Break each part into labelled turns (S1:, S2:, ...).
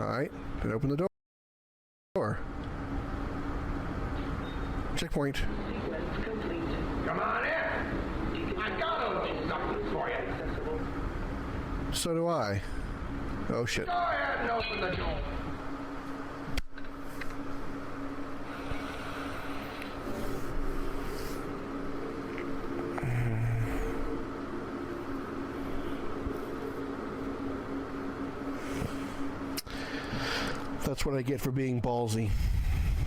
S1: Alright, then open the door. Checkpoint.
S2: Come on in. I got a little something for you.
S1: So do I. Oh shit.
S2: Go ahead and open the door.
S1: That's what I get for being ballsy.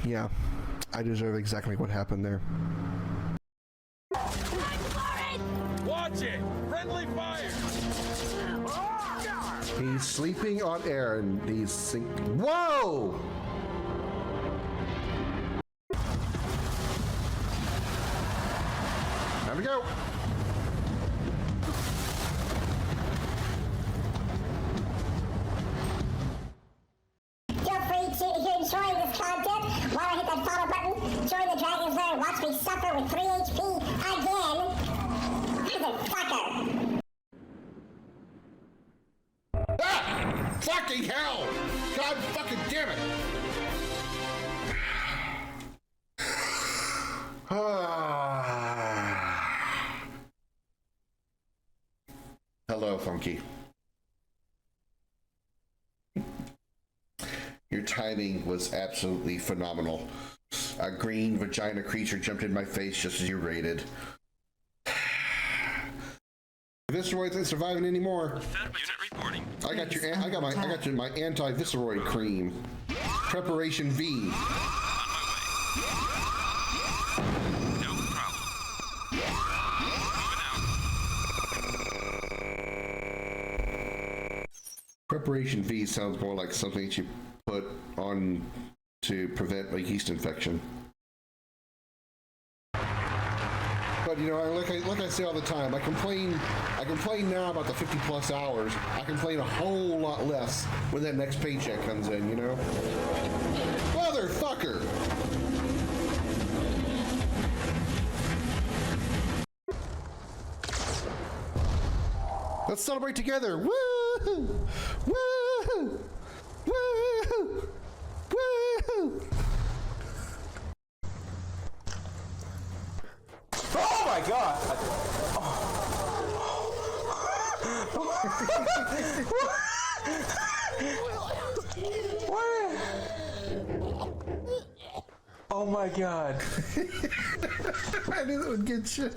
S1: Yeah, I deserve exactly what happened there.
S3: Watch it! Friendly fire!
S1: He's sleeping on air and he's Whoa! Time to go!
S4: If you're enjoying this content, why don't hit that follow button, join the Dragon's Lair, and watch me suffer with 3 HP again. Motherfucker!
S1: Ah! Fucking hell! God fucking damn it! Hello, Funky. Your timing was absolutely phenomenal. A green vagina creature jumped in my face just as you raided. Visceroids ain't surviving anymore. I got my anti-visceroid cream. Preparation V. Preparation V sounds more like something that you put on to prevent a yeast infection. But you know, like I say all the time, I complain now about the 50+ hours. I complain a whole lot less when that next paycheck comes in, you know? Motherfucker! Let's celebrate together! Woo! Woo! Woo! Woo!
S5: Oh my god! What? Oh my god.
S1: I knew that would get you.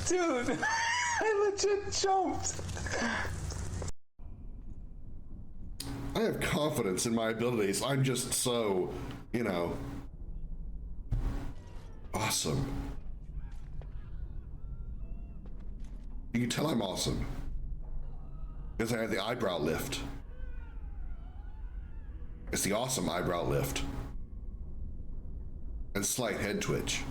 S5: Dude, I legit jumped.
S1: I have confidence in my abilities. I'm just so, you know, awesome. You can tell I'm awesome because I have the eyebrow lift. It's the awesome eyebrow lift and slight head twitch.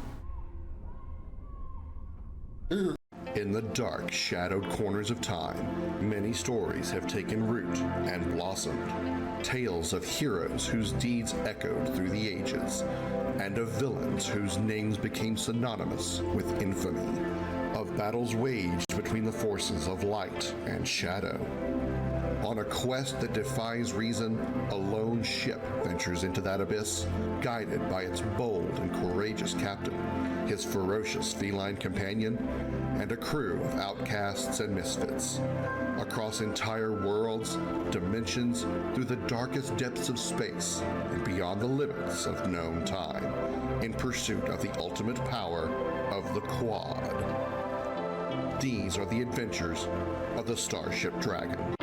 S1: In the dark, shadowed corners of time, many stories have taken root and blossomed. Tales of heroes whose deeds echoed through the ages, and of villains whose names became synonymous with infamy. Of battles waged between the forces of light and shadow. On a quest that defies reason, a lone ship ventures into that abyss, guided by its bold and courageous captain, his ferocious feline companion, and a crew of outcasts and misfits. Across entire worlds, dimensions, through the darkest depths of space, and beyond the limits of known time, in pursuit of the ultimate power of the Quad. These are the adventures of the Starship Dragon.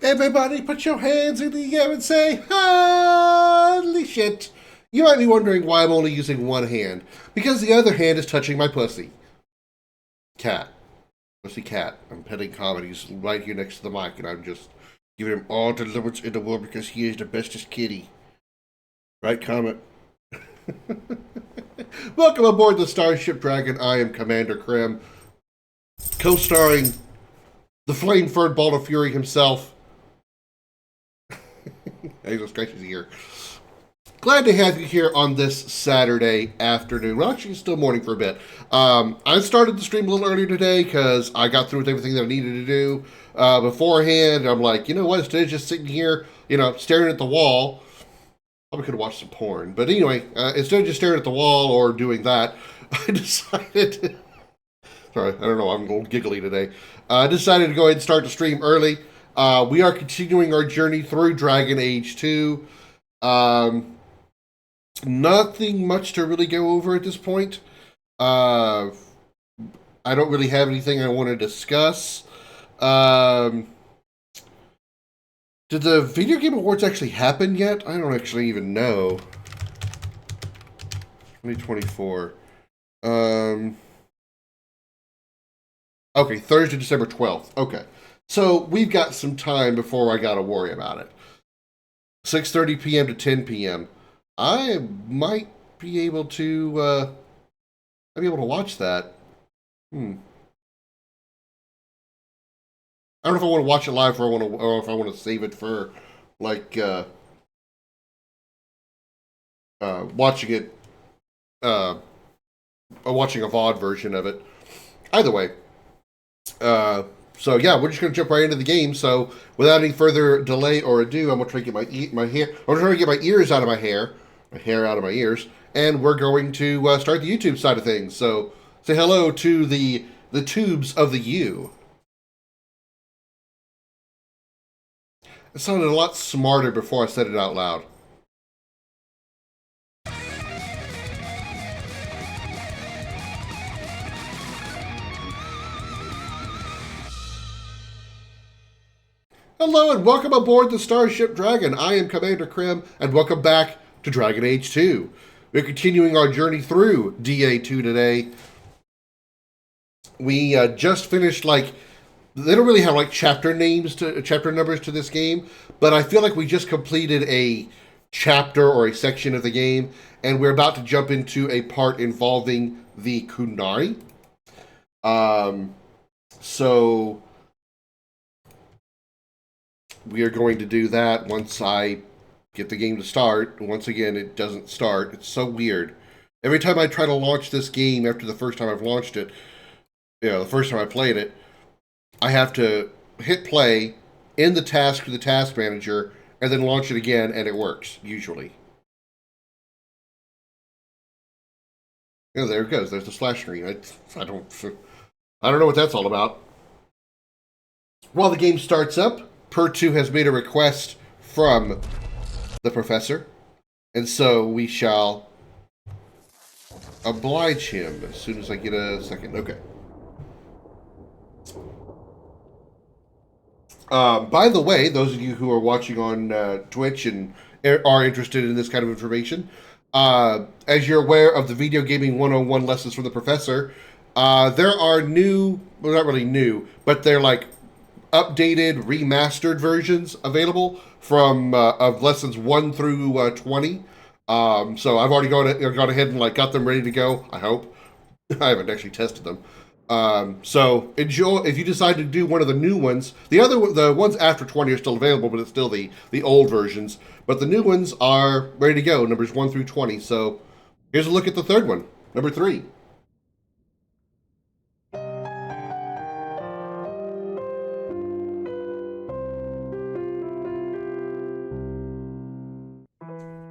S1: Everybody put your hands in the air and say, holy shit. You might be wondering why I'm only using one hand. Because the other hand is touching my pussy. Cat. Pussy cat. I'm petting Comedy. He's right here next to the mic, and I'm just giving him all the limits in the world because he is the bestest kitty. Right, Comet? Welcome aboard the Starship Dragon. I am Commander Krim, co-starring the flame-furred ball of fury himself. Hazel Scratches here. Glad to have you here on this Saturday afternoon. Well, actually, it's still morning for a bit. I started the stream a little earlier today because I got through with everything that I needed to do beforehand. I'm like, you know what? Instead of just sitting here, staring at the wall, probably could have watched some porn. But anyway, instead of just staring at the wall or doing that, I decided... Sorry, I don't know, I'm a little giggly today. I decided to go ahead and start the stream early. We are continuing our journey through Dragon Age 2. Nothing much to really go over at this point. I don't really have anything I want to discuss. Did the Video Game Awards actually happen yet? I don't actually even know. 2024. Okay, Thursday, December 12th. Okay. So we've got some time before I gotta worry about it. 6:30 p.m. to 10 p.m. I might be able to watch that. I don't know if I want to watch it live or if I want to save it for like watching it watching a VOD version of it. Either way. So yeah, we're just gonna jump right into the game. So without any further delay or ado, I'm gonna try to get my hair. I'm trying to get my ears out of my hair out of my ears, and we're going to start the YouTube side of things. So say hello to the tubes of the U. It sounded a lot smarter before I said it out loud. Hello and welcome aboard the Starship Dragon. I am Commander Krim, and welcome back to Dragon Age 2. We're continuing our journey through DA2 today. We just finished, they don't really have chapter numbers to this game, but I feel like we just completed a chapter or a section of the game, and we're about to jump into a part involving the Kunari. So we are going to do that once I get the game to start. Once again, it doesn't start. It's so weird. Every time I try to launch this game after the first time I've launched it, the first time I played it, I have to hit play, end the task to the task manager, and then launch it again, and it works, usually. There it goes. There's the splash screen. I don't know what that's all about. While the game starts up, Per2 has made a request from the professor, and so we shall oblige him as soon as I get a second. Okay. By the way, those of you who are watching on Twitch and are interested in this kind of information, as you're aware of the Video Gaming 101 lessons from the professor, there are new, well, not really new, but they're updated, remastered versions available from of lessons 1 through 20. So I've already gone ahead and got them ready to go. I hope. I haven't actually tested them. So enjoy. If you decide to do one of the new ones, the ones after 20 are still available, but it's still the old versions. But the new ones are ready to go, numbers 1 through 20. So here's a look at the third one, number 3.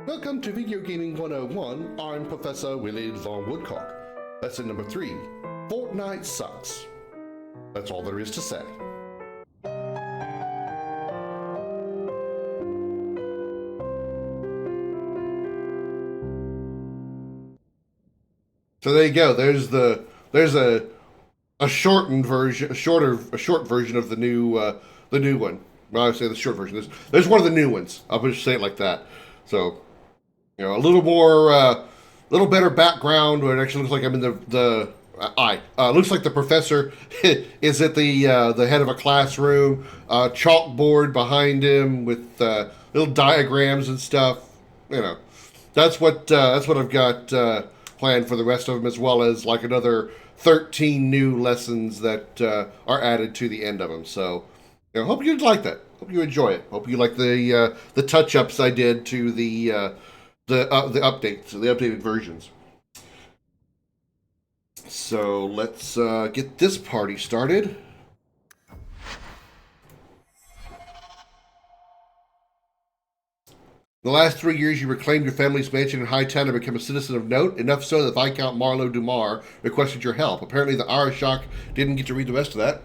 S1: Welcome to Video Gaming 101. I'm Professor Willie Long Woodcock. Lesson number 3. Fortnite sucks. That's all there is to say. So there you go. There's a shortened version, a short version of the new one. Well, I say the short version. There's one of the new ones. I'll just say it like that. So, a little more, little better background. Where it actually looks like I'm in the looks like the professor is at the head of a classroom. Chalkboard behind him with little diagrams and stuff. That's what I've got planned for the rest of them, as well as like another 13 new lessons that are added to the end of them. So, hope you'd like that. Hope you enjoy it. Hope you like the touch-ups I did to the updates, the updated versions. So let's get this party started. The last 3 years, you reclaimed your family's mansion in Hightown and became a citizen of note, enough so that Viscount Marlowe Dumar requested your help. Apparently, the Arashok didn't get to read the rest of that.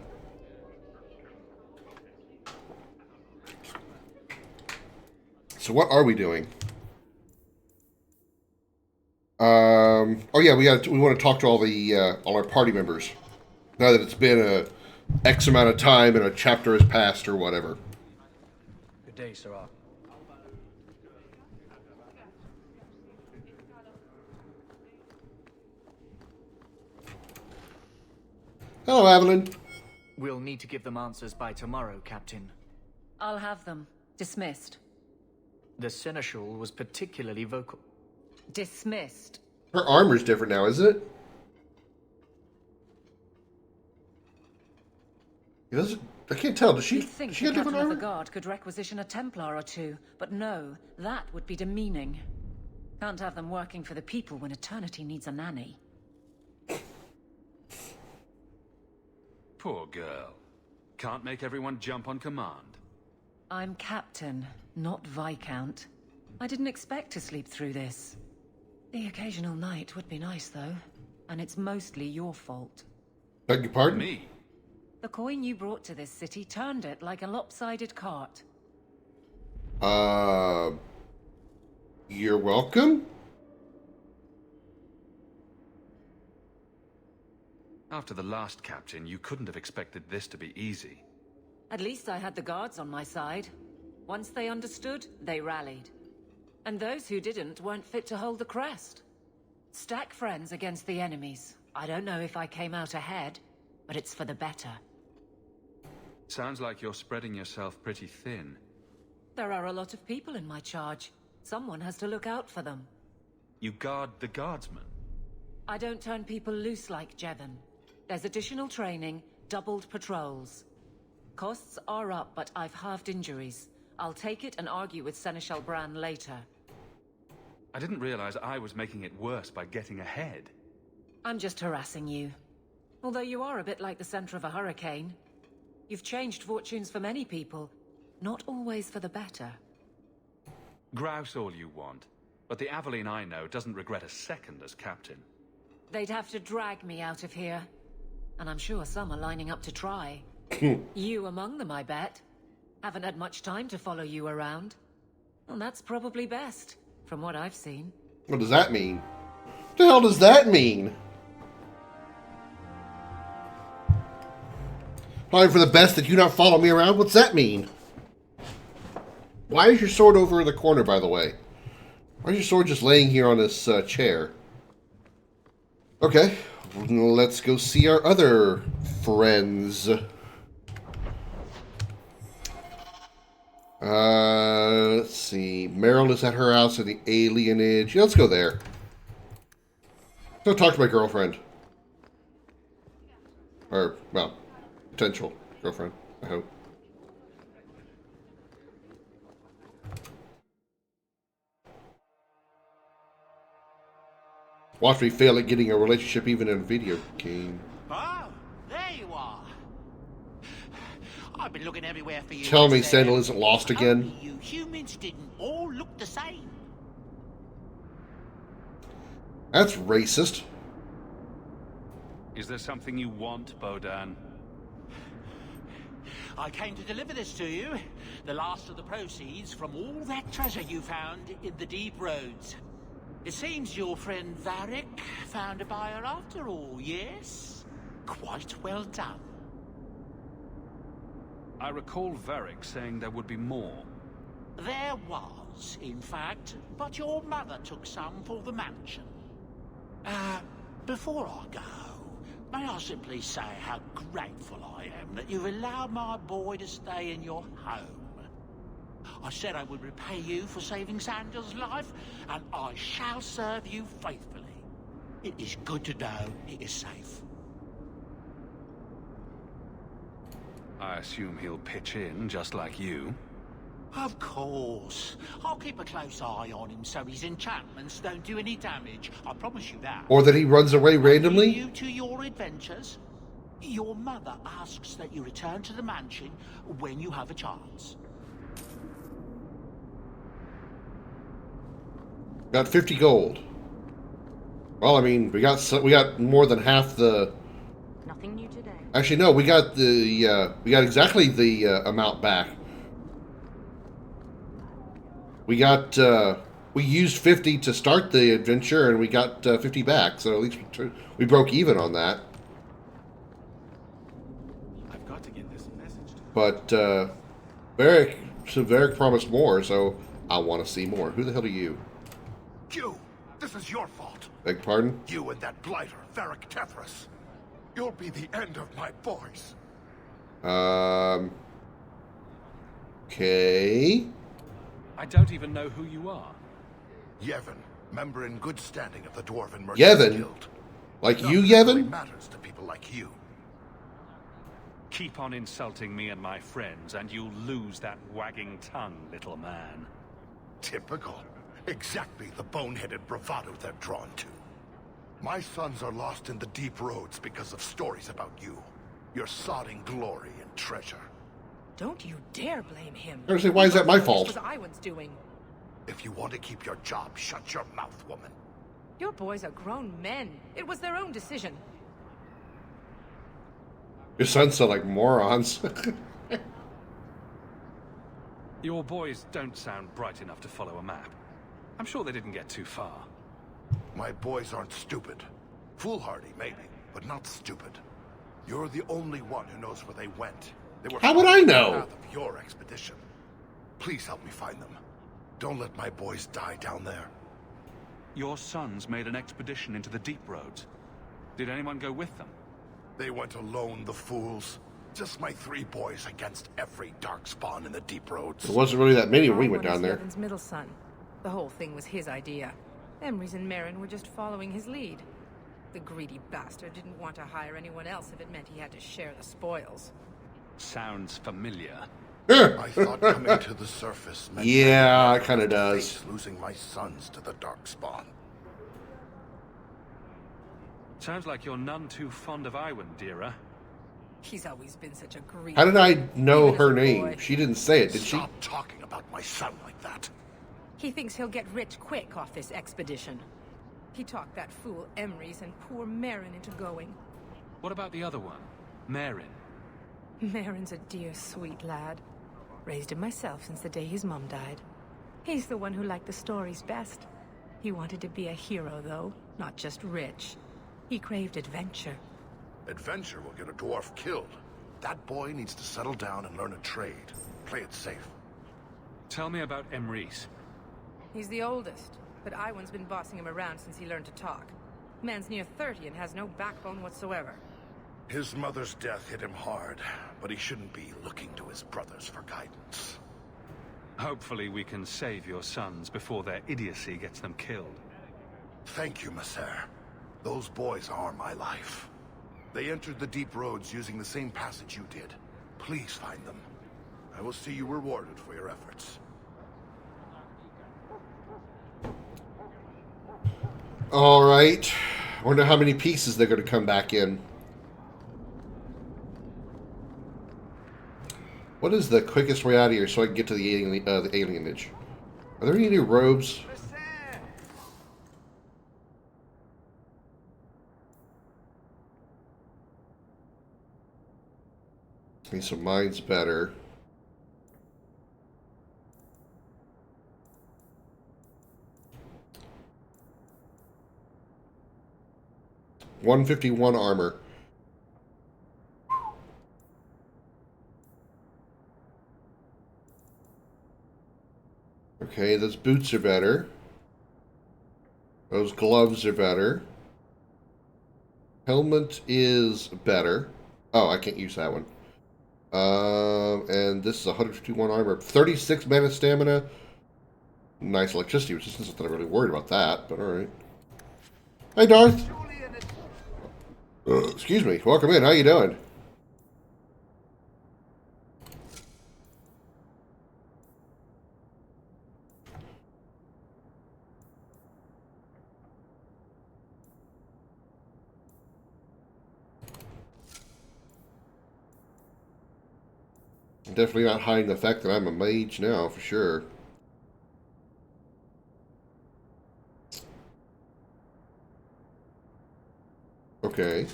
S1: So what are we doing? Oh yeah, we want to talk to all our party members. Now that it's been a X amount of time and a chapter has passed or whatever.
S6: Good day, Sirrah.
S1: Hello, Evelyn.
S6: We'll need to give them answers by tomorrow, Captain.
S7: I'll have them. Dismissed.
S6: The Seneschal was particularly vocal.
S7: Dismissed.
S1: Her armor's different now, isn't it? I can't tell. Does she?
S7: You'd think
S1: She
S7: the
S1: got different
S7: captain of
S1: armor?
S7: the guard could requisition a Templar or two, but no, that would be demeaning. Can't have them working for the people when eternity needs a nanny.
S3: Poor girl. Can't make everyone jump on command.
S7: I'm captain, not viscount. I didn't expect to sleep through this. The occasional night would be nice, though. And it's mostly your fault.
S1: Beg your pardon?
S3: Me?
S7: The coin you brought to this city turned it like a lopsided cart.
S1: You're welcome?
S3: After the last captain, you couldn't have expected this to be easy.
S7: At least I had the guards on my side. Once they understood, they rallied. And those who didn't weren't fit to hold the crest. Stack friends against the enemies. I don't know if I came out ahead, but it's for the better.
S3: Sounds like you're spreading yourself pretty thin.
S7: There are a lot of people in my charge. Someone has to look out for them.
S3: You guard the guardsmen.
S7: I don't turn people loose like Jevon. There's additional training, doubled patrols. Costs are up, but I've halved injuries. I'll take it and argue with Seneschal Bran later.
S3: I didn't realize I was making it worse by getting ahead.
S7: I'm just harassing you. Although you are a bit like the center of a hurricane. You've changed fortunes for many people, not always for the better.
S3: Grouse all you want, but the Aveline I know doesn't regret a second as captain.
S7: They'd have to drag me out of here. And I'm sure some are lining up to try. You among them, I bet. Haven't had much time to follow you around. Well, that's probably best, from what I've seen.
S1: What does that mean? What the hell does that mean? Probably for the best that you not follow me around? What's that mean? Why is your sword over in the corner, by the way? Why is your sword just laying here on this chair? Okay, let's go see our other friends. Let's see. Meryl is at her house in the alienage. Yeah, let's go there. Go talk to my girlfriend. Or, well, potential girlfriend, I hope. Watch me fail at getting a relationship even in a video game.
S8: Oh, there you are. I've been looking everywhere for you.
S1: Tell me
S8: Mister.
S1: Sandal isn't lost again.
S8: Only you humans didn't all look the same.
S1: That's racist.
S3: Is there something you want, Bodan?
S8: I came to deliver this to you. The last of the proceeds from all that treasure you found in the deep roads. It seems your friend Varric found a buyer after all, yes? Quite well done.
S3: I recall Varric saying there would be more.
S8: There was, in fact, but your mother took some for the mansion. Before I go, may I simply say how grateful I am that you've allowed my boy to stay in your home. I said I would repay you for saving Sanders' life, and I shall serve you faithfully. It is good to know he is safe.
S3: I assume he'll pitch in, just like you.
S8: Of course. I'll keep a close eye on him so his enchantments don't do any damage. I promise you that.
S1: Or that he runs away randomly?
S8: You to your adventures. Your mother asks that you return to the mansion when you have a chance.
S1: Got 50 gold. Well, I mean, we got more than half the.
S9: Nothing new today.
S1: Actually, no, we got exactly the amount back. We got we used 50 to start the adventure, and we got 50 back. So at least we broke even on that.
S3: I've got to get this message to
S1: But Varric promised more, so I want to see more. Who the hell are you?
S2: You! This is your fault.
S1: Beg pardon?
S2: You and that blighter, Varric Tethras. You'll be the end of my boys.
S1: Okay.
S3: I don't even know who you are.
S2: Yevon, member in good standing of the Dwarven Merchants
S1: Yevon?
S2: Guild.
S1: Like
S2: Nothing
S1: you,
S2: really
S1: Yevon?
S2: matters to people like you.
S3: Keep on insulting me and my friends, and you'll lose that wagging tongue, little man.
S2: Typical. Exactly the boneheaded bravado they're drawn to. My sons are lost in the deep roads because of stories about you. Your sodding glory and treasure.
S9: Don't you dare blame him.
S1: Seriously, why is that my fault?
S9: This was Iwan's doing.
S2: If you want to keep your job, shut your mouth, woman.
S9: Your boys are grown men. It was their own decision.
S1: Your sons sound like morons.
S3: Your boys don't sound bright enough to follow a map. I'm sure they didn't get too far.
S2: My boys aren't stupid. Foolhardy, maybe, but not stupid. You're the only one who knows where they went. They were
S1: How would I
S2: following the
S1: know?
S2: path of your expedition. Please help me find them. Don't let my boys die down there.
S3: Your sons made an expedition into the deep roads. Did anyone go with them?
S2: They went alone, the fools. Just my 3 boys against every darkspawn in the deep roads.
S1: There wasn't really that many when we went
S9: Iwan
S1: down
S9: was
S1: there.
S9: Yevon's middle son. The whole thing was his idea. Emrys and Merrin were just following his lead. The greedy bastard didn't want to hire anyone else if it meant he had to share the spoils.
S3: Sounds familiar.
S2: I thought coming to the surface meant
S1: Yeah,
S2: I
S1: it kinda
S2: would have to
S1: does.
S2: face losing my sons to the darkspawn.
S3: Sounds like you're none too fond of Iwan, Dira.
S9: He's always been such a greedy.
S1: How did I know
S9: Even as
S1: her
S9: a
S1: name?
S9: boy.
S1: She didn't say it, did she?
S2: Stop talking about my son like that.
S9: He thinks he'll get rich quick off this expedition. He talked that fool Emrys and poor Merrin into going.
S3: What about the other one? Merrin?
S9: Merrin's a dear, sweet lad. Raised him myself since the day his mum died. He's the one who liked the stories best. He wanted to be a hero, though, not just rich. He craved adventure.
S2: Adventure will get a dwarf killed. That boy needs to settle down and learn a trade. Play it safe.
S3: Tell me about Emrys.
S9: He's the oldest, but Iwan's been bossing him around since he learned to talk. Man's near 30 and has no backbone whatsoever.
S2: His mother's death hit him hard, but he shouldn't be looking to his brothers for guidance.
S3: Hopefully we can save your sons before their idiocy gets them killed.
S2: Thank you, Messer. Those boys are my life. They entered the deep roads using the same passage you did. Please find them. I will see you rewarded for your efforts.
S1: All right. Wonder how many pieces they're going to come back in. What is the quickest way out of here so I can get to the alienage? Are there any new robes? Okay, so mine's better. $151 armor. Okay, those boots are better. Those gloves are better. Helmet is better. Oh, I can't use that one. And this is 151 armor, 36 mana stamina. Nice electricity resistance. Not that I'm really worried about that, but alright. Hey, Darth. Excuse me. Welcome in. How you doing? I'm definitely not hiding the fact that I'm a mage now, for sure. Okay.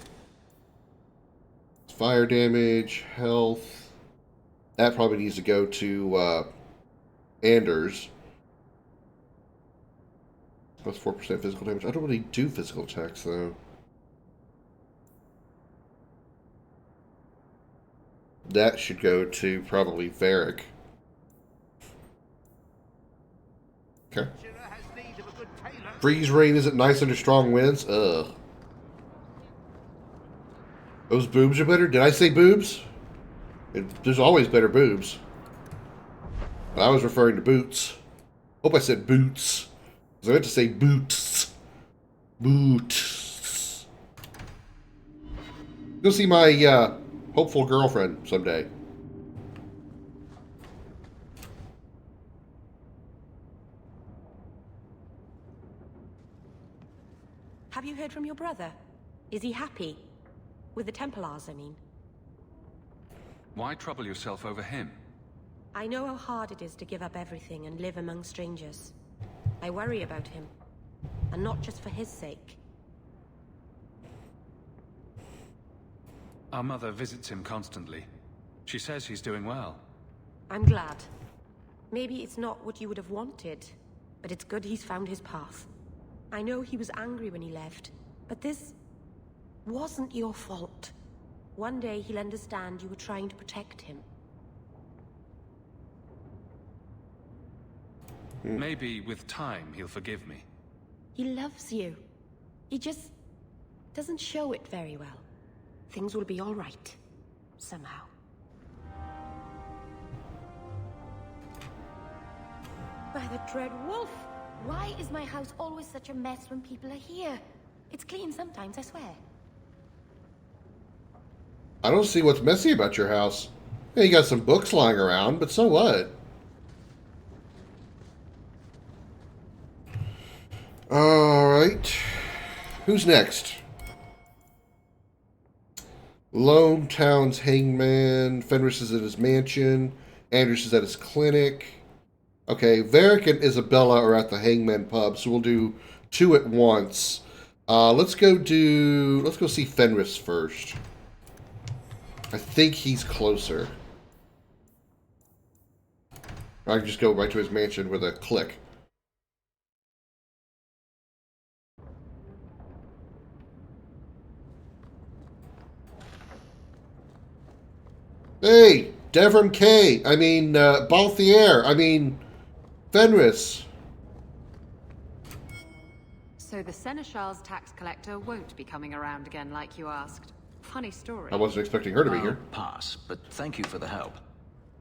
S1: Fire damage, health. That probably needs to go to Anders. Plus 4% physical damage. I don't really do physical attacks, though. That should go to probably Varric. Okay. Freeze rain isn't nice under strong winds? Ugh. Those boobs are better? Did I say boobs? There's always better boobs. I was referring to boots. Hope I said boots. Because I meant to say boots. Boots. Go see my hopeful girlfriend someday.
S10: Have you heard from your brother? Is he happy? With the Templars, I mean.
S3: Why trouble yourself over him?
S10: I know how hard it is to give up everything and live among strangers. I worry about him. And not just for his sake.
S3: Our mother visits him constantly. She says he's doing well.
S10: I'm glad. Maybe it's not what you would have wanted, but it's good he's found his path. I know he was angry when he left, but this wasn't your fault. One day he'll understand you were trying to protect him.
S3: Maybe with time he'll forgive me.
S10: He loves you. He just doesn't show it very well. Things will be all right. Somehow. By the dread wolf! Why is my house always such a mess when people are here? It's clean sometimes, I swear.
S1: I don't see what's messy about your house. Yeah, you got some books lying around, but so what? Alright. Who's next? Lone Town's hangman. Fenris is at his mansion. Anders is at his clinic. Okay, Varric and Isabella are at the hangman pub, so we'll do two at once. Let's go see Fenris first. I think he's closer. I can just go right to his mansion with a click. Hey, Devram K. I mean, Balthier. I mean, Fenris.
S11: So the Seneschal's tax collector won't be coming around again like you asked. Funny story.
S1: I wasn't expecting her to be here.
S12: Pass, but thank you for the help.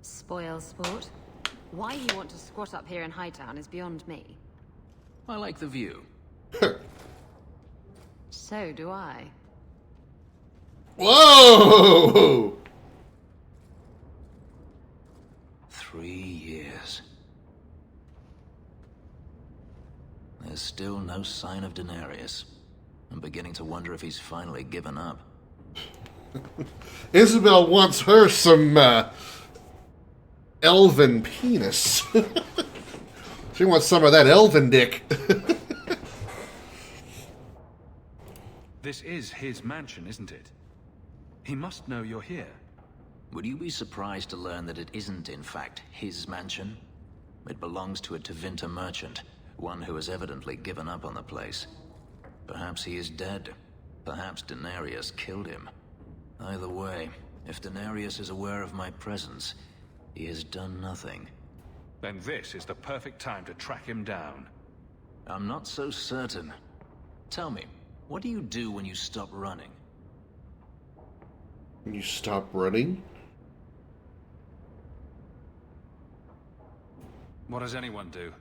S11: Spoil sport. Why you want to squat up here in Hightown is beyond me.
S12: I like the view.
S11: So do I.
S1: Whoa!
S12: 3 years. There's still no sign of Daenerys. I'm beginning to wonder if he's finally given up.
S1: Isabel wants her some elven penis. She wants some of that elven dick.
S3: This is his mansion, isn't it? He must know you're here.
S12: Would you be surprised to learn that it isn't, in fact, his mansion? It belongs to a Tevinter merchant, one who has evidently given up on the place. Perhaps he is dead. Perhaps Daenerys killed him. Either way, if Daenerys is aware of my presence, he has done nothing.
S3: then this is the perfect time to track him down.
S12: I'm not so certain. Tell me, what do you do when you stop running?
S1: When you stop running?
S3: What does anyone do?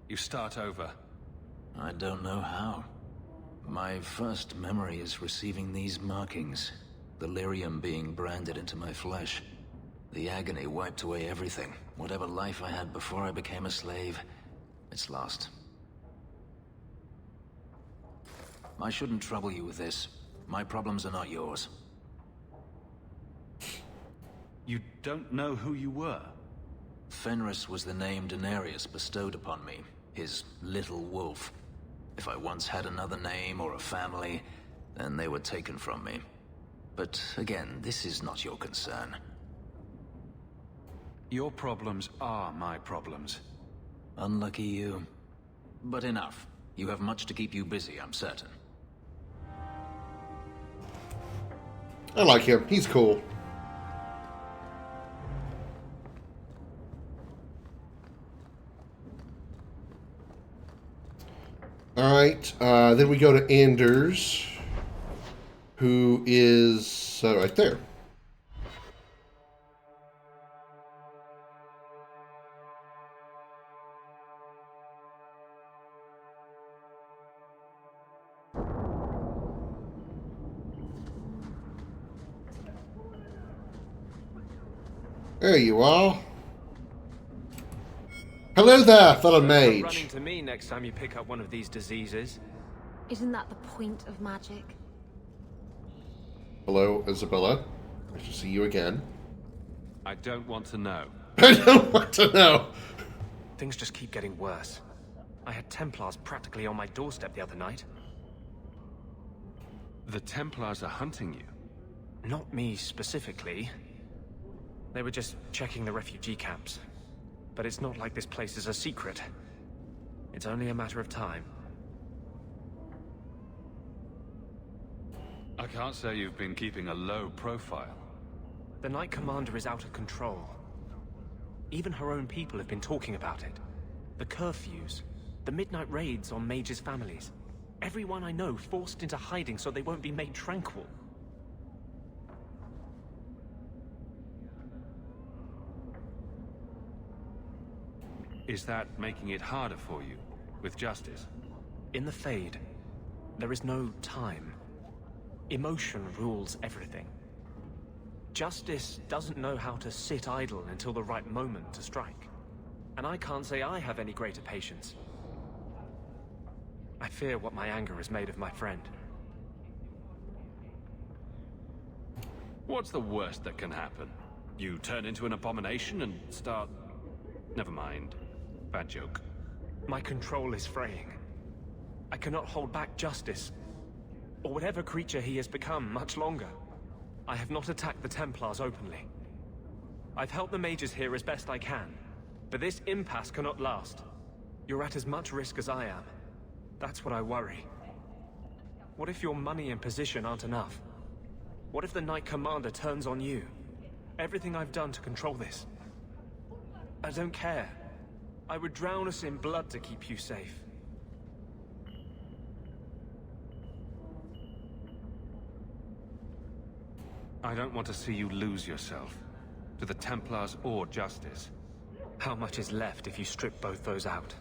S3: You start over.
S12: I don't know how. My first memory is receiving these markings. The lyrium being branded into my flesh. The agony wiped away everything. Whatever life I had before I became a slave, it's lost. I shouldn't trouble you with this. My problems are not yours.
S3: You don't know who you were?
S12: Fenris was the name Daenerys bestowed upon me. His little wolf. If I once had another name or a family, then they were taken from me. But again, this is not your concern.
S3: Your problems are my problems.
S12: Unlucky you. But enough. You have much to keep you busy, I'm certain.
S1: I like him. He's cool. Alright, then we go to Anders, who is right there. There you are. Hello there, fellow mage.
S13: Running to me next time you pick up one of these diseases.
S14: Isn't that the point of magic?
S1: Hello, Isabella. Nice to see you again.
S3: I don't want to know.
S1: I don't want to know.
S13: Things just keep getting worse. I had Templars practically on my doorstep the other night.
S3: The Templars are hunting you?
S13: Not me specifically. They were just checking the refugee camps. But it's not like this place is a secret. It's only a matter of time.
S3: I can't say you've been keeping a low profile.
S13: The Knight Commander is out of control. Even her own people have been talking about it. The curfews, the midnight raids on mages' families. Everyone I know forced into hiding so they won't be made tranquil.
S3: Is that making it harder for you, with justice?
S13: In the Fade, there is no time. Emotion rules everything. Justice doesn't know how to sit idle until the right moment to strike. And I can't say I have any greater patience. I fear what my anger has made of my friend.
S3: What's the worst that can happen? You turn into an abomination and start... Never mind. Bad joke.
S13: My control is fraying. I cannot hold back justice, or whatever creature he has become, much longer. I have not attacked the Templars openly. I've helped the mages here as best I can, but this impasse cannot last. You're at as much risk as I am. That's what I worry. What if your money and position aren't enough? What if the Knight Commander turns on you? Everything I've done to control this. I don't care. I would drown us in blood to keep you safe.
S3: I don't want to see you lose yourself. To the Templars or justice.
S13: How much is left if you strip both those out?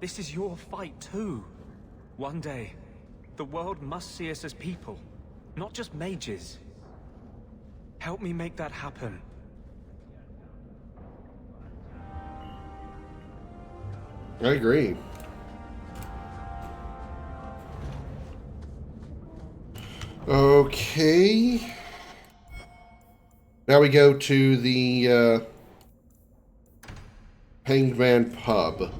S13: This is your fight too. One day, the world must see us as people, not just mages. Help me make that happen.
S1: I agree. Okay. Now we go to the Hanged Man Pub.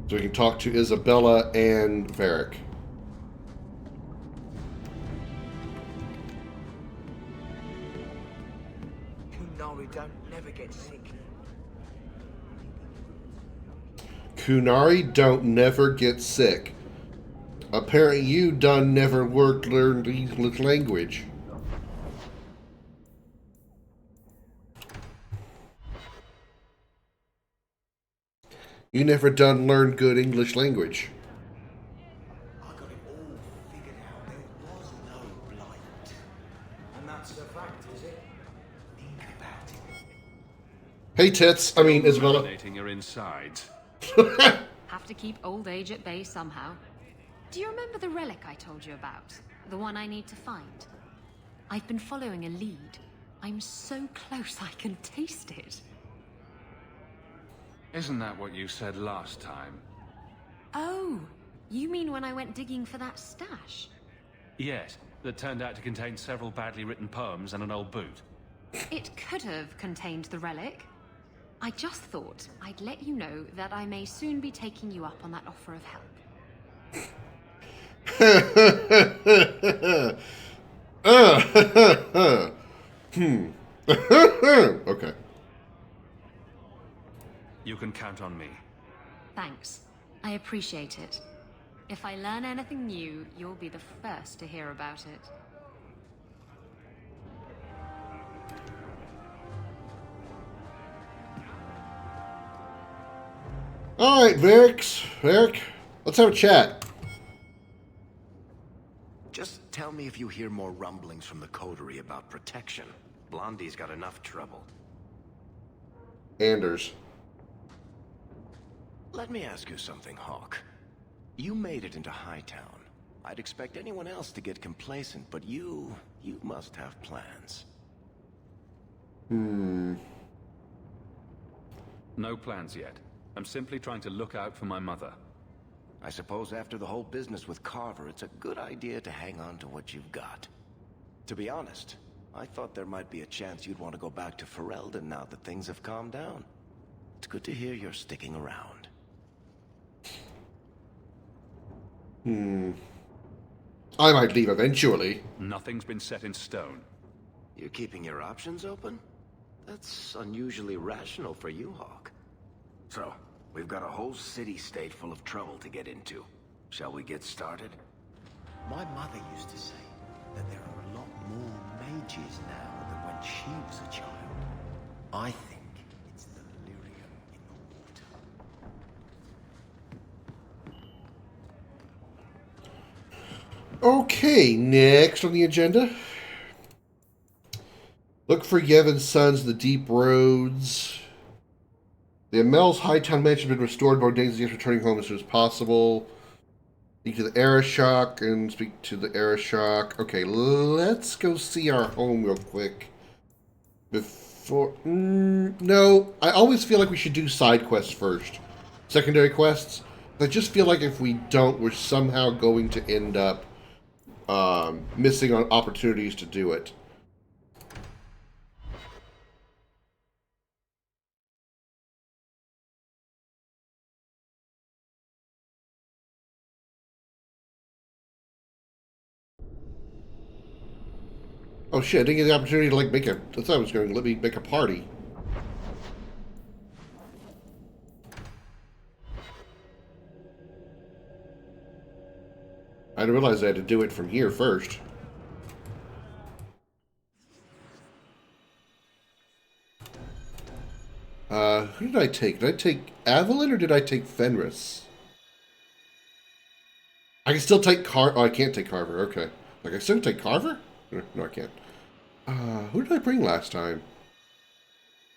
S1: So we can talk to Isabella and Varric.
S15: Kunari don't never get sick.
S1: Kunari don't never get sick. Apparently you done never learned English language. You never done learn good English language.
S16: I got it all figured out. There was no blight. And that's a fact, is it? Think about it.
S1: Hey, tits. I mean, Isabella.
S3: Dominating your insides.
S11: Have to keep old age at bay somehow. Do you remember the relic I told you about? The one I need to find? I've been following a lead. I'm so close I can taste it.
S3: Isn't that what you said last time?
S11: Oh, you mean when I went digging for that stash?
S3: Yes, that turned out to contain several badly written poems and an old boot.
S11: It could have contained the relic. I just thought I'd let you know that I may soon be taking you up on that offer of help.
S1: Okay.
S3: You can count on me.
S11: Thanks. I appreciate it. If I learn anything new, you'll be the first to hear about it.
S1: All right, Varric, let's have a chat.
S17: Just tell me if you hear more rumblings from the coterie about protection. Blondie's got enough trouble.
S1: Anders.
S17: Let me ask you something, Hawk. You made it into Hightown. I'd expect anyone else to get complacent, but you must have plans.
S3: No plans yet. I'm simply trying to look out for my mother.
S17: I suppose after the whole business with Carver, it's a good idea to hang on to what you've got. To be honest, I thought there might be a chance you'd want to go back to Ferelden now that things have calmed down. It's good to hear you're sticking around.
S1: I might leave eventually.
S3: Nothing's been set in stone.
S17: You're keeping your options open? That's unusually rational for you, Hawk. So, we've got a whole city-state full of trouble to get into. Shall we get started?
S16: My mother used to say that there are a lot more mages now than when she was a child. I think it's the lyrium in the water.
S1: Okay, next on the agenda. Look for Yevon's sons in the deep roads. The Amel's Hightown mansion has been restored. Bourdain's is returning home as soon as possible. Speak to the Arishok and speak to the Arishok. Okay, let's go see our home real quick. Before... no, I always feel like we should do side quests first. Secondary quests. I just feel like if we don't, we're somehow going to end up missing on opportunities to do it. Oh shit, I didn't get the opportunity to like make a... I thought I was going to let me make a party. I didn't realize I had to do it from here first. Who did I take? Did I take Avalon or did I take Fenris? I can still take Oh, I can't take Carver. Okay. Like, I still take Carver? No, I can't. Who did I bring last time?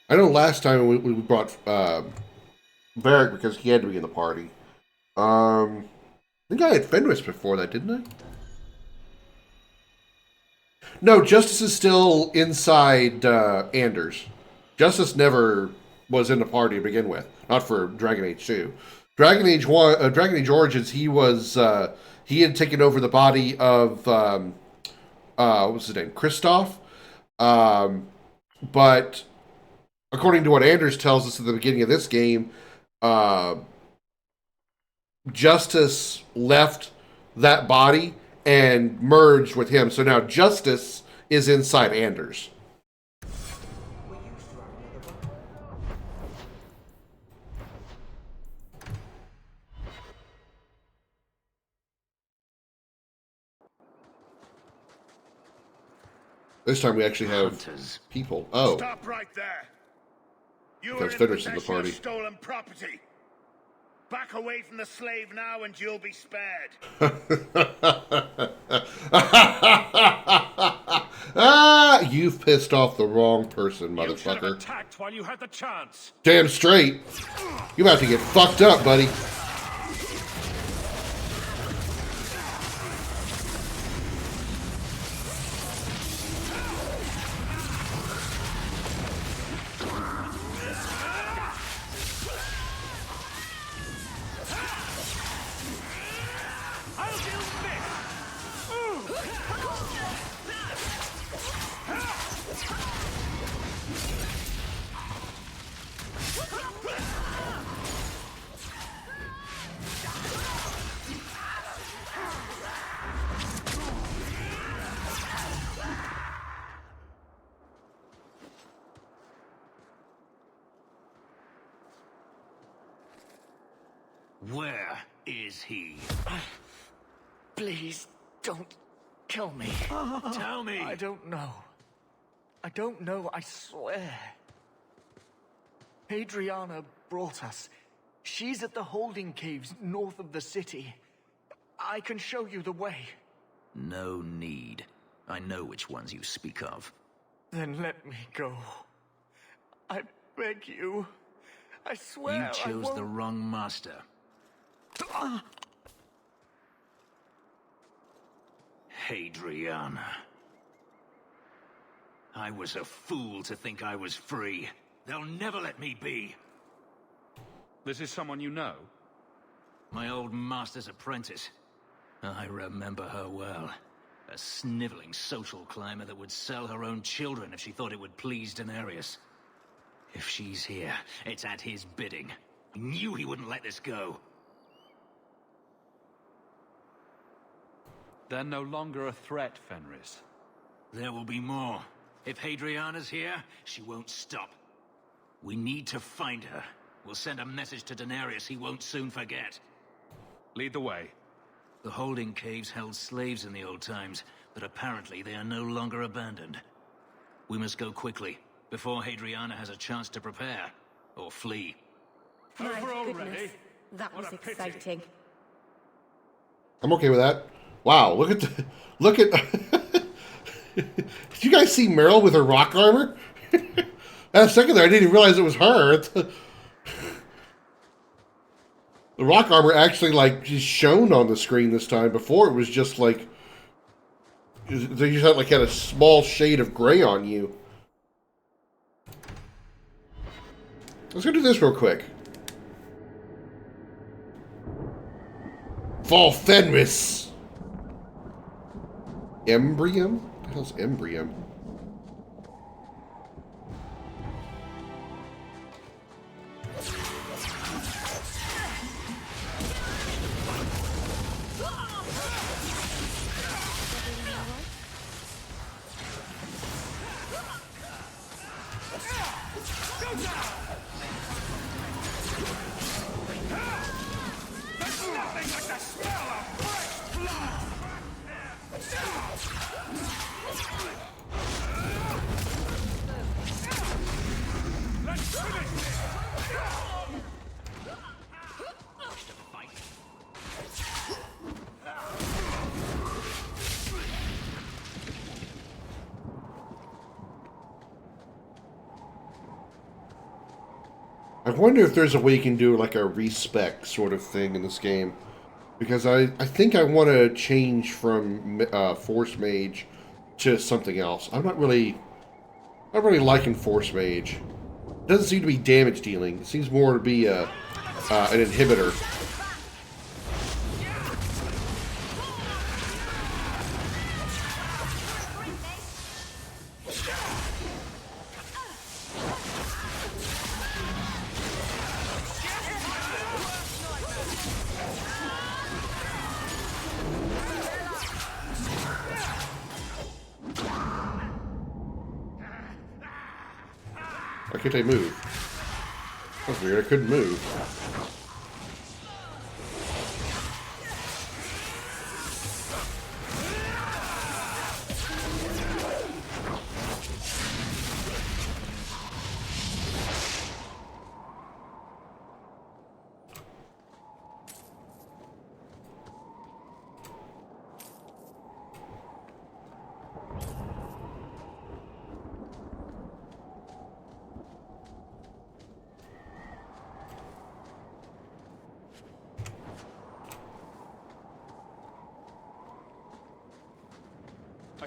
S1: I know last time we brought Varric because he had to be in the party. I think I had Fenris before that, didn't I? No, Justice is still inside Anders. Justice never was in the party to begin with. Not for Dragon Age 2. Dragon Age 1, Dragon Age Origins, he was he had taken over the body of what was his name? Kristoff. But according to what Anders tells us at the beginning of this game, Justice left that body and merged with him. So now Justice is inside Anders. This time we actually have people. Oh.
S2: Stop right there. You
S1: Because
S2: are
S1: Fenris
S2: in
S1: is the
S2: possession
S1: party.
S2: of stolen property. Back away from the slave now and you'll be spared.
S1: You've pissed off the wrong person,
S3: You should have
S1: motherfucker.
S3: attacked while you had the chance.
S1: Damn straight. You about to get fucked up, buddy.
S12: Where is he?
S6: Please, don't kill me.
S12: Tell me!
S6: I don't know. I don't know, I swear. Adriana brought us. She's at the holding caves north of the city. I can show you the way.
S12: No need. I know which ones you speak of.
S6: Then let me go. I beg you. I swear
S12: You chose the wrong master. Adriana. I was a fool to think I was free. They'll never let me be.
S3: This is someone you know?
S12: My old master's apprentice. I remember her well. A sniveling social climber that would sell her own children if she thought it would please Daenerys. If she's here, it's at his bidding. He knew he wouldn't let this go.
S3: They're no longer a threat, Fenris.
S12: There will be more. If Hadriana's here, she won't stop. We need to find her. We'll send a message to Daenerys he won't soon forget.
S3: Lead the way.
S12: The holding caves held slaves in the old times, but apparently they are no longer abandoned. We must go quickly, before Hadriana has a chance to prepare, or flee.
S10: My
S3: Over already?
S10: goodness, that was exciting.
S1: I'm okay with that. Wow, look at the... Look at... Did you guys see Meryl with her rock armor? At a second there, I didn't even realize it was her. The rock armor actually, like, just shone on the screen this time. Before, it was just, like... They just had, like, had a small shade of gray on you. Let's go do this real quick. Fall Fenris! Embrium? What the hell's Embrium? I wonder if there's a way you can do like a respec sort of thing in this game. Because I think I want to change from Force Mage to something else. I'm not really liking Force Mage. It doesn't seem to be damage dealing. It seems more to be an inhibitor. Why can't I move? That's weird, I couldn't move.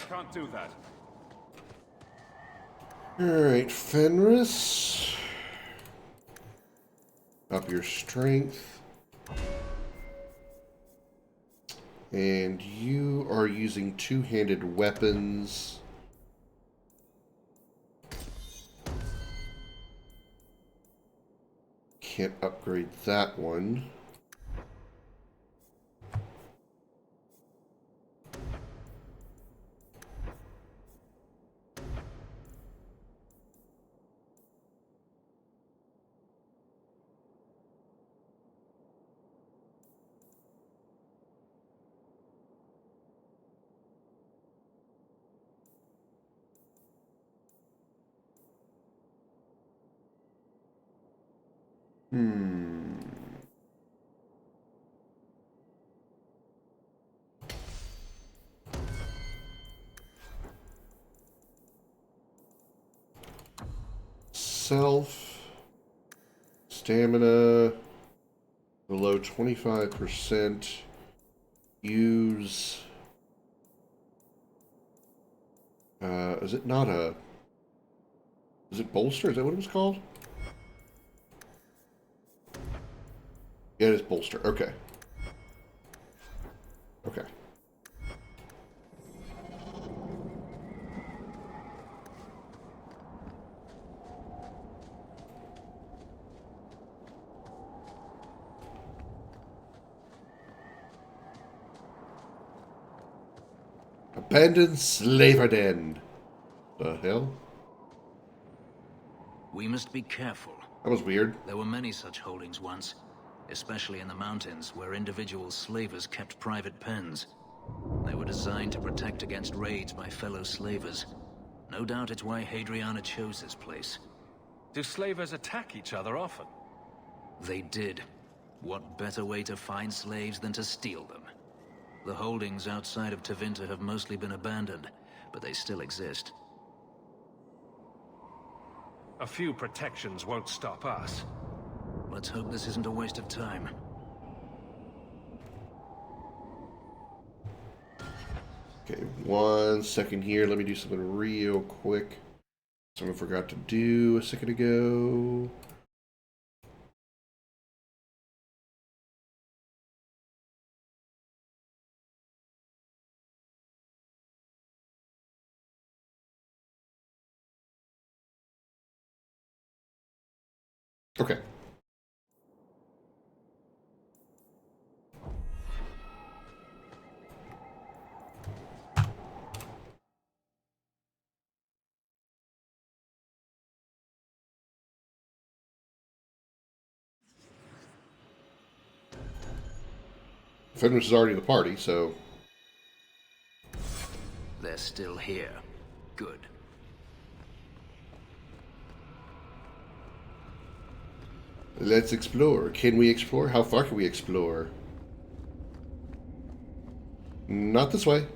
S3: can't do that.
S1: Alright, Fenris. Up your strength. And you are using two-handed weapons. Can't upgrade that one. Self. Stamina. Below 25%. Use. Is it not a... Is it bolster? Is that what it was called? Yeah, it is bolster. Okay. Okay. Abandoned slaver den. The hell?
S12: We must be careful.
S1: That was weird.
S12: There were many such holdings once, especially in the mountains where individual slavers kept private pens. They were designed to protect against raids by fellow slavers. No doubt it's why Hadriana chose this place.
S3: Do slavers attack each other often?
S12: They did. What better way to find slaves than to steal them? The holdings outside of Tevinter have mostly been abandoned, but they still exist.
S3: A few protections won't stop us.
S12: Let's hope this isn't a waste of time.
S1: Okay, 1 second here. Let me do something real quick. Something I forgot to do a second ago. Okay. Fenris is already in the party, so...
S12: They're still here. Good.
S1: Let's explore. Can we explore? How far can we explore? Not this way.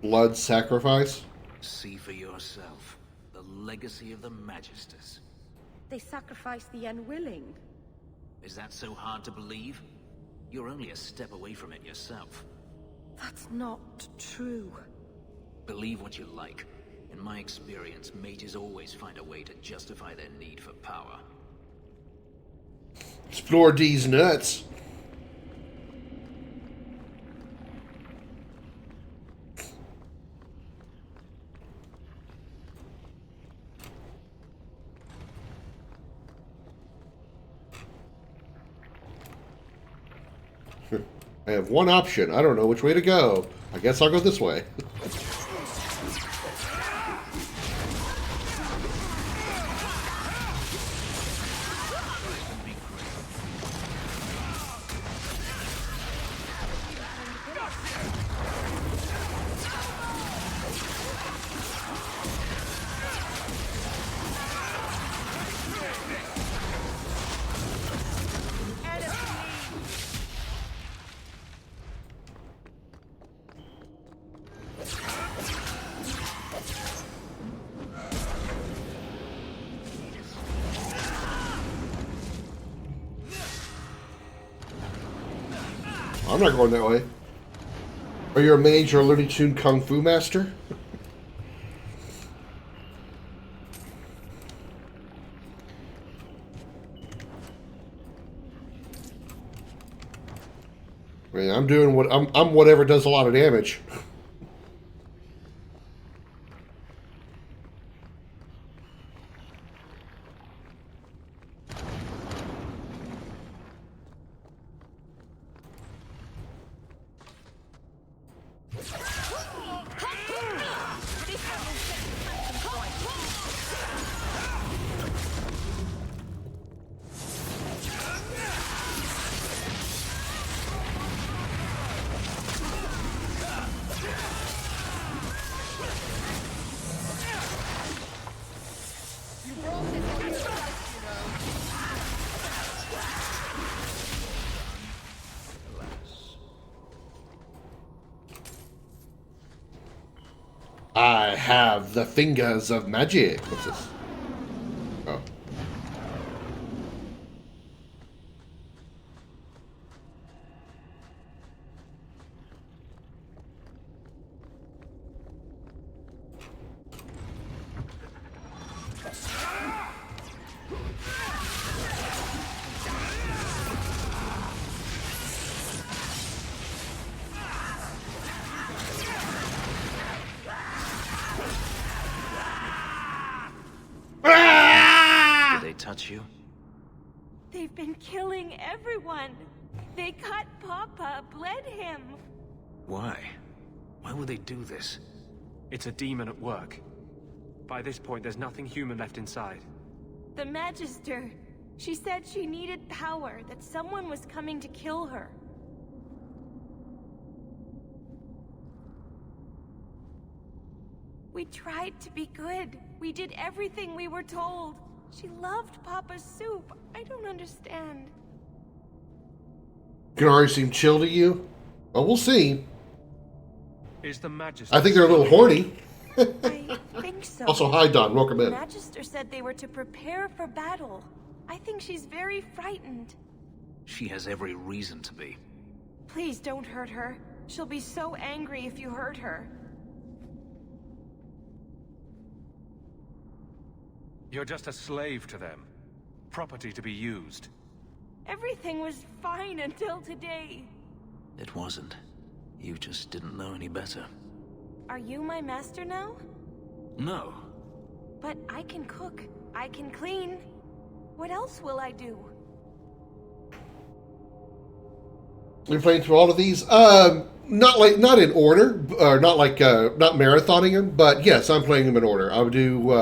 S1: Blood sacrifice?
S12: See for yourself. The legacy of the Magisters.
S10: They sacrifice the unwilling.
S12: Is that so hard to believe? You're only a step away from it yourself.
S10: That's not true.
S12: Believe what you like. In my experience, mages always find a way to justify their need for power.
S1: Explore these nuts. I have one option. I don't know which way to go. I guess I'll go this way. I'm not going that way. Are you a mage or a Looney Tune Kung Fu master? I mean, I'm doing what I'm whatever does a lot of damage. I have the fingers of magic. What's this? Oh.
S12: Did they touch you?
S18: They've been killing everyone. They cut Papa, bled him.
S12: Why? Why would they do this?
S13: It's a demon at work. By this point, there's nothing human left inside.
S18: The Magister. She said she needed power, that someone was coming to kill her. We tried to be good. We did everything we were told. She loved Papa's soup. I don't understand.
S1: Can already seem chill to you? Well, we'll see.
S3: Is the Magister...
S1: I think they're a little horny.
S18: I think so.
S1: Also, hi, Don. Welcome in.
S18: The Magister said they were to prepare for battle. I think she's very frightened.
S12: She has every reason to be.
S18: Please don't hurt her. She'll be so angry if you hurt her.
S3: You're just a slave to them. Property to be used.
S18: Everything was fine until today.
S12: It wasn't. You just didn't know any better.
S18: Are you my master now?
S12: No.
S18: But I can cook. I can clean. What else will I do?
S1: You're playing through all of these? Not in order, or not marathoning them, but yes, I'm playing them in order. I would do,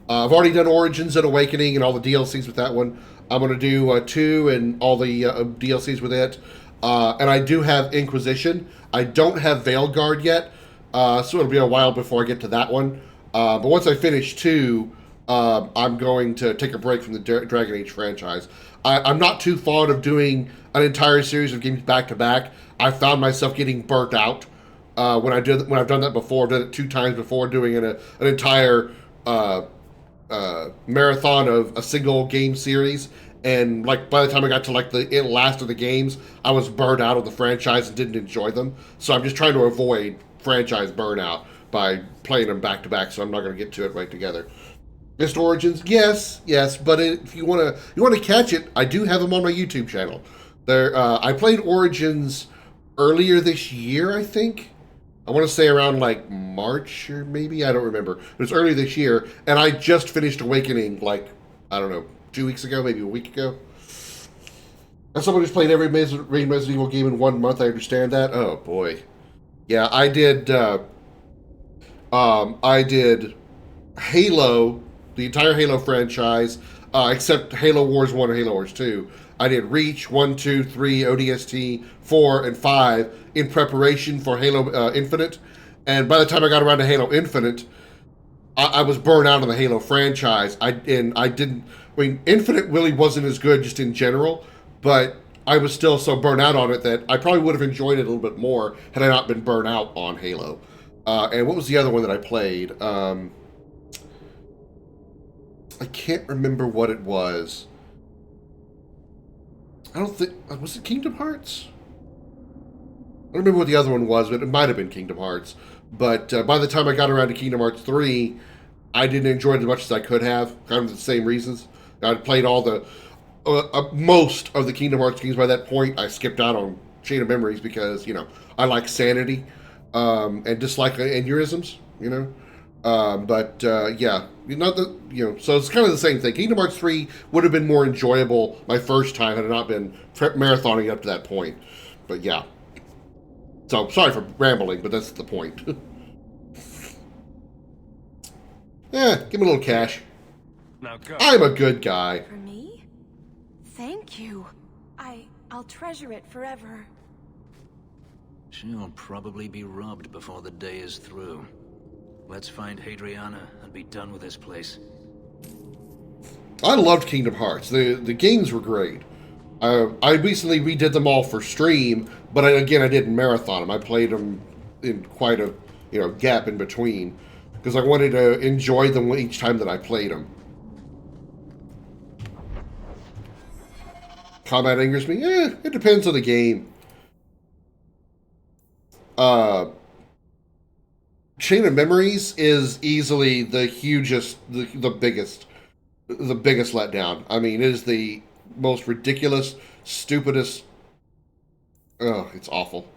S1: I've already done Origins and Awakening and all the DLCs with that one. I'm going to do 2 and all the DLCs with it. And I do have Inquisition. I don't have Veilguard yet, so it'll be a while before I get to that one. But once I finish 2, I'm going to take a break from the Dragon Age franchise. I'm not too fond of doing an entire series of games back to back. I found myself getting burnt out when I've done that before. I've done it 2 times before, doing an entire marathon of a single game series. And like by the time I got to like the last of the games, I was burned out of the franchise and didn't enjoy them. So I'm just trying to avoid franchise burnout by playing them back to back. So I'm not going to get to it right together. Missed Origins, yes, but if you want to catch it, I do have them on my YouTube channel. There, I played Origins earlier this year, I think. I want to say around like March or maybe, I don't remember. It was early this year, and I just finished Awakening like, I don't know, 2 weeks ago, maybe a week ago. As someone who's played every Resident Evil game in 1 month, I understand that. Oh boy, yeah, I did Halo. The entire Halo franchise, except Halo Wars 1 and Halo Wars 2. I did Reach 1, 2, 3, ODST 4, and 5 in preparation for Halo Infinite. And by the time I got around to Halo Infinite, I was burned out on the Halo franchise. Infinite really wasn't as good just in general, but I was still so burned out on it that I probably would have enjoyed it a little bit more had I not been burned out on Halo. And what was the other one that I played? I can't remember what it was. I don't think... Was it Kingdom Hearts? I don't remember what the other one was, but it might have been Kingdom Hearts. But by the time I got around to Kingdom Hearts 3, I didn't enjoy it as much as I could have, kind of the same reasons. I'd played all the most of the Kingdom Hearts games by that point. I skipped out on Chain of Memories because, you know, I like sanity and dislike aneurysms, you know. Yeah, so it's kind of the same thing. Kingdom Hearts 3 would have been more enjoyable my first time had it not been marathoning up to that point. But yeah. So, sorry for rambling, but that's the point. Yeah, give me a little cash.
S3: Now go.
S1: I'm a good guy.
S18: For me? Thank you. I'll treasure it forever.
S12: She'll probably be robbed before the day is through. Let's find Hadriana and be done with this place.
S1: I loved Kingdom Hearts. The games were great. I recently redid them all for stream, but I didn't marathon them. I played them in quite a gap in between because I wanted to enjoy them each time that I played them. Combat angers me? It depends on the game. Chain of Memories is easily the hugest, the biggest letdown. I mean, it is the most ridiculous, stupidest. Oh, it's awful.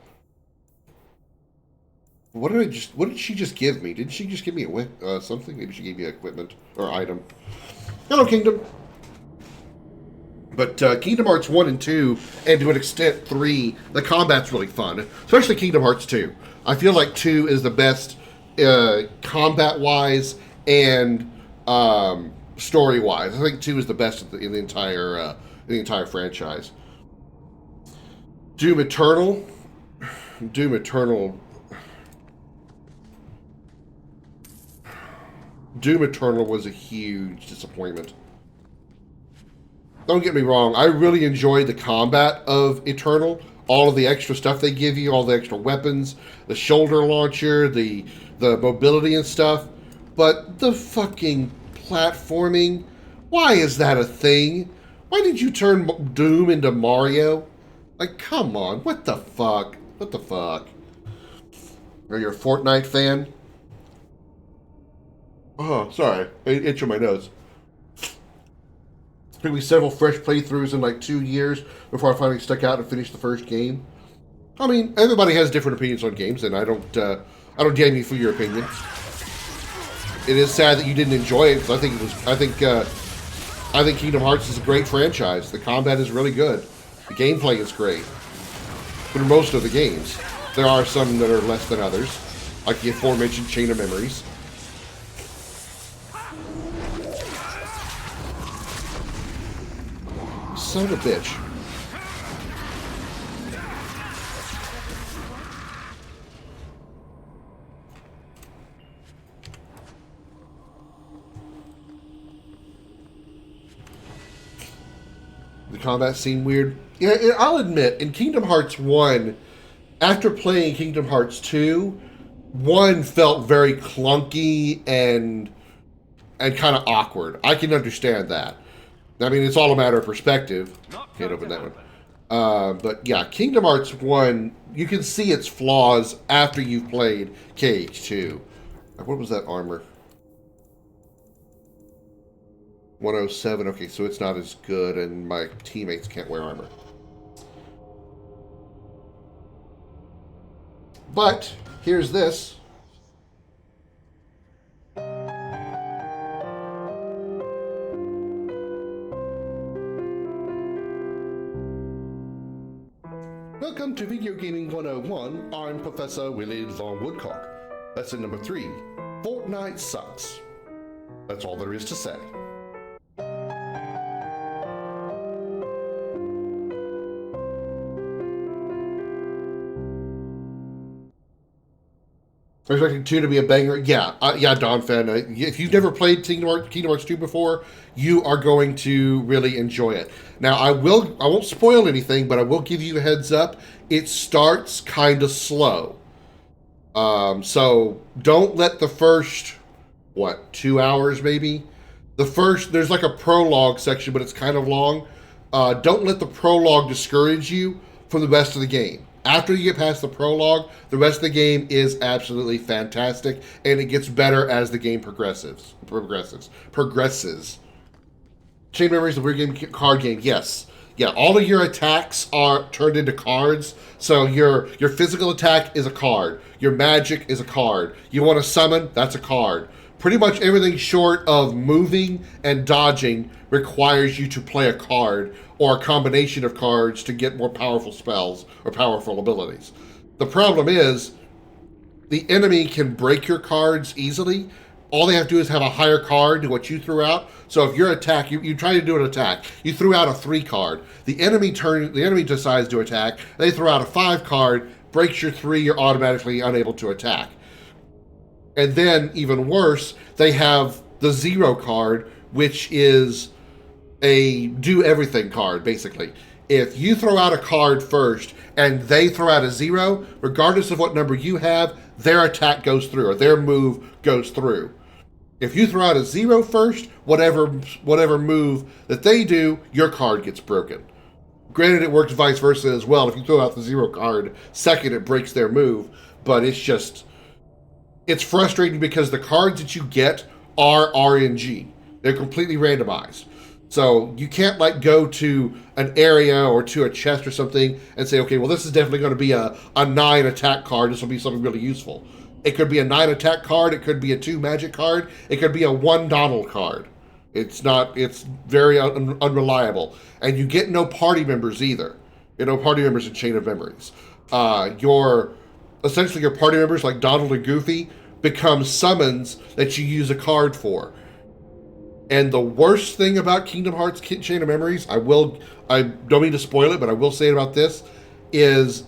S1: What did she just give me? Didn't she just give me a something? Maybe she gave me equipment or item. Hello, Kingdom. But Kingdom Hearts 1 and 2, and to an extent 3, the combat's really fun. Especially Kingdom Hearts 2. I feel like 2 is the best combat-wise and story-wise. I think 2 is the best in the entire franchise. Doom Eternal was a huge disappointment. Don't get me wrong, I really enjoyed the combat of Eternal. All of the extra stuff they give you, all the extra weapons, the shoulder launcher, the mobility and stuff. But the fucking platforming, why is that a thing? Why did you turn Doom into Mario? Like, come on, what the fuck? What the fuck? Are you a Fortnite fan? Oh, sorry, I itch on my nose. Took me several fresh playthroughs in like 2 years before I finally stuck out and finished the first game. I mean, everybody has different opinions on games, and I don't damn you for your opinion. It is sad that you didn't enjoy it because I think Kingdom Hearts is a great franchise. The combat is really good. The gameplay is great. For most of the games, there are some that are less than others, like the aforementioned Chain of Memories. Son of a bitch. The combat seemed weird. Yeah, I'll admit, in Kingdom Hearts 1, after playing Kingdom Hearts 2, 1 felt very clunky and kind of awkward. I can understand that. I mean, it's all a matter of perspective. Can't open that one. But yeah, Kingdom Hearts 1, you can see its flaws after you've played KH2. What was that armor? 107. Okay, so it's not as good, and my teammates can't wear armor. But here's this. Welcome to Video Gaming 101. I'm Professor Willie Long Woodcock. Lesson number 3. Fortnite sucks. That's all there is to say. Expecting 2 to be a banger. Yeah, Don fan. If you've never played Kingdom Hearts 2 before, you are going to really enjoy it. Now, I won't spoil anything, but I will give you a heads up. It starts kind of slow. So don't let the first, 2 hours maybe? There's like a prologue section, but it's kind of long. Don't let the prologue discourage you from the rest of the game. After you get past the prologue, the rest of the game is absolutely fantastic, and it gets better as the game progresses. Chain of Memories, the weird game, card game, yes. Yeah, all of your attacks are turned into cards. So your physical attack is a card. Your magic is a card. You want to summon, that's a card. Pretty much everything short of moving and dodging requires you to play a card or a combination of cards to get more powerful spells or powerful abilities. The problem is the enemy can break your cards easily. All they have to do is have a higher card than what you threw out. So if your attack, you try to do an attack, you threw out a 3 card. The enemy decides to attack. They throw out a 5 card, breaks your 3. You're automatically unable to attack. And then even worse, they have the 0 card, which is a do everything card basically. If you throw out a card first and they throw out a 0, regardless of what number you have, their attack goes through or their move goes through. If you throw out a 0 first, whatever move that they do, your card gets broken. Granted, it works vice versa as well. If you throw out the 0 card second, it breaks their move. But it's frustrating because the cards that you get are RNG. They're completely randomized. So you can't like go to an area or to a chest or something and say, okay, well, this is definitely going to be a 9 attack card. This will be something really useful. It could be a 9 attack card. It could be a 2 magic card. It could be a 1 Donald card. It's very unreliable. And you get no party members either. You know, party members in Chain of Memories. Essentially your party members like Donald and Goofy become summons that you use a card for. And the worst thing about Kingdom Hearts Chain of Memories, I don't mean to spoil it, but I will say it about this, is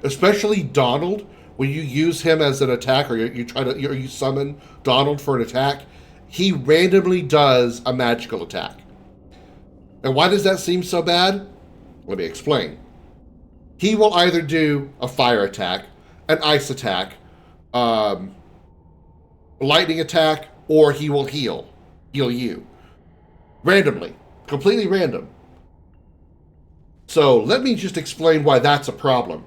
S1: especially Donald, when you use him as an attack or you summon Donald for an attack, he randomly does a magical attack. And why does that seem so bad? Let me explain. He will either do a fire attack, an ice attack, lightning attack, or he will heal you. Randomly. Completely random. So let me just explain why that's a problem.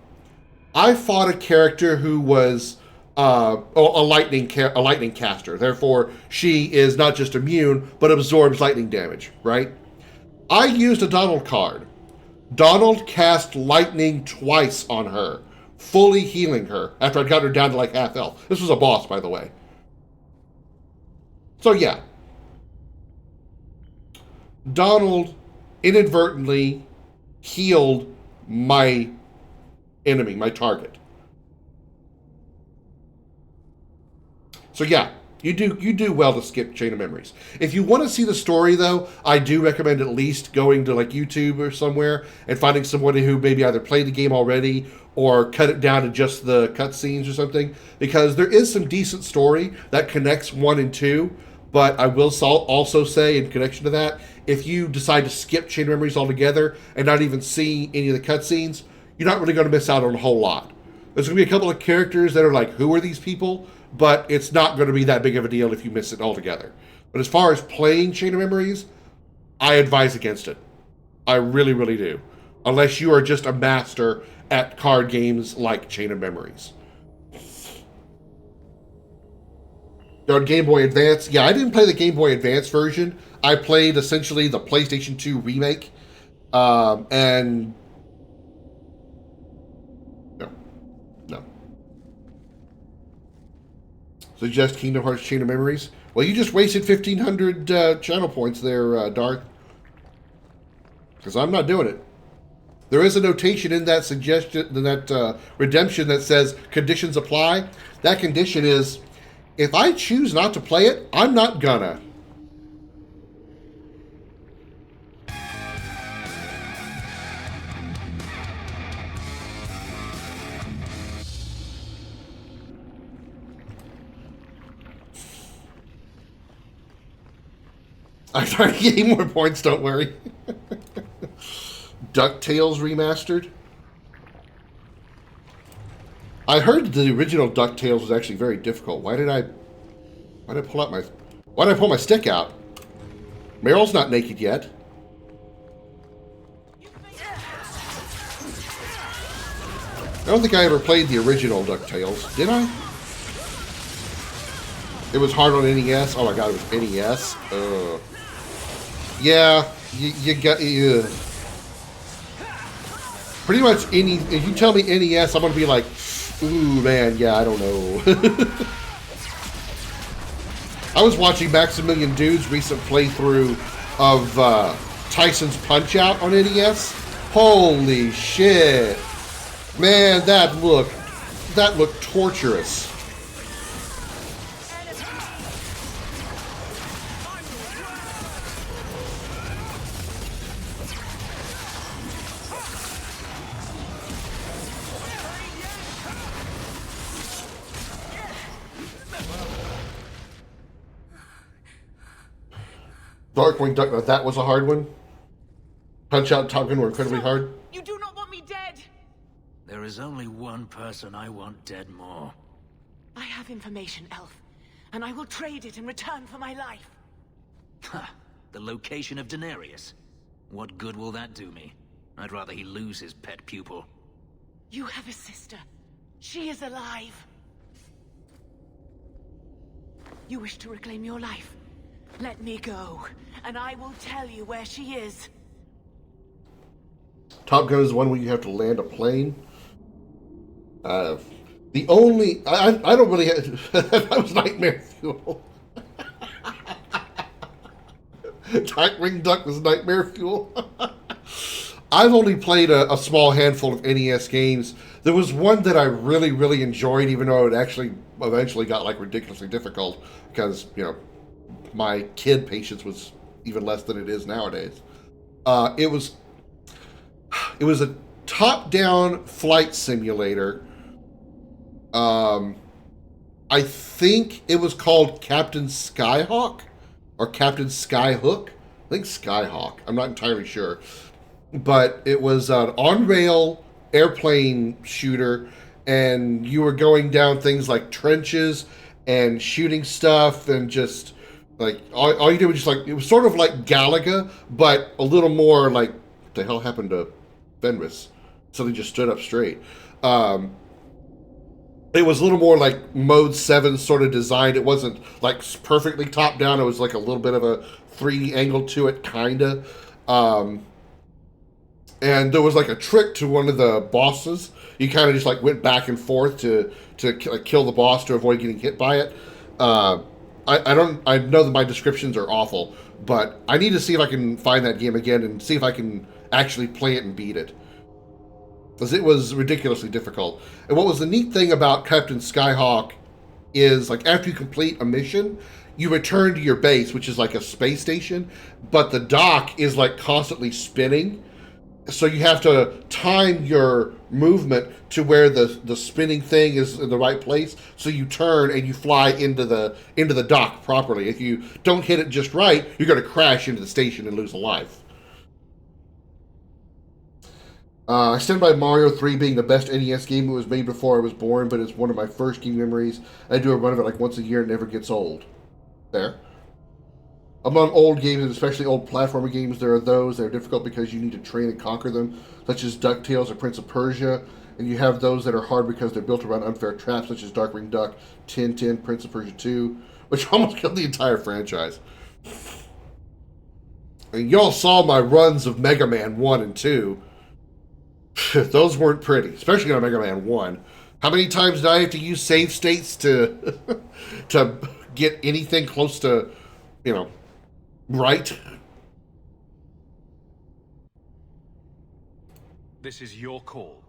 S1: I fought a character who was a lightning caster. Therefore, she is not just immune, but absorbs lightning damage, right? I used a Donald card. Donald cast lightning twice on her, fully healing her after I'd gotten her down to like half health. This was a boss, by the way. So yeah. Donald inadvertently healed my enemy, my target. So yeah, you do well to skip Chain of Memories. If you want to see the story though, I do recommend at least going to like YouTube or somewhere and finding somebody who maybe either played the game already or cut it down to just the cutscenes or something, because there is some decent story that connects 1 and 2. But I will also say, in connection to that, if you decide to skip Chain of Memories altogether and not even see any of the cutscenes, you're not really going to miss out on a whole lot. There's going to be a couple of characters that are like, who are these people? But it's not going to be that big of a deal if you miss it altogether. But as far as playing Chain of Memories, I advise against it. I really, really do. Unless you are just a master at card games like Chain of Memories. On Game Boy Advance, yeah, I didn't play the Game Boy Advance version. I played essentially the PlayStation 2 remake. And no. Suggest Kingdom Hearts Chain of Memories. Well, you just wasted 1,500 channel points there, Darth. Because I'm not doing it. There is a notation in that suggestion, in that redemption that says conditions apply. That condition is, if I choose not to play it, I'm not gonna. I started getting more points, don't worry. DuckTales remastered. I heard the original DuckTales was actually very difficult. Why did I pull my stick out? Meryl's not naked yet. I don't think I ever played the original DuckTales. Did I? It was hard on NES. Oh my god, it was NES. Yeah, you got... Pretty much any... If you tell me NES, I'm going to be like, ooh, man, yeah, I don't know. I was watching Maximilian Dude's recent playthrough of Tyson's Punch-Out on NES. Holy shit. Man, that looked torturous. Darkwing Duck, that was a hard one. Punch-Out and Top Gun were incredibly hard.
S18: You do not want me dead!
S12: There is only one person I want dead more.
S18: I have information, Elf, and I will trade it in return for my life.
S12: Ha! The location of Daenerys. What good will that do me? I'd rather he lose his pet pupil.
S18: You have a sister. She is alive. You wish to reclaim your life? Let me go, and I will tell you where she is.
S1: Top Gun is one where you have to land a plane. The only... I don't really have... That was Nightmare Fuel. Darkwing Duck was Nightmare Fuel. I've only played a small handful of NES games. There was one that I really, really enjoyed, even though it actually eventually got like ridiculously difficult because, you know, my kid patience was even less than it is nowadays. It was a top-down flight simulator. I think it was called Captain Skyhawk or Captain Skyhook. I think Skyhawk. I'm not entirely sure. But it was an on-rail airplane shooter, and you were going down things like trenches and shooting stuff, and just like all you did was just like, it was sort of like Galaga, but a little more like, what the hell happened to Fenris? Something just stood up straight. It was a little more like Mode 7 sort of designed. It wasn't like perfectly top down. It was like a little bit of a 3D angle to it, kinda. And there was like a trick to one of the bosses. You kind of just like went back and forth to kill the boss to avoid getting hit by it. I know that my descriptions are awful, but I need to see if I can find that game again and see if I can actually play it and beat it. Because it was ridiculously difficult. And what was the neat thing about Captain Skyhawk is, like, after you complete a mission, you return to your base, which is like a space station, but the dock is like constantly spinning. So you have to time your movement to where the spinning thing is in the right place. So you turn and you fly into the dock properly. If you don't hit it just right, you're going to crash into the station and lose a life. I stand by Mario 3 being the best NES game. It was made before I was born, but it's one of my first game memories. I do a run of it like once a year. It never gets old. There. Among old games, and especially old platformer games, there are those that are difficult because you need to train and conquer them, such as DuckTales or Prince of Persia. And you have those that are hard because they're built around unfair traps, such as Darkwing Duck, Tintin, Prince of Persia 2, which almost killed the entire franchise. And y'all saw my runs of Mega Man 1 and 2. Those weren't pretty, especially on Mega Man 1. How many times did I have to use save states to to get anything close to, you know, right?
S3: This is your call.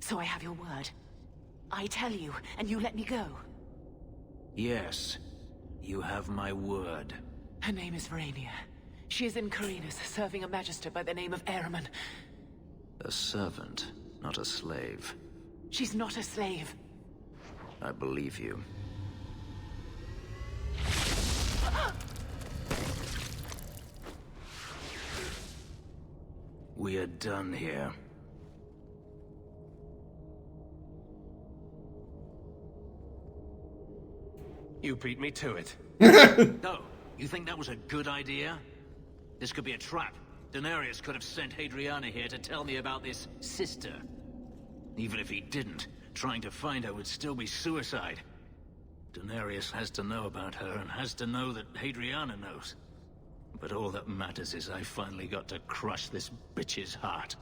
S18: So I have your word. I tell you, and you let me go.
S12: Yes, you have my word.
S18: Her name is Verania. She is in Carinus, serving a magister by the name of Ahriman.
S12: A servant, not a slave.
S18: She's not a slave.
S12: I believe you. We are done here.
S3: You beat me to it.
S12: No, you think that was a good idea? This could be a trap. Daenerys could have sent Hadriana here to tell me about this sister. Even if he didn't, trying to find her would still be suicide. Daenerys has to know about her and has to know that Hadriana knows. But all that matters is I finally got to crush this bitch's heart.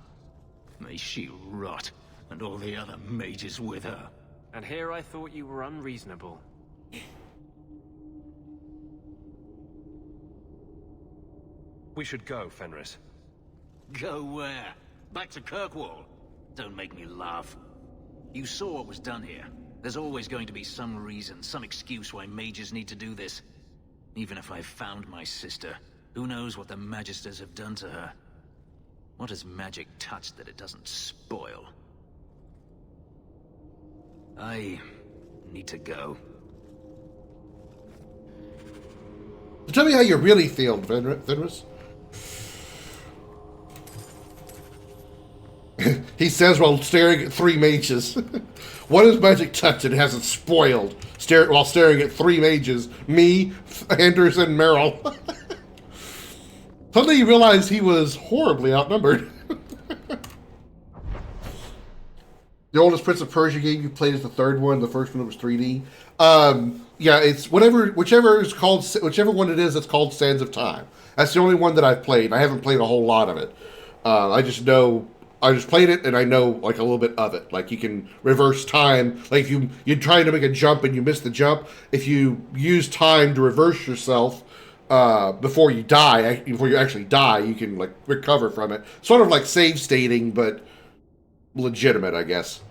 S12: May she rot, and all the other mages with her.
S13: And here I thought you were unreasonable. We should go, Fenris.
S12: Go where? Back to Kirkwall? Don't make me laugh. You saw what was done here. There's always going to be some reason, some excuse why mages need to do this. Even if I found my sister, who knows what the Magisters have done to her? What has magic touched that it doesn't spoil? I need to go.
S1: Tell me how you really feel, Fenris. He says while staring at 3 mages. What has magic touched that it hasn't spoiled? While staring at 3 mages. Me, Anders, and Meryl. Suddenly you realize he was horribly outnumbered. The oldest Prince of Persia game you played is the 3rd one. The first one was 3D. Yeah, it's whichever one it is that's called Sands of Time. That's the only one that I've played. I haven't played a whole lot of it. I just played it and I know like a little bit of it. Like you can reverse time. Like if you're trying to make a jump and you miss the jump, if you use time to reverse yourself before you actually die, you can like recover from it. Sort of like save stating, but legitimate, I guess.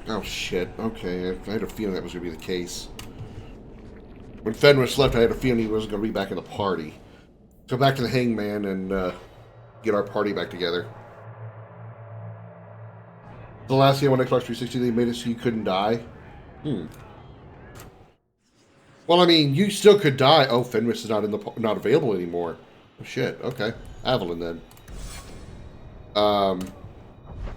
S1: Oh shit, okay, I had a feeling that was going to be the case. When Fenris left, I had a feeling he wasn't going to be back in the party. Go back to the Hangman and get our party back together. The last game on Xbox 360, they made it so you couldn't die. Well, I mean, you still could die. Oh, Fenris is not available anymore. Oh shit, okay. Avalon then.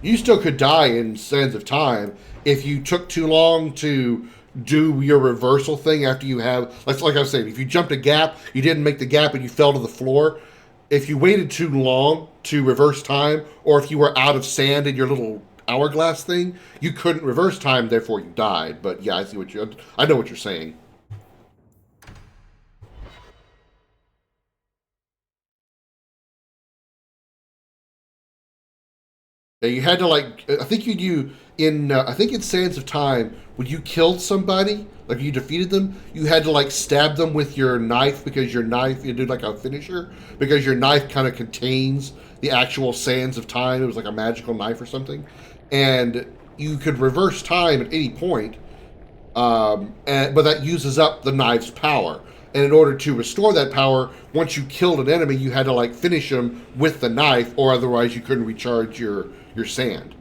S1: You still could die in Sands of Time if you took too long to do your reversal thing after you have... Like I was saying, if you jumped a gap, you didn't make the gap and you fell to the floor. If you waited too long to reverse time, or if you were out of sand in your little hourglass thing, you couldn't reverse time, therefore you died. But yeah, I know what you're saying. You had to I think in Sands of Time, when you killed somebody, like you defeated them, you had to stab them with your knife because you did like a finisher, because your knife kind of contains the actual Sands of Time. It was like a magical knife or something, and you could reverse time at any point, but that uses up the knife's power. And in order to restore that power, once you killed an enemy, you had to finish them with the knife, or otherwise you couldn't recharge your sand.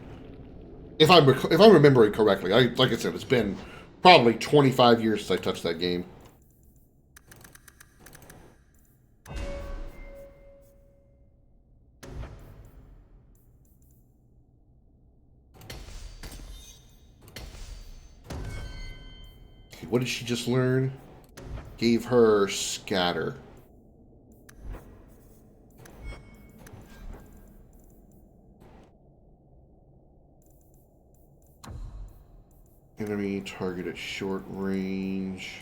S1: If I'm remembering correctly, like I said, it's been probably 25 years since I touched that game. Okay, what did she just learn? Gave her scatter. Enemy target at short range.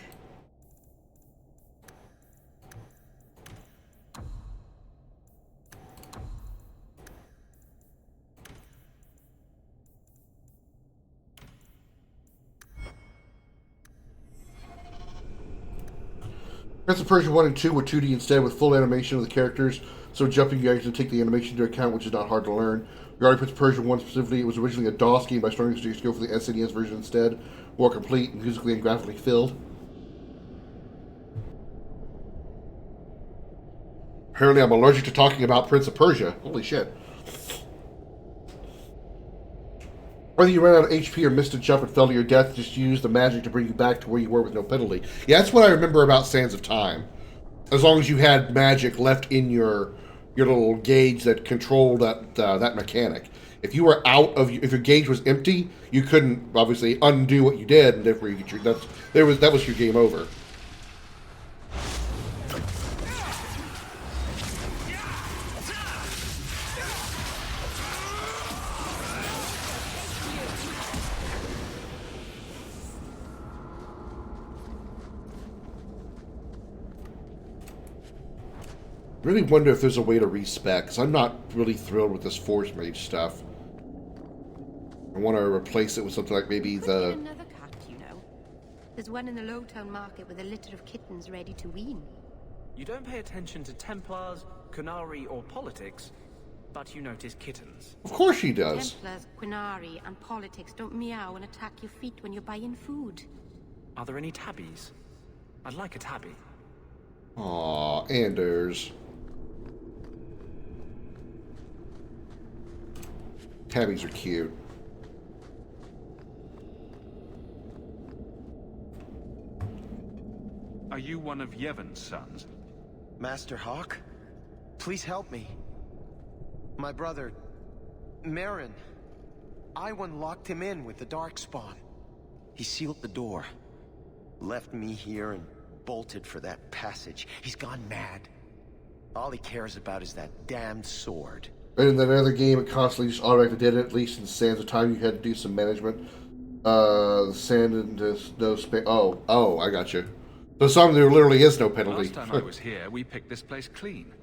S1: Prince of Persia 1 and 2 were 2D instead with full animation of the characters, so jumping you actually take the animation into account, which is not hard to learn. Regarding Prince of Persia 1 specifically, it was originally a DOS game by Starting Studios to go for the SNES version instead, more complete, musically and graphically filled. Apparently I'm allergic to talking about Prince of Persia. Holy shit. Whether you ran out of HP or missed a jump and fell to your death, just use the magic to bring you back to where you were with no penalty. Yeah, that's what I remember about Sands of Time. As long as you had magic left in your little gauge that controlled that mechanic. If you were if your gauge was empty, you couldn't obviously undo what you did, and therefore you get that was your game over. Really wonder if there's a way to respec, because I'm not really thrilled with this Force Mage stuff. I want to replace it with something like maybe the...
S10: Another cat, you know. There's one in the Lowtown market with a litter of kittens ready to wean.
S13: You don't pay attention to Templars, Qunari, or politics, but you notice kittens.
S1: Of course she does.
S10: Templars, Qunari, and politics don't meow and attack your feet when you're buying food.
S13: Are there any tabbies? I'd like a tabby.
S1: Aw, Anders. Tabbies are cute.
S3: Are you one of Yevon's sons?
S16: Master Hawk? Please help me. My brother, Merrin. Iwan locked him in with the Darkspawn. He sealed the door, left me here, and bolted for that passage. He's gone mad. All he cares about is that damned sword.
S1: And in that other game, it constantly just automatically did it, at least in Sands of Time, you had to do some management. The sand and no space. Oh, I got you. So some there literally is no penalty.
S3: Last time I was here, we picked this place clean.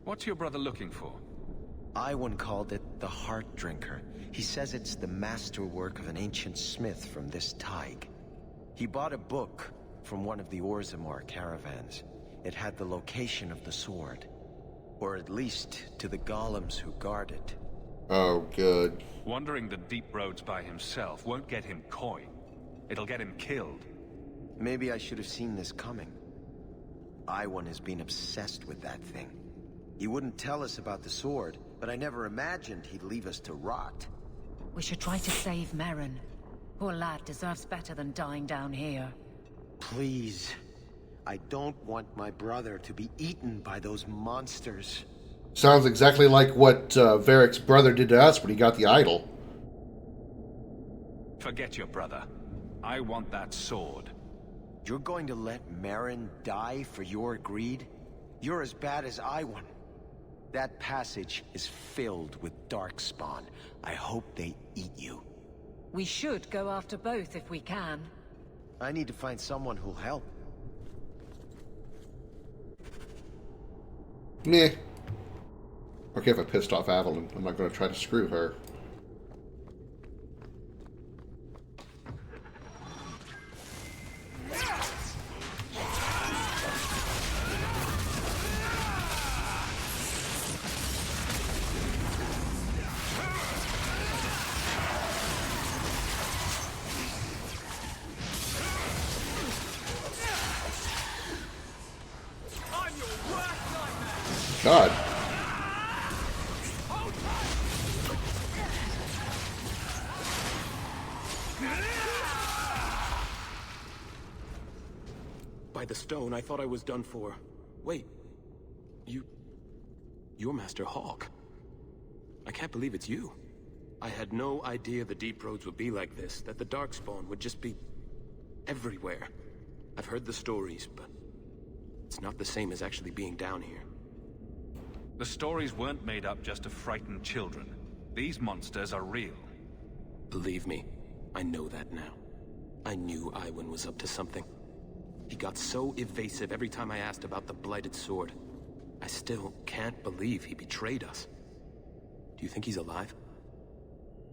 S3: What's your brother looking for?
S16: Iwan called it the Heart Drinker. He says it's the masterwork of an ancient smith from this Tig. He bought a book from one of the Orzammar caravans. It had the location of the sword. Or at least to the golems who guard it.
S1: Oh, good.
S3: Wandering the deep roads by himself won't get him coin. It'll get him killed.
S16: Maybe I should have seen this coming. Iwan has been obsessed with that thing. He wouldn't tell us about the sword, but I never imagined he'd leave us to rot.
S7: We should try to save Merrin. Poor lad deserves better than dying down here.
S16: Please. I don't want my brother to be eaten by those monsters.
S1: Sounds exactly like what Varric's brother did to us when he got the idol.
S3: Forget your brother. I want that sword.
S16: You're going to let Merrin die for your greed? You're as bad as Iwan. That passage is filled with Darkspawn. I hope they eat you.
S7: We should go after both if we can.
S16: I need to find someone who'll help.
S1: Meh. Okay, if I pissed off Avalon, I'm not going to try to screw her. God.
S13: By the stone, I thought I was done for. Wait. You're Master Hawk. I can't believe it's you. I had no idea the deep roads would be like this, that the Darkspawn would just be everywhere. I've heard the stories, but it's not the same as actually being down here.
S3: The stories weren't made up just to frighten children. These monsters are real.
S13: Believe me, I know that now. I knew Iwan was up to something. He got so evasive every time I asked about the Blighted Sword. I still can't believe he betrayed us. Do you think he's alive?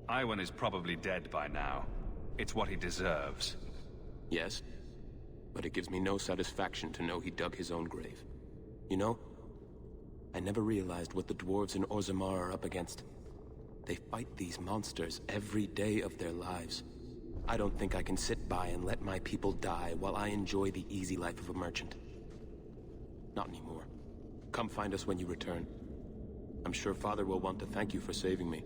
S3: Iwan is probably dead by now. It's what he deserves.
S13: Yes, but it gives me no satisfaction to know he dug his own grave. You know, I never realized what the dwarves in Orzammar are up against. They fight these monsters every day of their lives. I don't think I can sit by and let my people die while I enjoy the easy life of a merchant. Not anymore. Come find us when you return. I'm sure Father will want to thank you for saving me.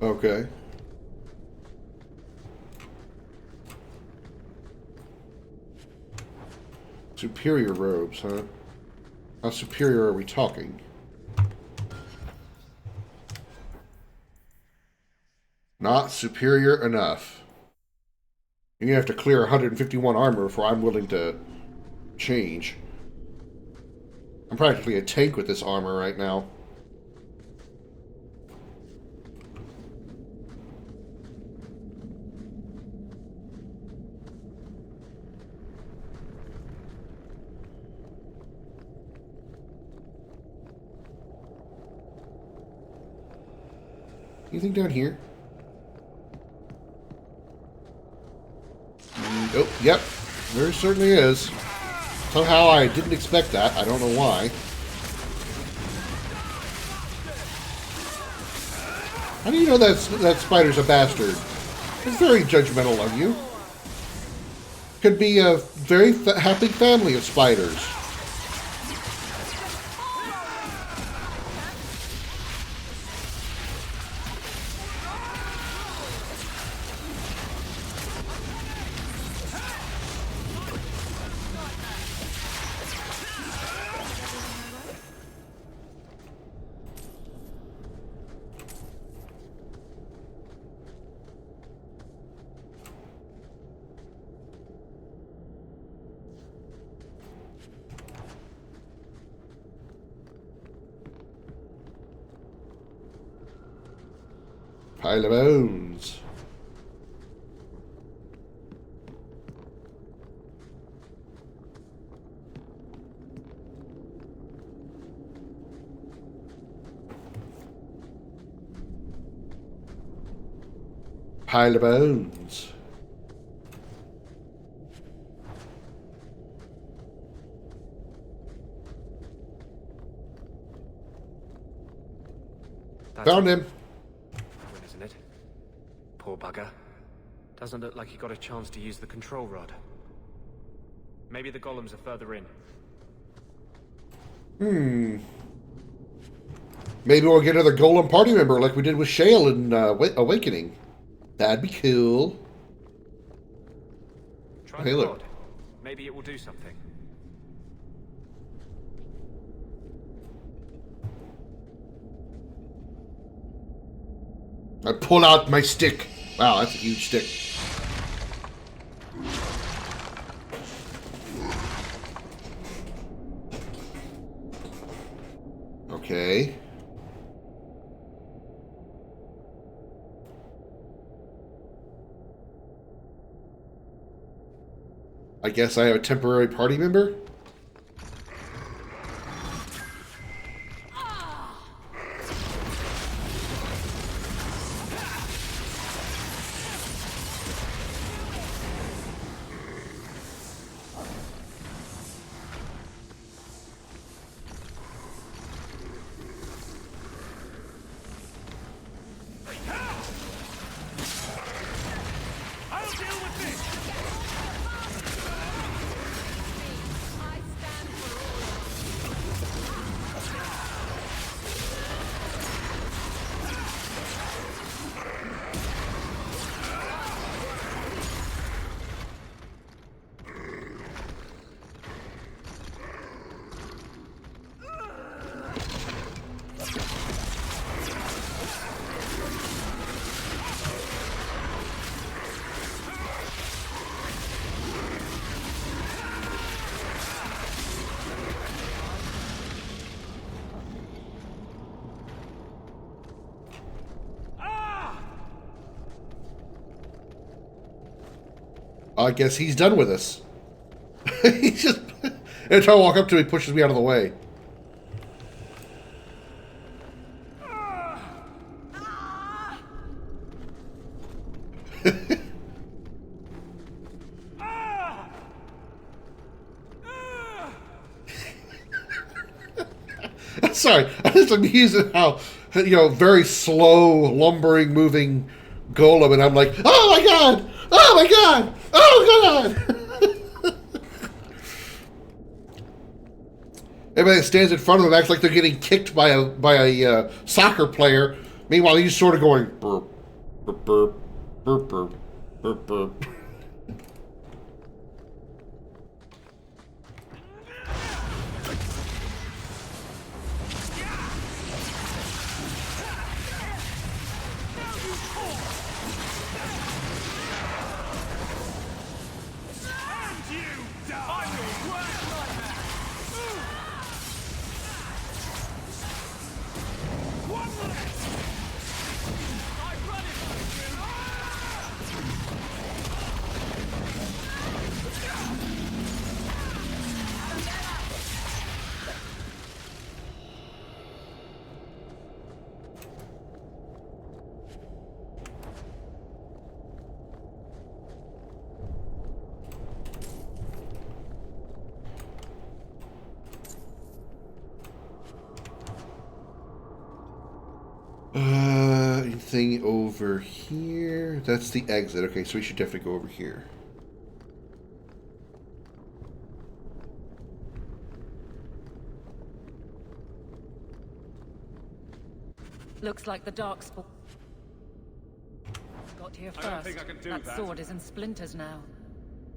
S1: Okay. Superior robes, huh? How superior are we talking? Not superior enough. You're gonna have to clear 151 armor before I'm willing to change. I'm practically a tank with this armor right now. Anything down here? Oh, yep. There certainly is. Somehow I didn't expect that. I don't know why. How do you know that spider's a bastard? It's very judgmental of you. Could be a very happy family of spiders. Pile of bones. Pile of bones. Found him.
S13: Isn't it? Poor bugger. Doesn't look like he got a chance to use the control rod. Maybe the golems are further in.
S1: Maybe we'll get another golem party member like we did with Shale in Awakening. That'd be cool.
S13: Try
S1: hey,
S13: the
S1: look.
S13: rod. Maybe it will do something.
S1: I pull out my stick. Wow, that's a huge stick. Okay. I guess I have a temporary party member? I guess he's done with us. He's just... Every time I walk up to him, he pushes me out of the way. Sorry, I'm just amused at how, very slow, lumbering, moving golem, and I'm like, oh my god! Oh my god! Oh god! Everybody that stands in front of them acts like they're getting kicked by a soccer player. Meanwhile, he's sort of going burp, burp, burp, burp, burp, burp, burp.
S3: And you die! I'm your worst nightmare! One less! I run it for you!
S1: Anything over here? That's the exit. Okay, so we should definitely go over here.
S7: Looks like the Darkspawn got here first.
S3: I don't think I can do that.
S7: That sword is in splinters now.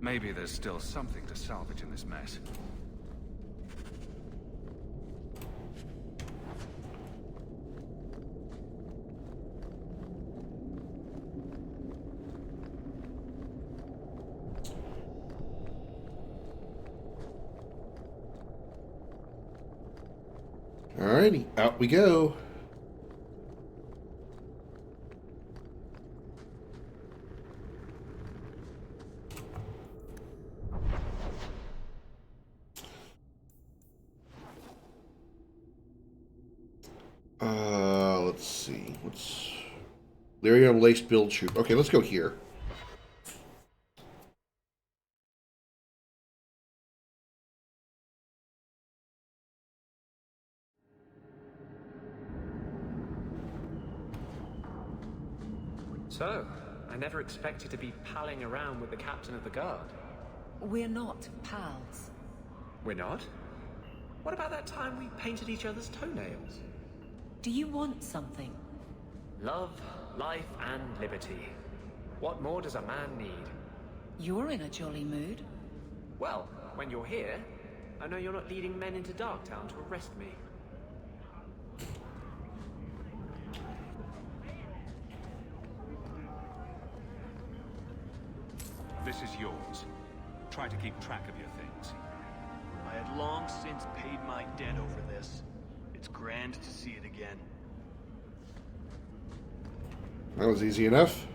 S3: Maybe there's still something to salvage in this mess.
S1: Alrighty, out we go. Let's see. What's Lyrium Lace Build Troop? Okay, let's go here.
S13: So, I never expected to be palling around with the captain of the guard.
S7: We're not pals.
S13: We're not? What about that time we painted each other's toenails?
S7: Do you want something?
S13: Love, life, and liberty. What more does a man need?
S7: You're in a jolly mood.
S13: Well, when you're here, I know you're not leading men into Darktown to arrest me.
S3: This is yours. Try to keep track of your things.
S19: I had long since paid my debt over this. It's grand to see it again.
S1: That was easy enough.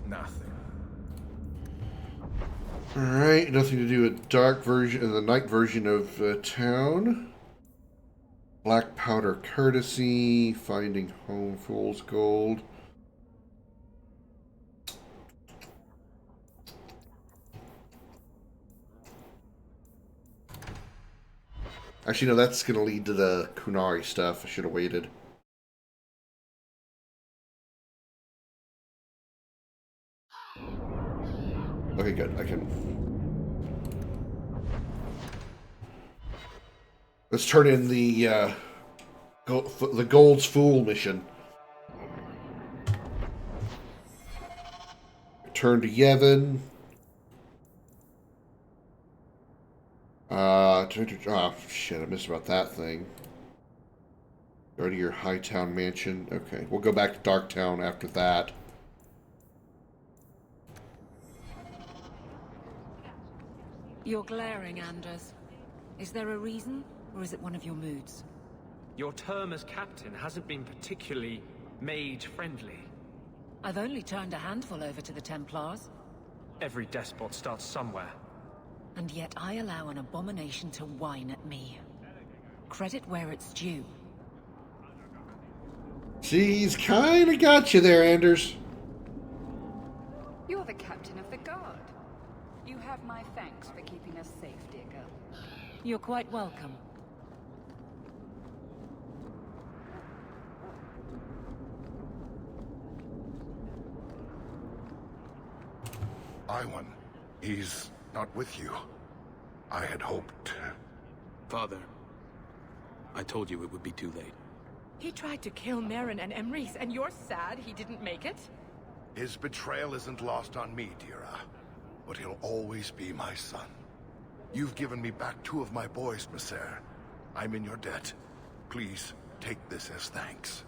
S2: Nothing.
S1: Alright, nothing to do with dark version, the night version of town. Black powder courtesy, finding home, fool's gold. Actually, no, that's going to lead to the Kunari stuff. I should have waited. Okay, good. I can... Let's turn in the Gold's Fool mission. Turn to Yevon. Oh, shit, I missed about that thing. Go to your Hightown mansion. Okay, we'll go back to Darktown after that.
S7: You're glaring, Anders. Is there a reason, or is it one of your moods?
S13: Your term as captain hasn't been particularly mage-friendly.
S7: I've only turned a handful over to the Templars.
S13: Every despot starts somewhere.
S7: And yet I allow an abomination to whine at me. Credit where it's due.
S1: She's kind of got you there, Anders.
S20: You're the captain of the guard. You have my thanks for keeping us safe, dear girl.
S7: You're quite welcome.
S2: Iwan, he's not with you. I had hoped...
S19: Father, I told you it would be too late.
S9: He tried to kill Merrin and Emrys, and you're sad he didn't make it?
S2: His betrayal isn't lost on me, Dira. But he'll always be my son. You've given me back 2 of my boys, Messer. I'm in your debt. Please take this as thanks.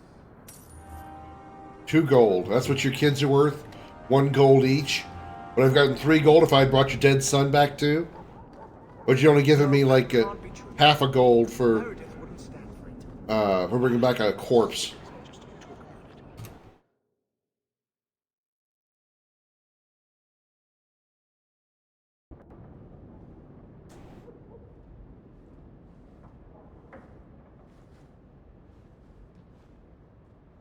S1: 2 gold. That's what your kids are worth? 1 gold each? But I've gotten 3 gold if I brought your dead son back too? But you only given me like half a gold for bringing back a corpse.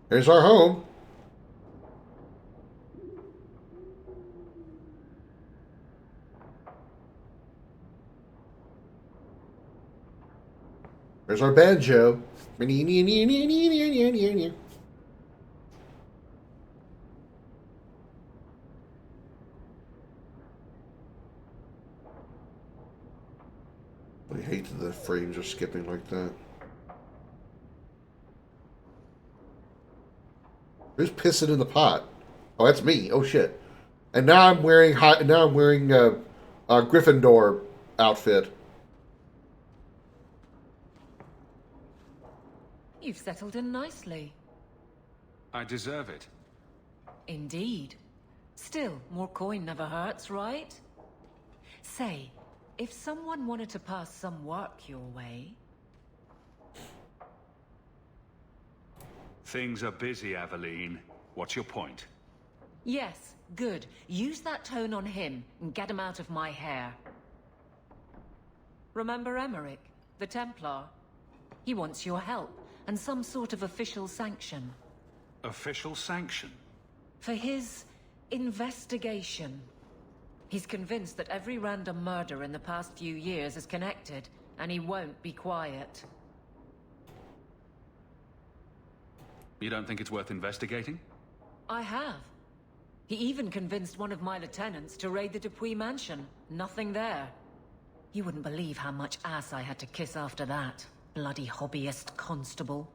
S1: Here's our home. There's our banjo. I hate that the frames are skipping like that. Who's pissing in the pot? Oh, that's me. Oh shit! And now I'm wearing a Gryffindor outfit.
S7: You've settled in nicely.
S3: I deserve it.
S7: Indeed. Still, more coin never hurts, right? Say, if someone wanted to pass some work your way...
S3: Things are busy, Aveline. What's your point?
S7: Yes, good. Use that tone on him and get him out of my hair. Remember Emmerich, the Templar? He wants your help and some sort of official sanction.
S3: Official sanction?
S7: For his investigation. He's convinced that every random murder in the past few years is connected, and he won't be quiet.
S3: You don't think it's worth investigating?
S7: I have. He even convinced one of my lieutenants to raid the Dupuis mansion. Nothing there. You wouldn't believe how much ass I had to kiss after that. Bloody hobbyist constable.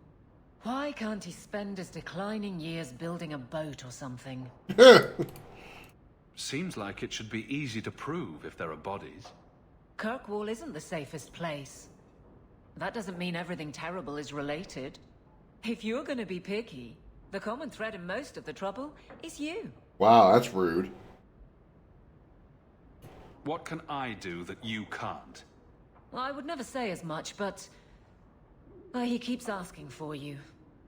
S7: Why can't he spend his declining years building a boat or something?
S3: Seems like it should be easy to prove if there are bodies.
S7: Kirkwall isn't the safest place. That doesn't mean everything terrible is related. If you're gonna be picky, the common thread in most of the trouble is you.
S1: Wow, that's rude.
S3: What can I do that you can't?
S7: I would never say as much, but... he keeps asking for you.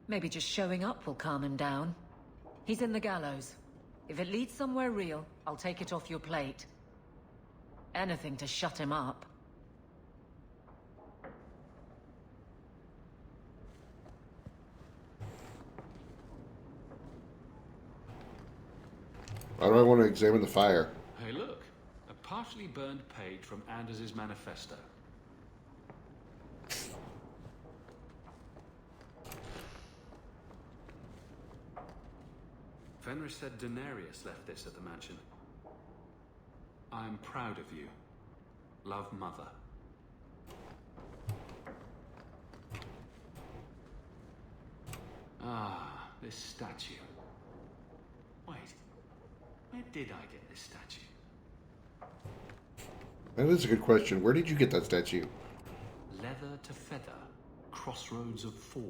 S7: Maybe just showing up will calm him down. He's in the gallows. If it leads somewhere real, I'll take it off your plate. Anything to shut him up.
S1: Why do I want to examine the fire?
S3: Hey look, a partially burned page from Anders' manifesto. Fenris said Daenerys left this at the mansion. I am proud of you. Love, Mother. Ah, this statue. Wait, where did I get this statue?
S1: That is a good question. Where did you get that statue?
S3: Leather to feather, crossroads of form.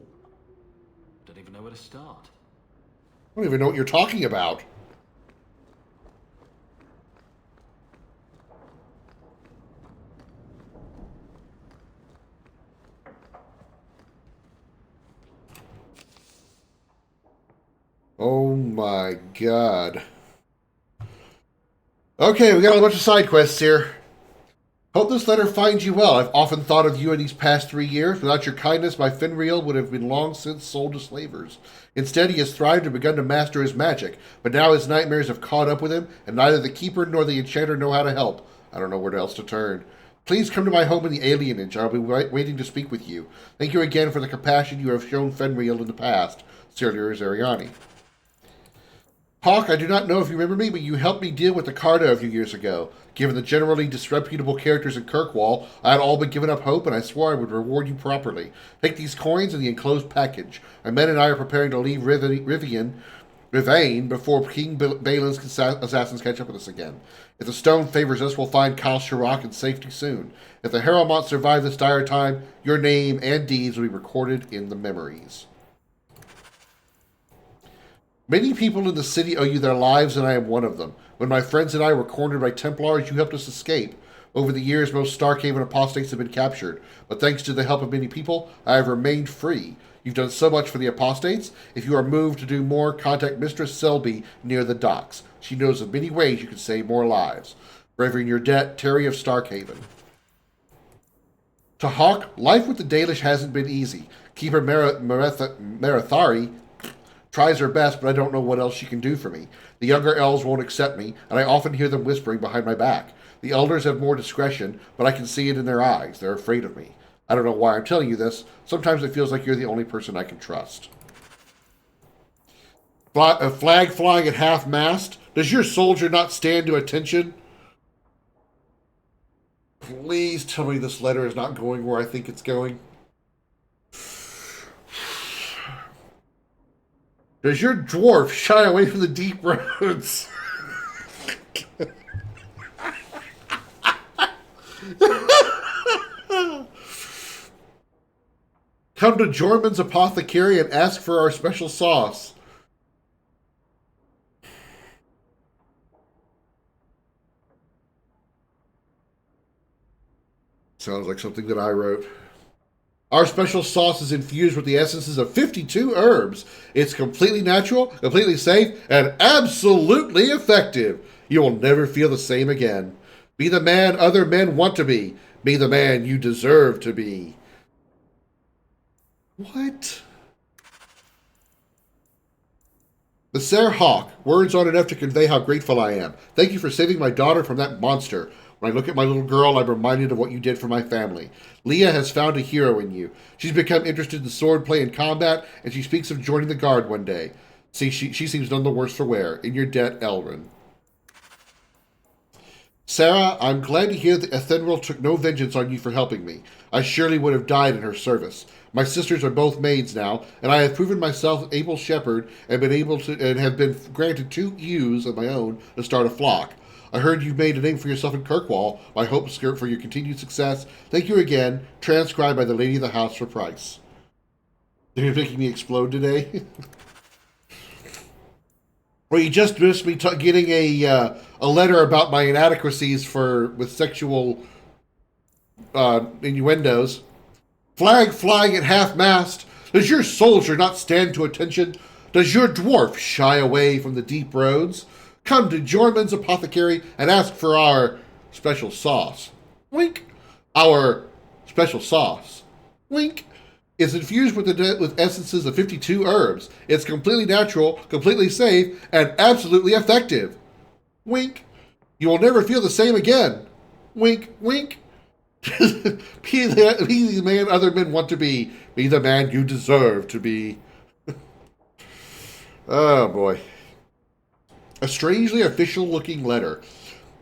S3: Don't even know where to start.
S1: I don't even know what you're talking about. Oh my god. Okay, we got a bunch of side quests here. Hope this letter finds you well. I've often thought of you in these past 3 years. Without your kindness, my Finreal would have been long since sold to slavers. Instead, he has thrived and begun to master his magic. But now his nightmares have caught up with him, and neither the Keeper nor the Enchanter know how to help. I don't know where else to turn. Please come to my home in the Alienage. I'll be waiting to speak with you. Thank you again for the compassion you have shown Fenrir in the past. Sincerely, Ariani. Hawk, I do not know if you remember me, but you helped me deal with the Carta a few years ago. Given the generally disreputable characters in Kirkwall, I had all but given up hope, and I swore I would reward you properly. Take these coins and the enclosed package. My men and I are preparing to leave Rivian Rivain before King Balin's assassins catch up with us again. If the stone favors us, we'll find Kal Shirak in safety soon. If the Harrowmont survive this dire time, your name and deeds will be recorded in the memories. Many people in the city owe you their lives, and I am one of them. When my friends and I were cornered by Templars, you helped us escape. Over the years, most Starkhaven apostates have been captured, but thanks to the help of many people, I have remained free. You've done so much for the apostates. If you are moved to do more, contact Mistress Selby near the docks. She knows of many ways you can save more lives. Forever in your debt, Terry of Starkhaven. To Hawk, life with the Dalish hasn't been easy. Keeper Marathari tries her best, but I don't know what else she can do for me. The younger elves won't accept me, and I often hear them whispering behind my back. The elders have more discretion, but I can see it in their eyes. They're afraid of me. I don't know why I'm telling you this. Sometimes it feels like you're the only person I can trust. A flag flying at half-mast? Does your soldier not stand to attention? Please tell me this letter is not going where I think it's going. Does your dwarf shy away from the deep roads? Come to Jorman's Apothecary and ask for our special sauce. Sounds like something that I wrote. Our special sauce is infused with the essences of 52 herbs. It's completely natural, completely safe, and absolutely effective. You will never feel the same again. Be the man other men want to be. Be the man you deserve to be. What? The Ser Hawk. Words aren't enough to convey how grateful I am. Thank you for saving my daughter from that monster. When I look at my little girl, I'm reminded of what you did for my family. Leah has found a hero in you. She's become interested in swordplay and combat, and she speaks of joining the guard one day. See, she seems none the worse for wear. In your debt, Elrin. Sarah, I'm glad to hear that Ethenril took no vengeance on you for helping me. I surely would have died in her service. My sisters are both maids now, and I have proven myself able shepherd and have been granted 2 ewes of my own to start a flock. I heard you made a name for yourself in Kirkwall. My hopes for your continued success. Thank you again. Transcribed by the lady of the house for price. They're making me explode today. Well, you just missed me getting a letter about my inadequacies with sexual innuendos. Flag flying at half-mast. Does your soldier not stand to attention? Does your dwarf shy away from the deep roads? Come to Jorman's Apothecary and ask for our special sauce. Wink. Our special sauce. Wink. It's infused with essences of 52 herbs. It's completely natural, completely safe, and absolutely effective. Wink. You will never feel the same again. Wink, wink. Be the man other men want to be. Be the man you deserve to be. Oh, boy. A strangely official-looking letter.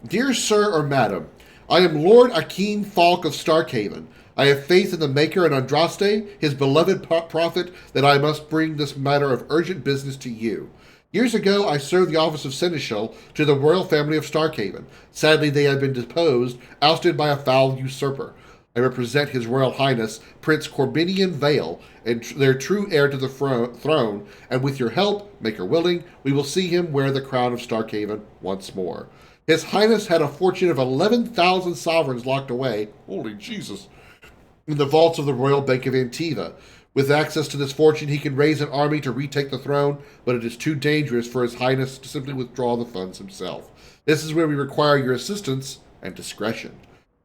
S1: Dear Sir or Madam, I am Lord Akeem Falk of Starkhaven. I have faith in the Maker and Andraste, his beloved prophet, that I must bring this matter of urgent business to you. Years ago, I served the office of Seneschal to the royal family of Starkhaven. Sadly, they had been deposed, ousted by a foul usurper. I represent His Royal Highness, Prince Corbinian Vale, and their true heir to the throne, and with your help, Maker willing, we will see him wear the crown of Starkhaven once more. His Highness had a fortune of 11,000 sovereigns locked away, holy Jesus, in the vaults of the Royal Bank of Antiva. With access to this fortune, he can raise an army to retake the throne, but it is too dangerous for His Highness to simply withdraw the funds himself. This is where we require your assistance and discretion.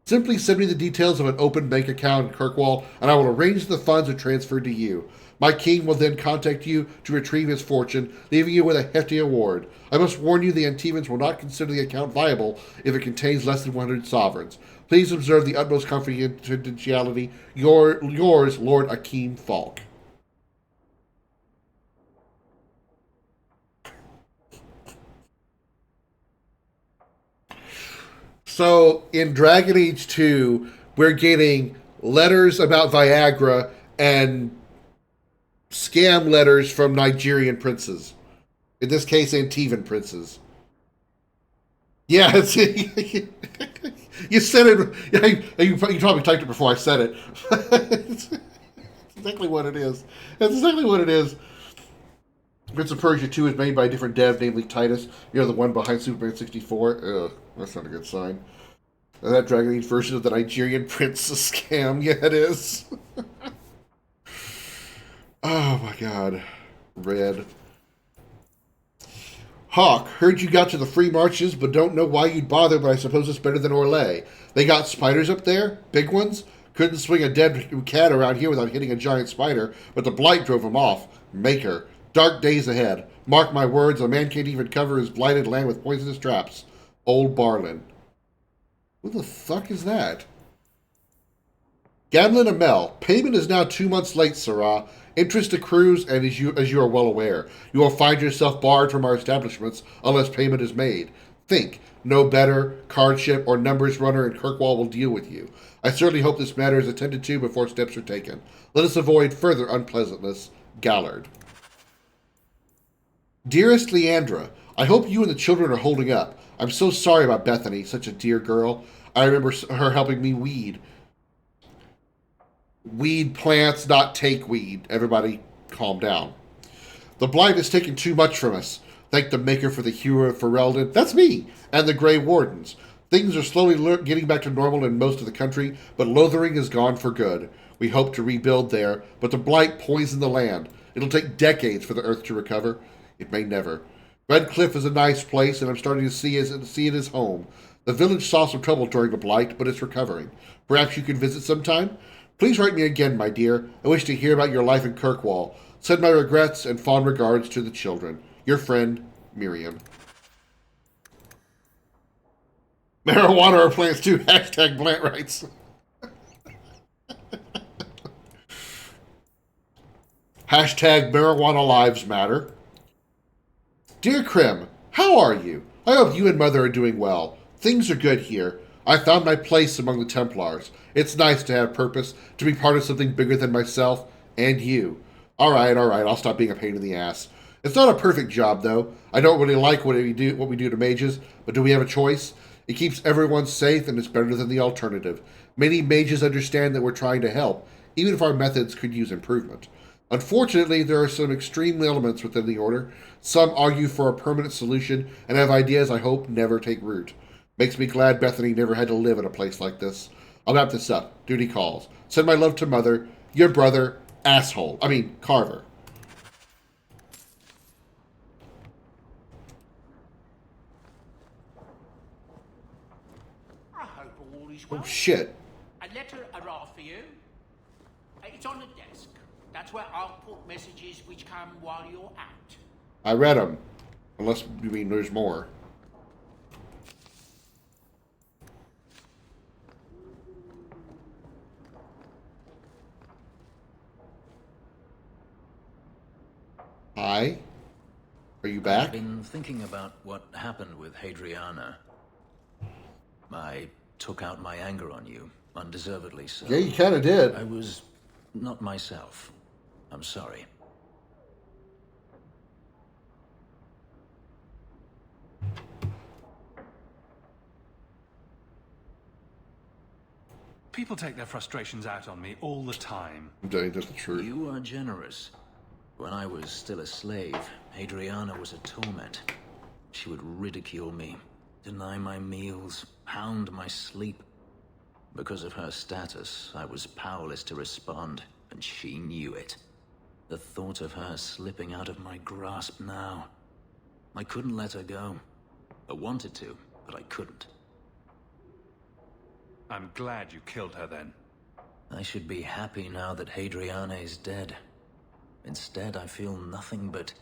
S1: Simply send me the details of an open bank account in Kirkwall, and I will arrange the funds are transferred to you. My king will then contact you to retrieve his fortune, leaving you with a hefty award. I must warn you the Antivans will not consider the account viable if it contains less than 100 sovereigns. Please observe the utmost confidentiality. Yours, Lord Akeem Falk. So, in Dragon Age 2, we're getting letters about Viagra and scam letters from Nigerian princes. In this case, Antivan princes. Yeah, it's, you said it. You probably typed it before I said it. It's exactly what it is. That's exactly what it is. Prince of Persia 2 is made by a different dev, namely Titus. You know, the one behind Superman 64. Ugh, that's not a good sign. And that Dragon Age version of the Nigerian prince scam. Yeah, it is. Oh my god. Red. Hawk, heard you got to the free marches, but don't know why you'd bother, but I suppose it's better than Orlais. They got spiders up there? Big ones? Couldn't swing a dead cat around here without hitting a giant spider, but the blight drove him off. Maker. Dark days ahead. Mark my words, a man can't even cover his blighted land with poisonous traps. Old Barlin. Who the fuck is that? Gamlin Amel. Payment is now 2 months late, Sarah. Interest accrues, and as you are well aware, you will find yourself barred from our establishments unless payment is made. Think. No better, Cardship, or Numbers Runner in Kirkwall will deal with you. I certainly hope this matter is attended to before steps are taken. Let us avoid further unpleasantness. Gallard. Dearest Leandra, I hope you and the children are holding up. I'm so sorry about Bethany, such a dear girl. I remember her helping me weed. Weed plants, not take weed. Everybody calm down. The blight has taken too much from us. Thank the Maker for the hero of Ferelden. That's me. And the Grey Wardens. Things are slowly getting back to normal in most of the country, but Lothering is gone for good. We hope to rebuild there, but the blight poisoned the land. It'll take decades for the earth to recover. It may never. Red Cliff is a nice place, and I'm starting to see it as home. The village saw some trouble during the blight, but it's recovering. Perhaps you can visit sometime? Please write me again, my dear. I wish to hear about your life in Kirkwall. Send my regrets and fond regards to the children. Your friend, Miriam. Marijuana or plants too. Hashtag plant rights. Hashtag marijuana lives matter. Dear Krim, how are you? I hope you and Mother are doing well. Things are good here. I found my place among the Templars. It's nice to have purpose, to be part of something bigger than myself and you. All right, I'll stop being a pain in the ass. It's not a perfect job, though. I don't really like what we do to mages, but do we have a choice? It keeps everyone safe, and it's better than the alternative. Many mages understand that we're trying to help, even if our methods could use improvement. Unfortunately, there are some extreme elements within the Order. Some argue for a permanent solution and have ideas I hope never take root. Makes me glad Bethany never had to live in a place like this. I'll wrap this up. Duty calls. Send my love to Mother. Your brother, Carver.
S8: I hope all is well.
S1: Oh, shit.
S8: A letter arrived for you. It's on the desk. That's where I'll put messages which come while you're out.
S1: I read them. Unless you mean there's more. Hi. Are you back?
S12: I've been thinking about what happened with Hadriana. I took out my anger on you, undeservedly so.
S1: Yeah, you kind of did.
S12: I was not myself. I'm sorry.
S3: People take their frustrations out on me all the time.
S1: I'm telling you, that's the truth.
S12: You are generous. When I was still a slave, Hadriana was a torment. She would ridicule me, deny my meals, hound my sleep. Because of her status, I was powerless to respond, and she knew it. The thought of her slipping out of my grasp now. I couldn't let her go. I wanted to, but I couldn't.
S3: I'm glad you killed her then.
S12: I should be happy now that Hadriana is dead. Instead, I feel nothing but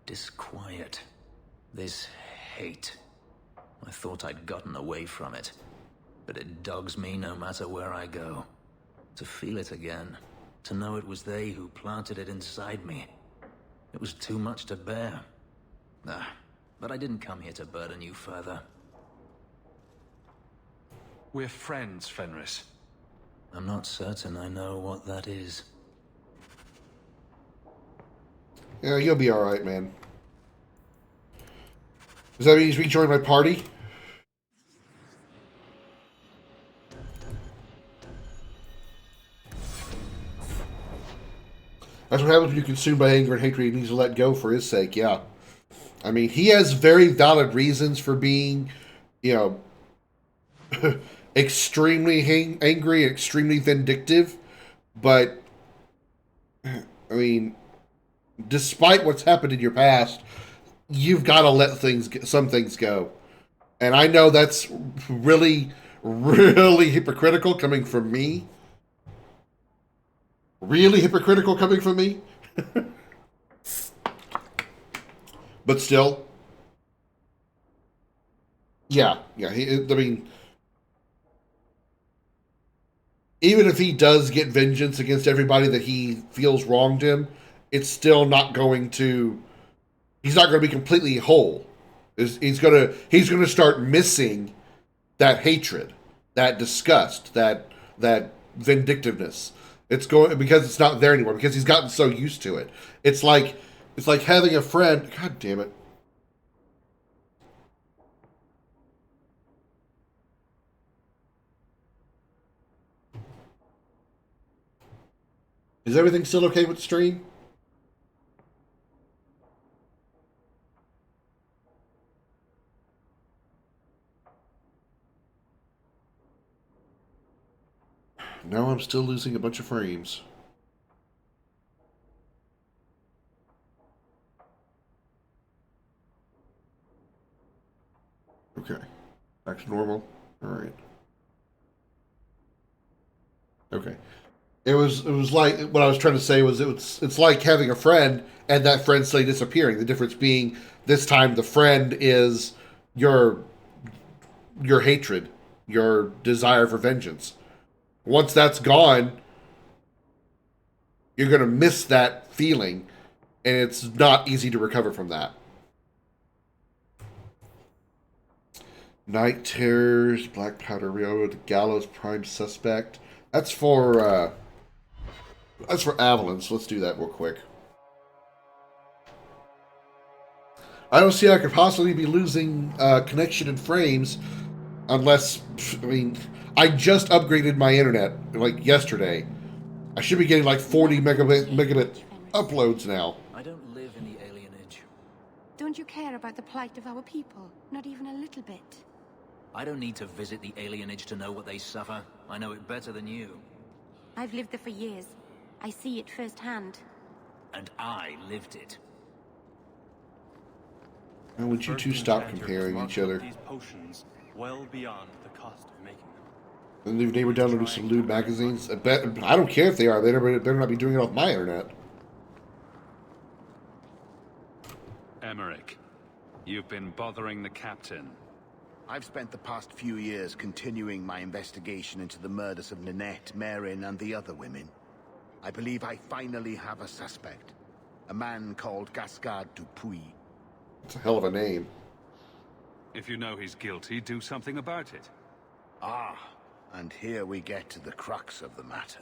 S12: disquiet. This hate. I thought I'd gotten away from it, but it dogs me no matter where I go. To feel it again, to know it was they who planted it inside me. It was too much to bear. But I didn't come here to burden you further.
S3: We're friends, Fenris.
S12: I'm not certain I know what that is.
S1: Yeah, you'll be alright, man. Does that mean he's rejoined my party? That's what happens when you're consumed by anger and hatred. He needs to let go for his sake, yeah. I mean, he has very valid reasons for being, you know, extremely angry, extremely vindictive. But, I mean, despite what's happened in your past, you've got to let some things go. And I know that's really, really hypocritical coming from me. Really hypocritical coming from me. But still. Yeah. I mean, even if he does get vengeance against everybody that he feels wronged him, it's still not going to... He's not going to be completely whole. He's going to start missing that hatred, that disgust, that vindictiveness. It's going because it's not there anymore, because he's gotten so used to it. It's like having a friend. God damn it. Is everything still okay with the stream? No, I'm still losing a bunch of frames. Okay. Back to normal. Alright. Okay. It was like, what I was trying to say was it's like having a friend and that friend suddenly disappearing. The difference being this time the friend is your hatred, your desire for vengeance. Once that's gone, you're going to miss that feeling, and it's not easy to recover from that. Night Terrors, Black Powder Road, Gallows Prime Suspect. That's for Avalon, so let's do that real quick. I don't see how I could possibly be losing connection and frames unless, I mean, I just upgraded my internet like yesterday. I should be getting like 40 megabit uploads now.
S12: I don't live in the alienage.
S10: Don't you care about the plight of our people? Not even a little bit.
S12: I don't need to visit the alienage to know what they suffer. I know it better than you.
S10: I've lived there for years. I see it firsthand.
S12: And I lived it.
S1: And would you two stop comparing each other?
S19: These potions well beyond the cost of making them.
S1: And they were downloading some lewd magazines. I don't care if they are. They better not be doing it off my internet.
S3: Emmerich, you've been bothering the captain.
S2: I've spent the past few years continuing my investigation into the murders of Ninette, Marin, and the other women. I believe I finally have a suspect. A man called Gascard Dupuis.
S1: It's a hell of a name.
S3: If you know he's guilty, do something about it.
S2: Ah, and here we get to the crux of the matter.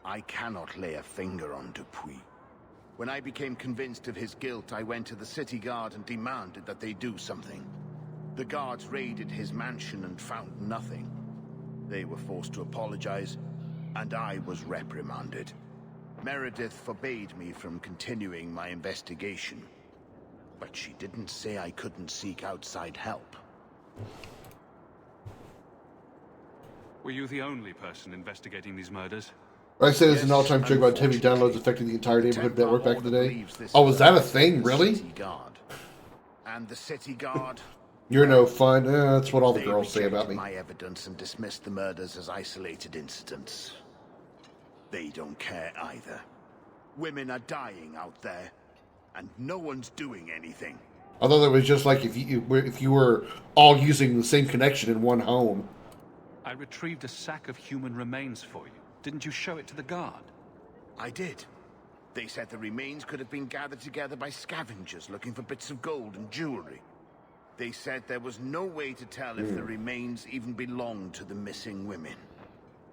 S2: I cannot lay a finger on Dupuis. When I became convinced of his guilt, I went to the city guard and demanded that they do something. The guards raided his mansion and found nothing. They were forced to apologize, and I was reprimanded. Meredith forbade me from continuing my investigation. But she didn't say I couldn't seek outside help.
S3: Were you the only person investigating these murders?
S1: I said it's an all-time joke about heavy downloads affecting the entire neighborhood network back in the day. Oh, was that a thing? Really?
S2: And the city guard...
S1: You're no fun. That's what all the girls say about me.
S2: My evidence and dismissed the murders as isolated incidents. They don't care either. Women are dying out there, and no one's doing anything.
S1: I thought it was just like if you were all using the same connection in one home.
S3: I retrieved a sack of human remains for you. Didn't you show it to the guard?
S2: I did. They said the remains could have been gathered together by scavengers looking for bits of gold and jewelry. They said there was no way to tell if the remains even belonged to the missing women.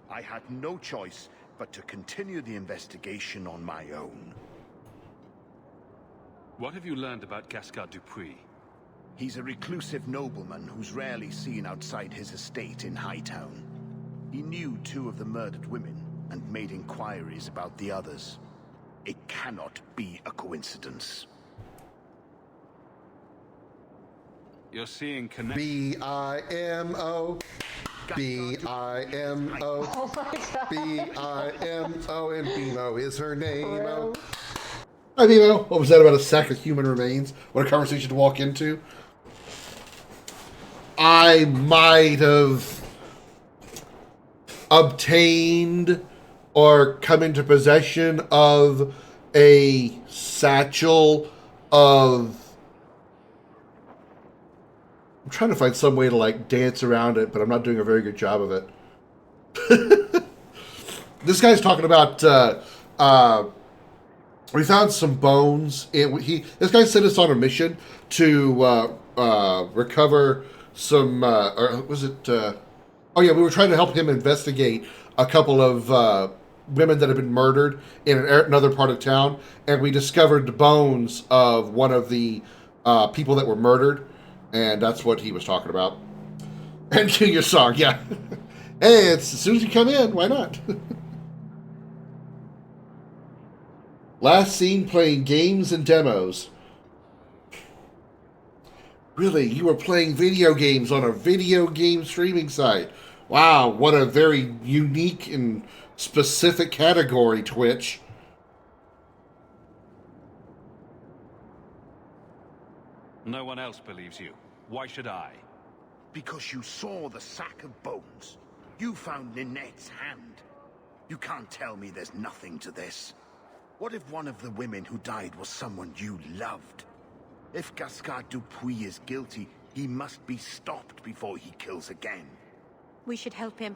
S2: I had no choice but to continue the investigation on my own.
S3: What have you learned about Gascard Dupuis?
S2: He's a reclusive nobleman who's rarely seen outside his estate in Hightown. He knew 2 of the murdered women and made inquiries about the others. It cannot be a coincidence.
S3: You're seeing connect.
S1: B-I-M-O. B-I-M-O.
S21: Oh my god.
S1: B-I-M-O, and BMO is her name. Oh. Hi, BMO. What was that about a sack of human remains? What a conversation to walk into. I might have obtained or come into possession of a satchel of... I'm trying to find some way to, like, dance around it, but I'm not doing a very good job of it. This guy's talking about, we found some bones. This guy sent us on a mission to recover some, or was it, oh yeah, we were trying to help him investigate a couple of women that had been murdered in another part of town, and we discovered the bones of one of the people that were murdered. And that's what he was talking about. And do your song, yeah. Hey, it's as soon as you come in, why not? Last seen playing games and demos. Really, you were playing video games on a video game streaming site. Wow, what a very unique and specific category, Twitch.
S3: No one else believes you. Why should I?
S2: Because you saw the sack of bones. You found Ninette's hand. You can't tell me there's nothing to this. What if one of the women who died was someone you loved? If Gascard Dupuis is guilty, he must be stopped before he kills again.
S10: We should help him.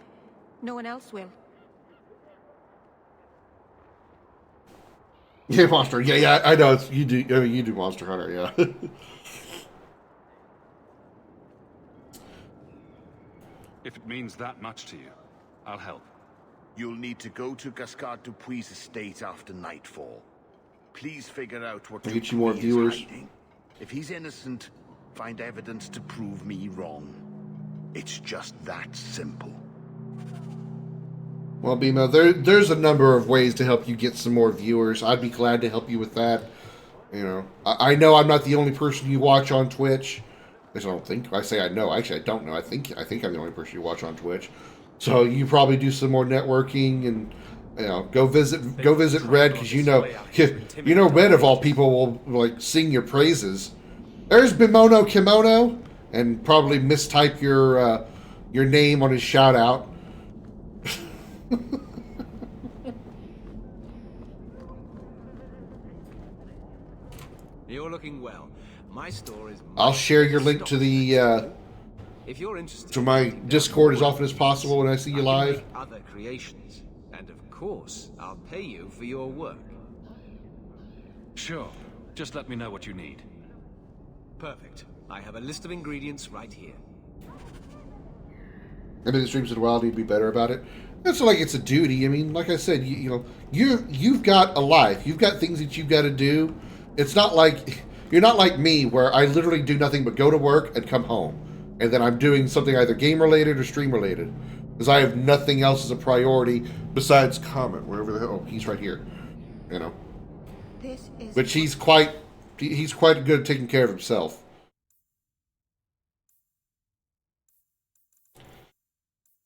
S10: No one else will.
S1: Yeah, Monster. Yeah, I know. You do. I mean, you do Monster Hunter. Yeah.
S3: If it means that much to you, I'll help.
S2: You'll need to go to Gascard Dupuis' estate after nightfall. Please figure out what
S1: I'll get you more viewers.
S2: Hiding. If he's innocent, find evidence to prove me wrong. It's just that simple.
S1: Well, Bimo, there's a number of ways to help you get some more viewers. I'd be glad to help you with that. You know I'm not the only person you watch on Twitch. I don't think. I say I know. Actually, I don't know. I think I'm the only person you watch on Twitch. So you probably do some more networking and go visit Red, because you know Red of all people will like sing your praises. There's Bimono Kimono, and probably mistype your name on his shout out.
S22: You're looking well. My store is.
S1: I'll share your link to the
S22: if you're interested
S1: to my Discord as often as possible when I see you live.
S22: Other creations, and of course, I'll pay you for your work.
S3: Sure. Just let me know what you need.
S22: Perfect. I have a list of ingredients right here.
S1: I mean, the streams in a while need to be better about it. It's like it's a duty. I mean, like I said, you've got a life. You've got things that you've got to do. It's not like you're not like me, where I literally do nothing but go to work and come home, and then I'm doing something either game related or stream related, because I have nothing else as a priority besides comment. Wherever the hell he's right here,
S10: This is.
S1: Which he's quite good at taking care of himself.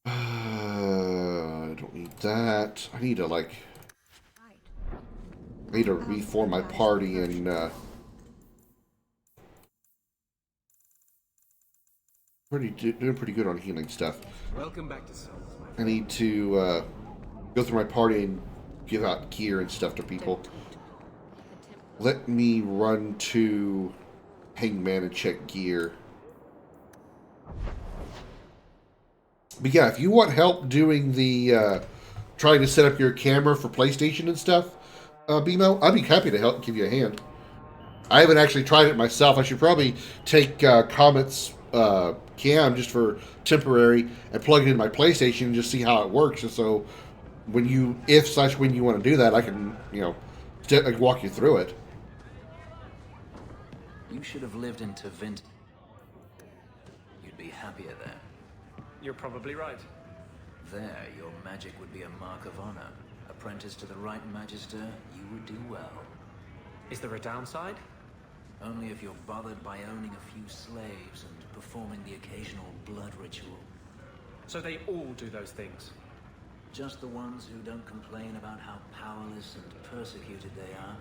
S1: I don't need that. I need to reform my party and doing pretty good on healing stuff.
S22: Welcome back to Souls.
S1: I need to go through my party and give out gear and stuff to people. Let me run to Hangman and check gear. But yeah, if you want help doing the trying to set up your camera for PlayStation and stuff, Bimo, I'd be happy to help give you a hand. I haven't actually tried it myself. I should probably take Comet's cam just for temporary and plug it into my PlayStation and just see how it works. And so when you want to do that, I can walk you through it.
S12: You should have lived in Tavint. happier there.
S13: You're probably right.
S12: There, your magic would be a mark of honor. Apprentice to the right magister, you would do well.
S13: Is there a downside?
S12: Only if you're bothered by owning a few slaves and performing the occasional blood ritual.
S13: So they all do those things?
S12: Just the ones who don't complain about how powerless and persecuted they are.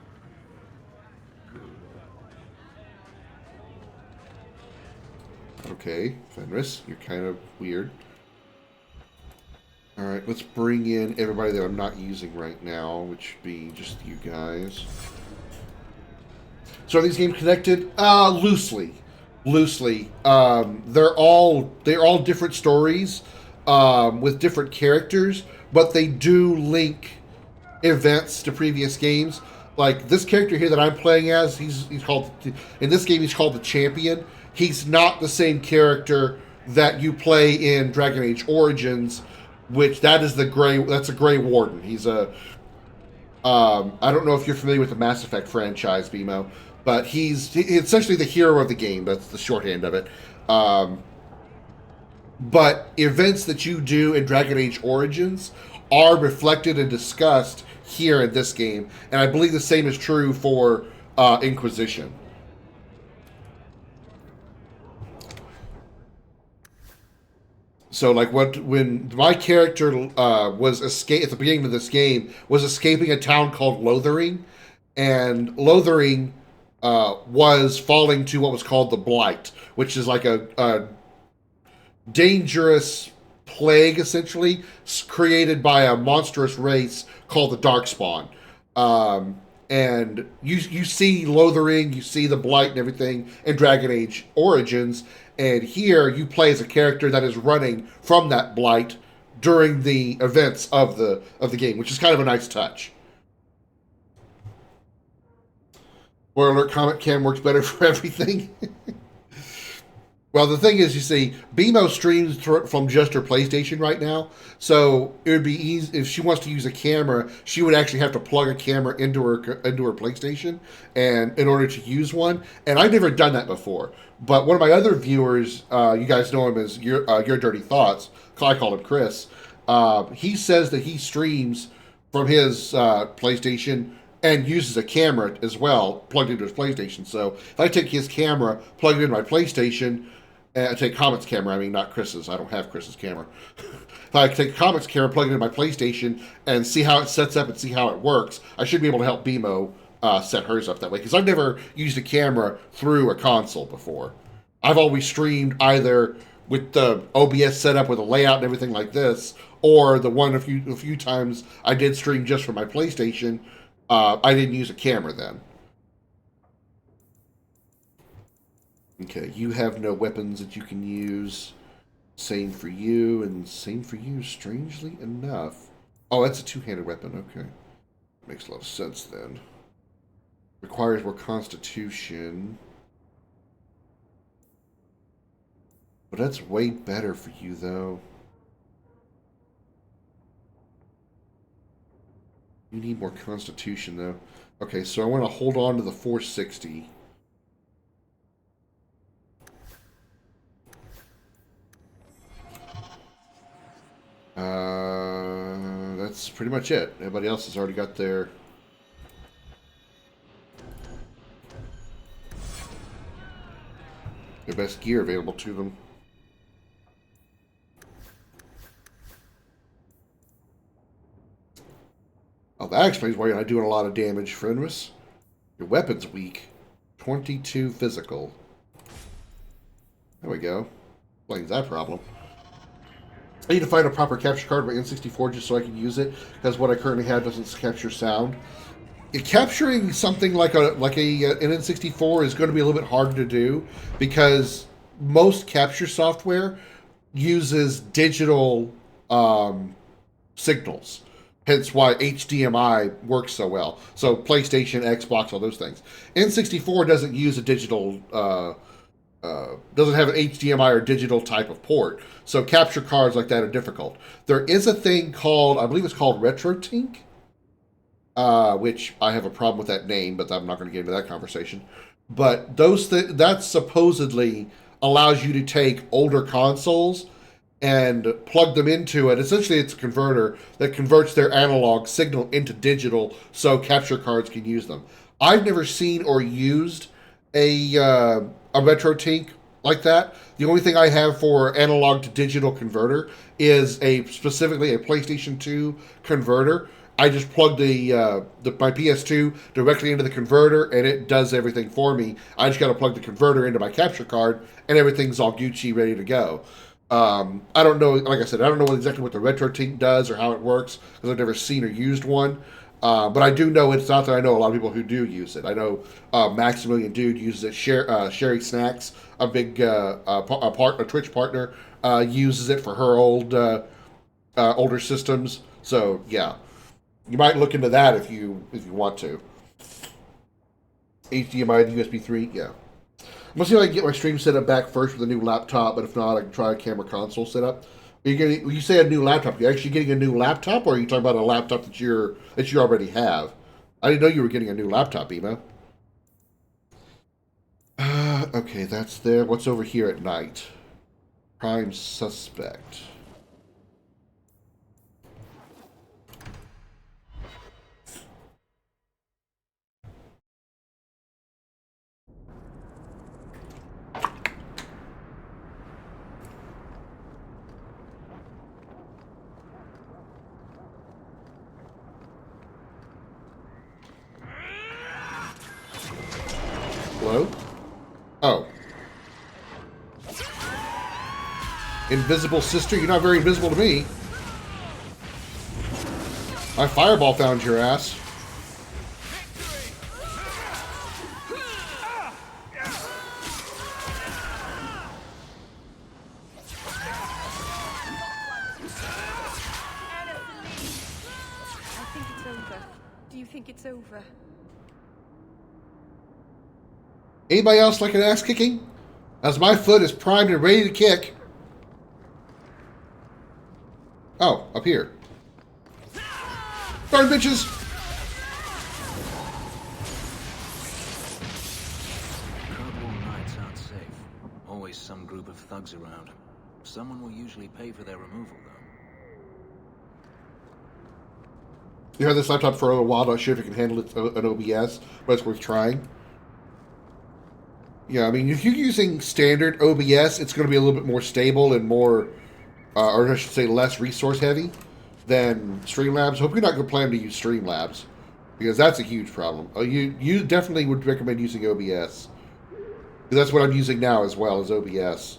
S1: Okay, Fenris, you're kind of weird. Alright, let's bring in everybody that I'm not using right now, which would be just you guys. So are these games connected? Loosely. Loosely. They're all different stories with different characters, but they do link events to previous games. Like this character here that I'm playing as, he's called, in this game he's called the Champion. He's not the same character that you play in Dragon Age Origins, which that's a Grey Warden. He's a I don't know if you're familiar with the Mass Effect franchise, BMO, but he's essentially the hero of the game. That's the shorthand of it. But events that you do in Dragon Age Origins are reflected and discussed here in this game, and I believe the same is true for Inquisition. So, like, when my character was at the beginning of this game, was escaping a town called Lothering, and Lothering was falling to what was called the Blight, which is like a dangerous plague, essentially, created by a monstrous race called the Darkspawn. And you see Lothering, you see the Blight and everything in Dragon Age Origins, and here you play as a character that is running from that Blight during the events of the game, which is kind of a nice touch. Spoiler alert, Comet Cam works better for everything. Well, the thing is, you see, BMO streams from just her PlayStation right now, so it would be easy if she wants to use a camera. She would actually have to plug a camera into her PlayStation, and in order to use one. And I've never done that before. But one of my other viewers, you guys know him as Your Dirty Thoughts. I call him Chris. He says that he streams from his PlayStation and uses a camera as well, plugged into his PlayStation. So if I take his camera, plug it into my PlayStation. I take Comet's camera, I mean, not Chris's. I don't have Chris's camera. If I take Comet's camera, plug it into my PlayStation, and see how it sets up and see how it works, I should be able to help BMO set hers up that way. Because I've never used a camera through a console before. I've always streamed either with the OBS setup with a layout and everything like this, or the one a few times I did stream just from my PlayStation. I didn't use a camera then. Okay, you have no weapons that you can use. Same for you, and same for you, strangely enough. Oh, that's a two-handed weapon, okay. Makes a lot of sense then. Requires more constitution. But that's way better for you, though. You need more constitution, though. Okay, so I want to hold on to the 460. That's pretty much it. Everybody else has already got their best gear available to them. Oh, that explains why you're not doing a lot of damage, Fenris. Your weapon's weak. 22 physical. There we go. Explains that problem. I need to find a proper capture card for N64 just so I can use it, because what I currently have doesn't capture sound. Capturing something like an N64 is going to be a little bit harder to do, because most capture software uses digital signals. Hence why HDMI works so well. So PlayStation, Xbox, all those things. N64 doesn't use a digital, doesn't have an HDMI or digital type of port. So capture cards like that are difficult. There is a thing called, I believe it's called RetroTink, which I have a problem with that name, but I'm not going to get into that conversation. But that's supposedly allows you to take older consoles and plug them into it. Essentially, it's a converter that converts their analog signal into digital so capture cards can use them. I've never seen or used a RetroTink like that. The only thing I have for analog to digital converter is specifically a PlayStation 2 converter. I just plug my PS2 directly into the converter, and it does everything for me. I just got to plug the converter into my capture card, and everything's all Gucci, ready to go. I don't know, like I said, I don't know exactly what the RetroTink does or how it works, because I've never seen or used one. But I do know it's out there. I know a lot of people who do use it. I know Maximilian Dude uses it. Sherry Snacks, a big a Twitch partner, uses it for her older systems. So yeah, you might look into that if you want to. HDMI to USB 3, yeah. I'm gonna see if I can get my stream set up back first with a new laptop, but if not, I can try a camera console setup. When you say a new laptop, you're actually getting a new laptop, or are you talking about a laptop that you already have? I didn't know you were getting a new laptop, Ema. Okay, that's there. What's over here at night? Prime suspect. Hello? Oh. Invisible sister? You're not very invisible to me. My fireball found your ass.
S18: I think it's over. Do you think it's over?
S1: Anybody else like an ass kicking? As my foot is primed and ready to kick. Oh, up here. Darn bitches!
S12: Cornwall nights aren't safe. Always some group of thugs around. Someone will usually pay for their removal, though.
S1: You had this laptop for a little while, not sure if you can handle it an OBS, but it's worth trying. Yeah, I mean, if you're using standard OBS, it's going to be a little bit more stable and more, or I should say less resource heavy than Streamlabs. Hope you're not going to plan to use Streamlabs, because that's a huge problem. You definitely would recommend using OBS. Because that's what I'm using now as well, as OBS.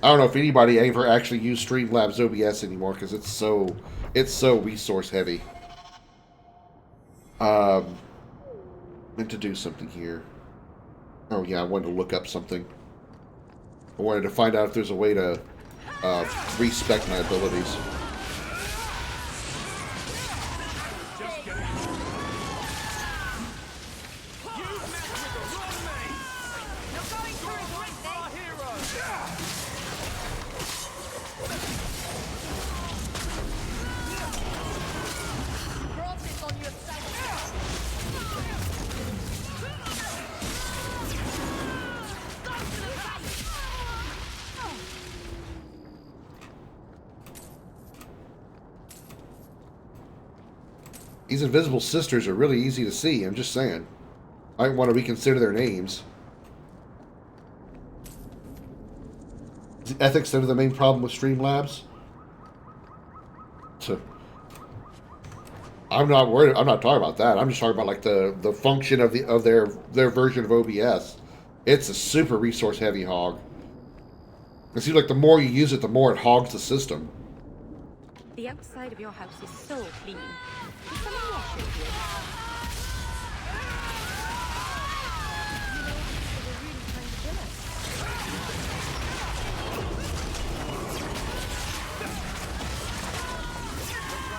S1: I don't know if anybody ever actually used Streamlabs OBS anymore, because it's so resource heavy. Meant to do something here. Oh yeah, I wanted to look up something. I wanted to find out if there's a way to respec my abilities. These invisible sisters are really easy to see, I'm just saying. I might want to reconsider their names. Is the ethics that are the main problem with Streamlabs? I'm not worried. I'm not talking about that. I'm just talking about like the function of their version of OBS. It's a super resource heavy hog. It seems like the more you use it, the more it hogs the system.
S10: The outside of your house is so clean. Can someone wash it here?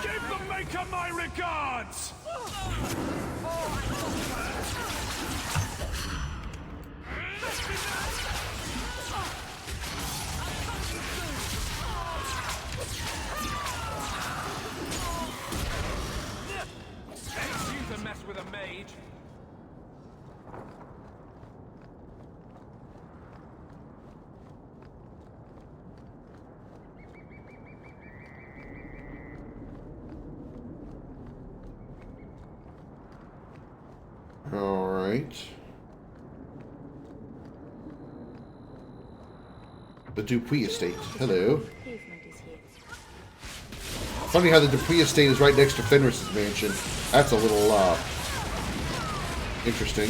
S3: Give the maker my regards! You can mess with a mage.
S1: Alright. The Dupuis estate. Hello. Funny how the Dupuis estate is right next to Fenris's mansion. That's a little, interesting.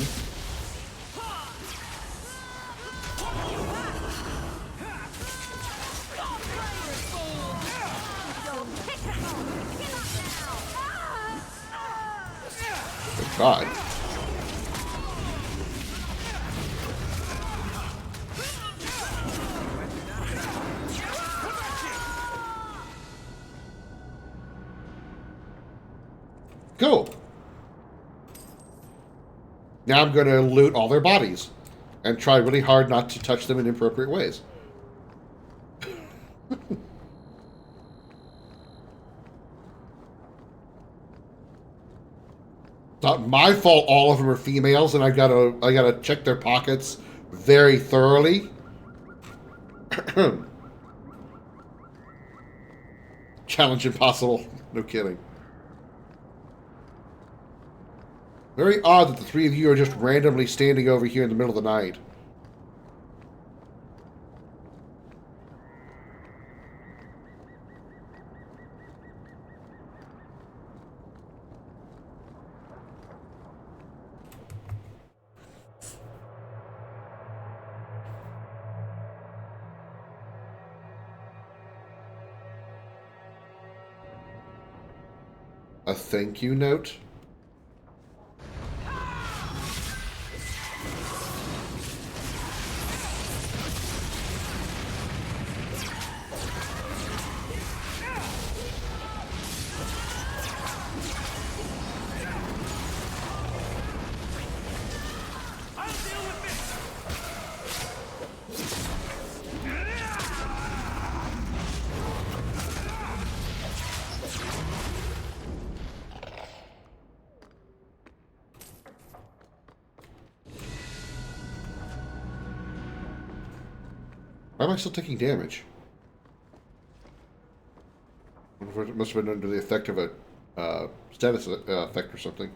S1: Good God. Go. Now I'm going to loot all their bodies and try really hard not to touch them in inappropriate ways. Not my fault all of them are females and I gotta check their pockets very thoroughly. Challenge impossible. No kidding. Very odd that the three of you are just randomly standing over here in the middle of the night. A thank you note? Why am I still taking damage? It must have been under the effect of a status effect or something.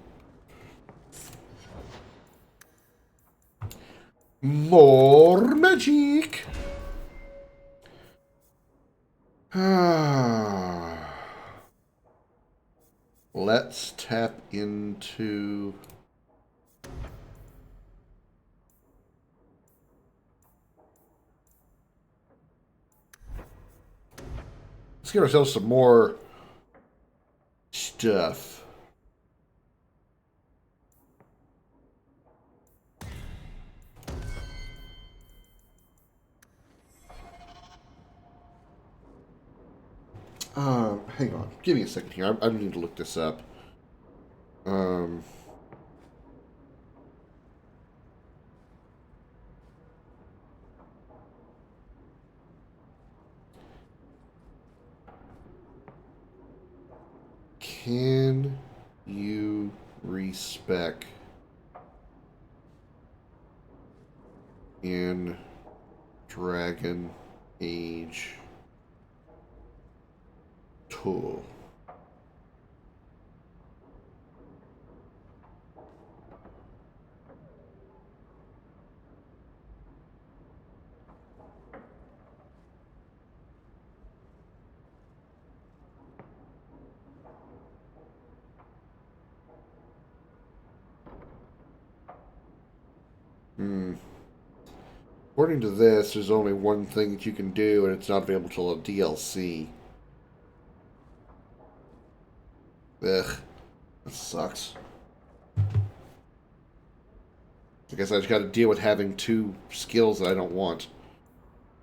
S1: More magic! Let's tap into... Let's get ourselves some more stuff. Hang on. Give me a second here. I need to look this up. Can you respec in Dragon Age 2? According to this, there's only one thing that you can do, and it's not available till a DLC. Ugh. That sucks. I guess I just got to deal with having two skills that I don't want.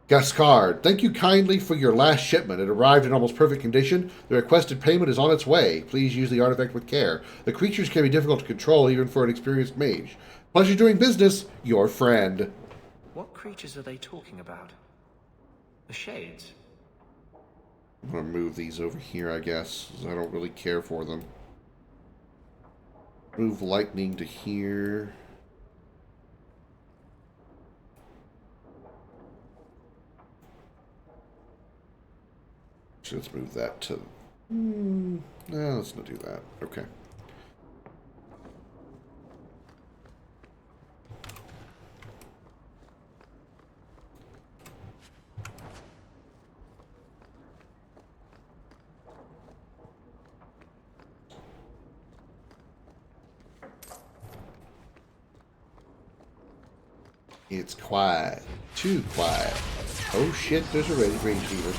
S1: Gascard, thank you kindly for your last shipment. It arrived in almost perfect condition. The requested payment is on its way. Please use the artifact with care. The creatures can be difficult to control, even for an experienced mage. Pleasure doing business, your friend.
S13: What creatures are they talking about? The Shades?
S1: I'm going to move these over here, I guess, 'cause I don't really care for them. Move lightning to here. So let's move that to... No, let's not do that. Okay. It's quiet. Too quiet. Oh shit, there's a range demon.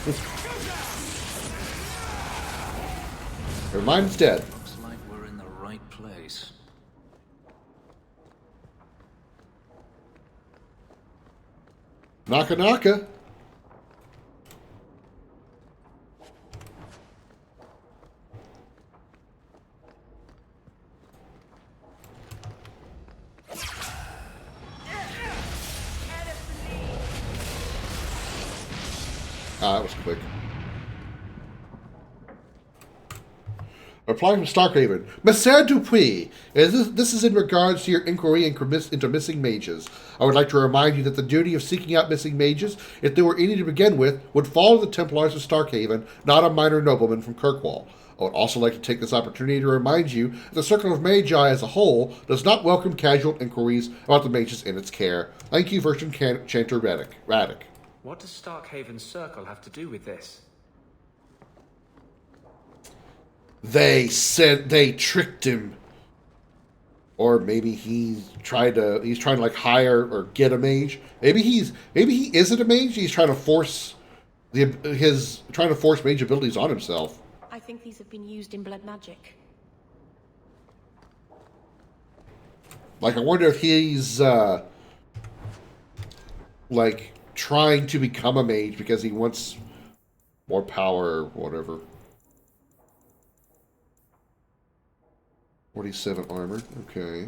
S1: Never mind, it's dead.
S12: Looks like we're in the right place.
S1: Naka Naka. Ah, that was quick. Reply from Starkhaven. Monsieur Dupuis, this is in regards to your inquiry into missing mages. I would like to remind you that the duty of seeking out missing mages, if there were any to begin with, would fall to the Templars of Starkhaven, not a minor nobleman from Kirkwall. I would also like to take this opportunity to remind you that the Circle of Magi as a whole does not welcome casual inquiries about the mages in its care. Thank you, Virgin Chanter Radic.
S13: What does Starkhaven's Circle have to do with this?
S1: They said they tricked him. Or maybe he's trying to like hire or get a mage. Maybe he isn't a mage, he's trying to force mage abilities on himself.
S10: I think these have been used in blood magic.
S1: Like, I wonder if he's like trying to become a mage because he wants more power or whatever. 47 armor, okay.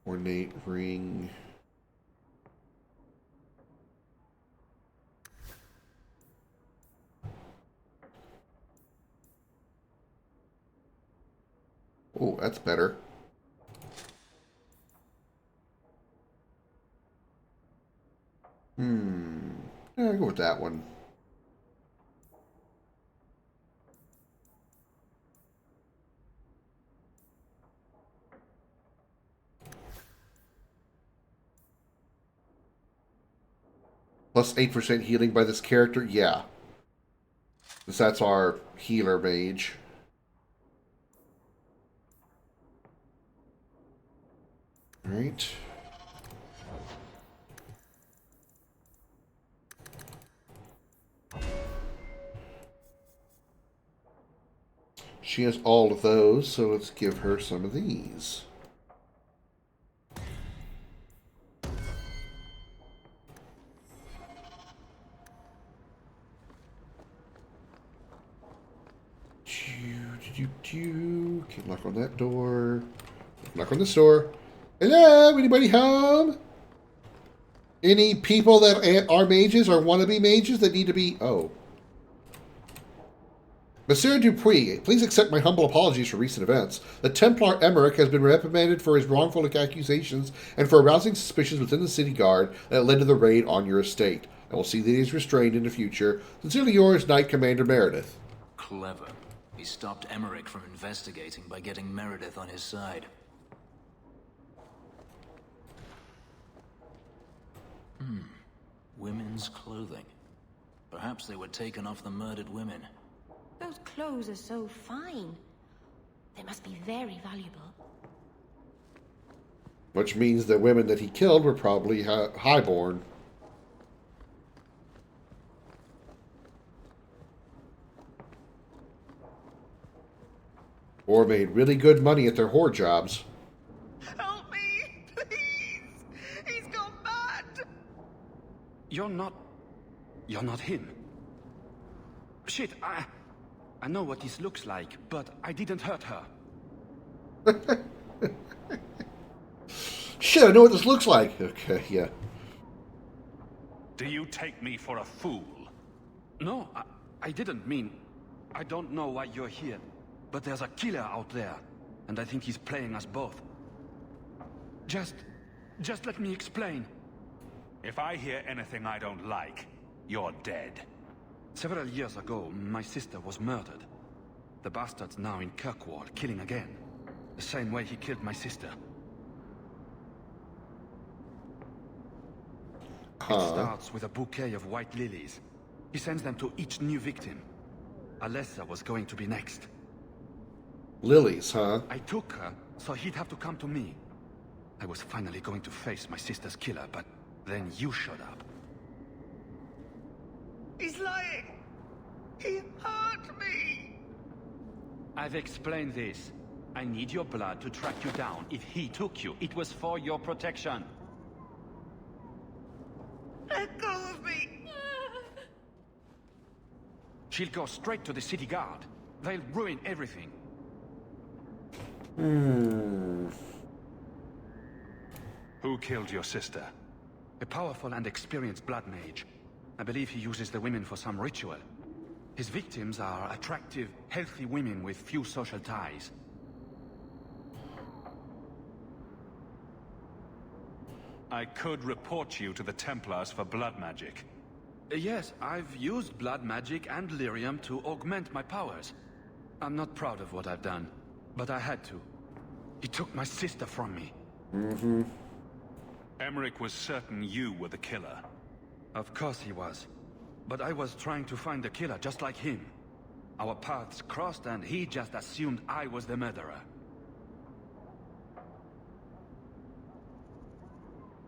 S1: Ornate ring. Oh, that's better. Yeah, I'll go with that one. Plus 8% healing by this character? Yeah. Because that's our healer mage. Alright. She has all of those, so let's give her some of these. Can't knock on that door. Knock on this door. Hello, anybody home? Any people that are mages or want to be mages that need to be... Oh. Monsieur Dupuis, please accept my humble apologies for recent events. The Templar Emmerich has been reprimanded for his wrongful accusations and for arousing suspicions within the city guard that led to the raid on your estate. I will see that he is restrained in the future. Sincerely yours, Knight Commander Meredith.
S12: Clever. He stopped Emmerich from investigating by getting Meredith on his side. Women's clothing. Perhaps they were taken off the murdered women.
S10: Those clothes are so fine. They must be very valuable.
S1: Which means the women that he killed were probably highborn. Or made really good money at their whore jobs.
S15: Help me, please! He's gone mad!
S3: You're not him. Shit, I know what this looks like, but I didn't hurt her.
S1: Shit, I know what this looks like. Okay, yeah.
S3: Do you take me for a fool? No, I didn't mean... I don't know why you're here, but there's a killer out there, and I think he's playing us both. Just let me explain. If I hear anything I don't like, you're dead. Several years ago, my sister was murdered. The bastard's now in Kirkwall, killing again. The same way he killed my sister. It starts with a bouquet of white lilies. He sends them to each new victim. Alessa was going to be next.
S1: Lilies, huh?
S3: I took her, so he'd have to come to me. I was finally going to face my sister's killer, but then you showed up.
S15: He's lying! He hurt me!
S3: I've explained this. I need your blood to track you down. If he took you, it was for your protection.
S15: Let go of me!
S3: She'll go straight to the city guard. They'll ruin everything. Who killed your sister? A powerful and experienced blood mage. I believe he uses the women for some ritual. His victims are attractive, healthy women with few social ties.
S4: I could report you to the Templars for blood magic.
S3: Yes, I've used blood magic and lyrium to augment my powers. I'm not proud of what I've done, but I had to. He took my sister from me.
S4: Emmerich was certain you were the killer.
S3: Of course he was. But I was trying to find the killer just like him. Our paths crossed and he just assumed I was the murderer.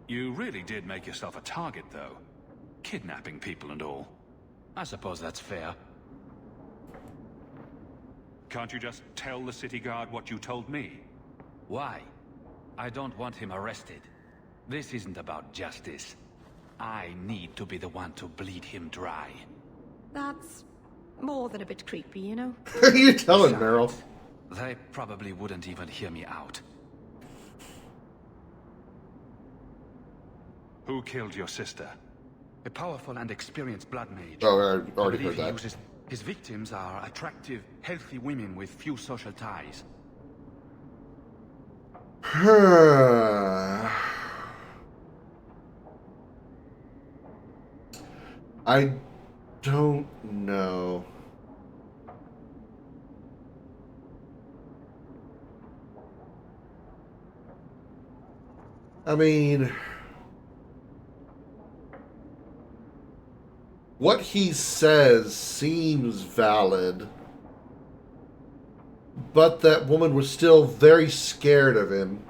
S4: You really did make yourself a target, though. Kidnapping people and all.
S3: I suppose that's fair.
S4: Can't you just tell the city guard what you told me?
S3: Why? I don't want him arrested. This isn't about justice. I need to be the one to bleed him dry.
S10: That's more than a bit creepy, you know?
S1: You telling, Meryl?
S3: They probably wouldn't even hear me out.
S4: Who killed your sister?
S3: A powerful and experienced blood mage.
S1: Oh, I already
S3: believe
S1: heard that.
S3: His victims are attractive, healthy women with few social ties.
S1: I don't know. I mean, what he says seems valid, but that woman was still very scared of him.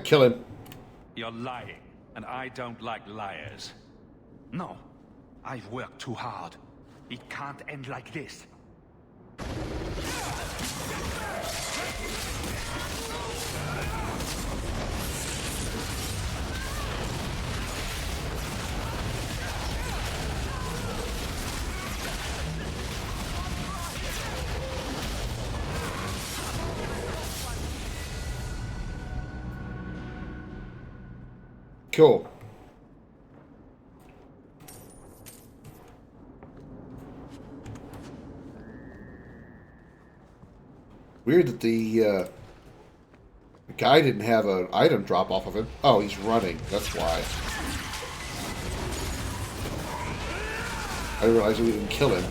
S1: Kill him.
S4: You're lying, and I don't like liars.
S3: No, I've worked too hard. It can't end like this.
S1: Cool. Weird that the guy didn't have an item drop off of him. Oh, he's running. That's why. I didn't realize we didn't kill him.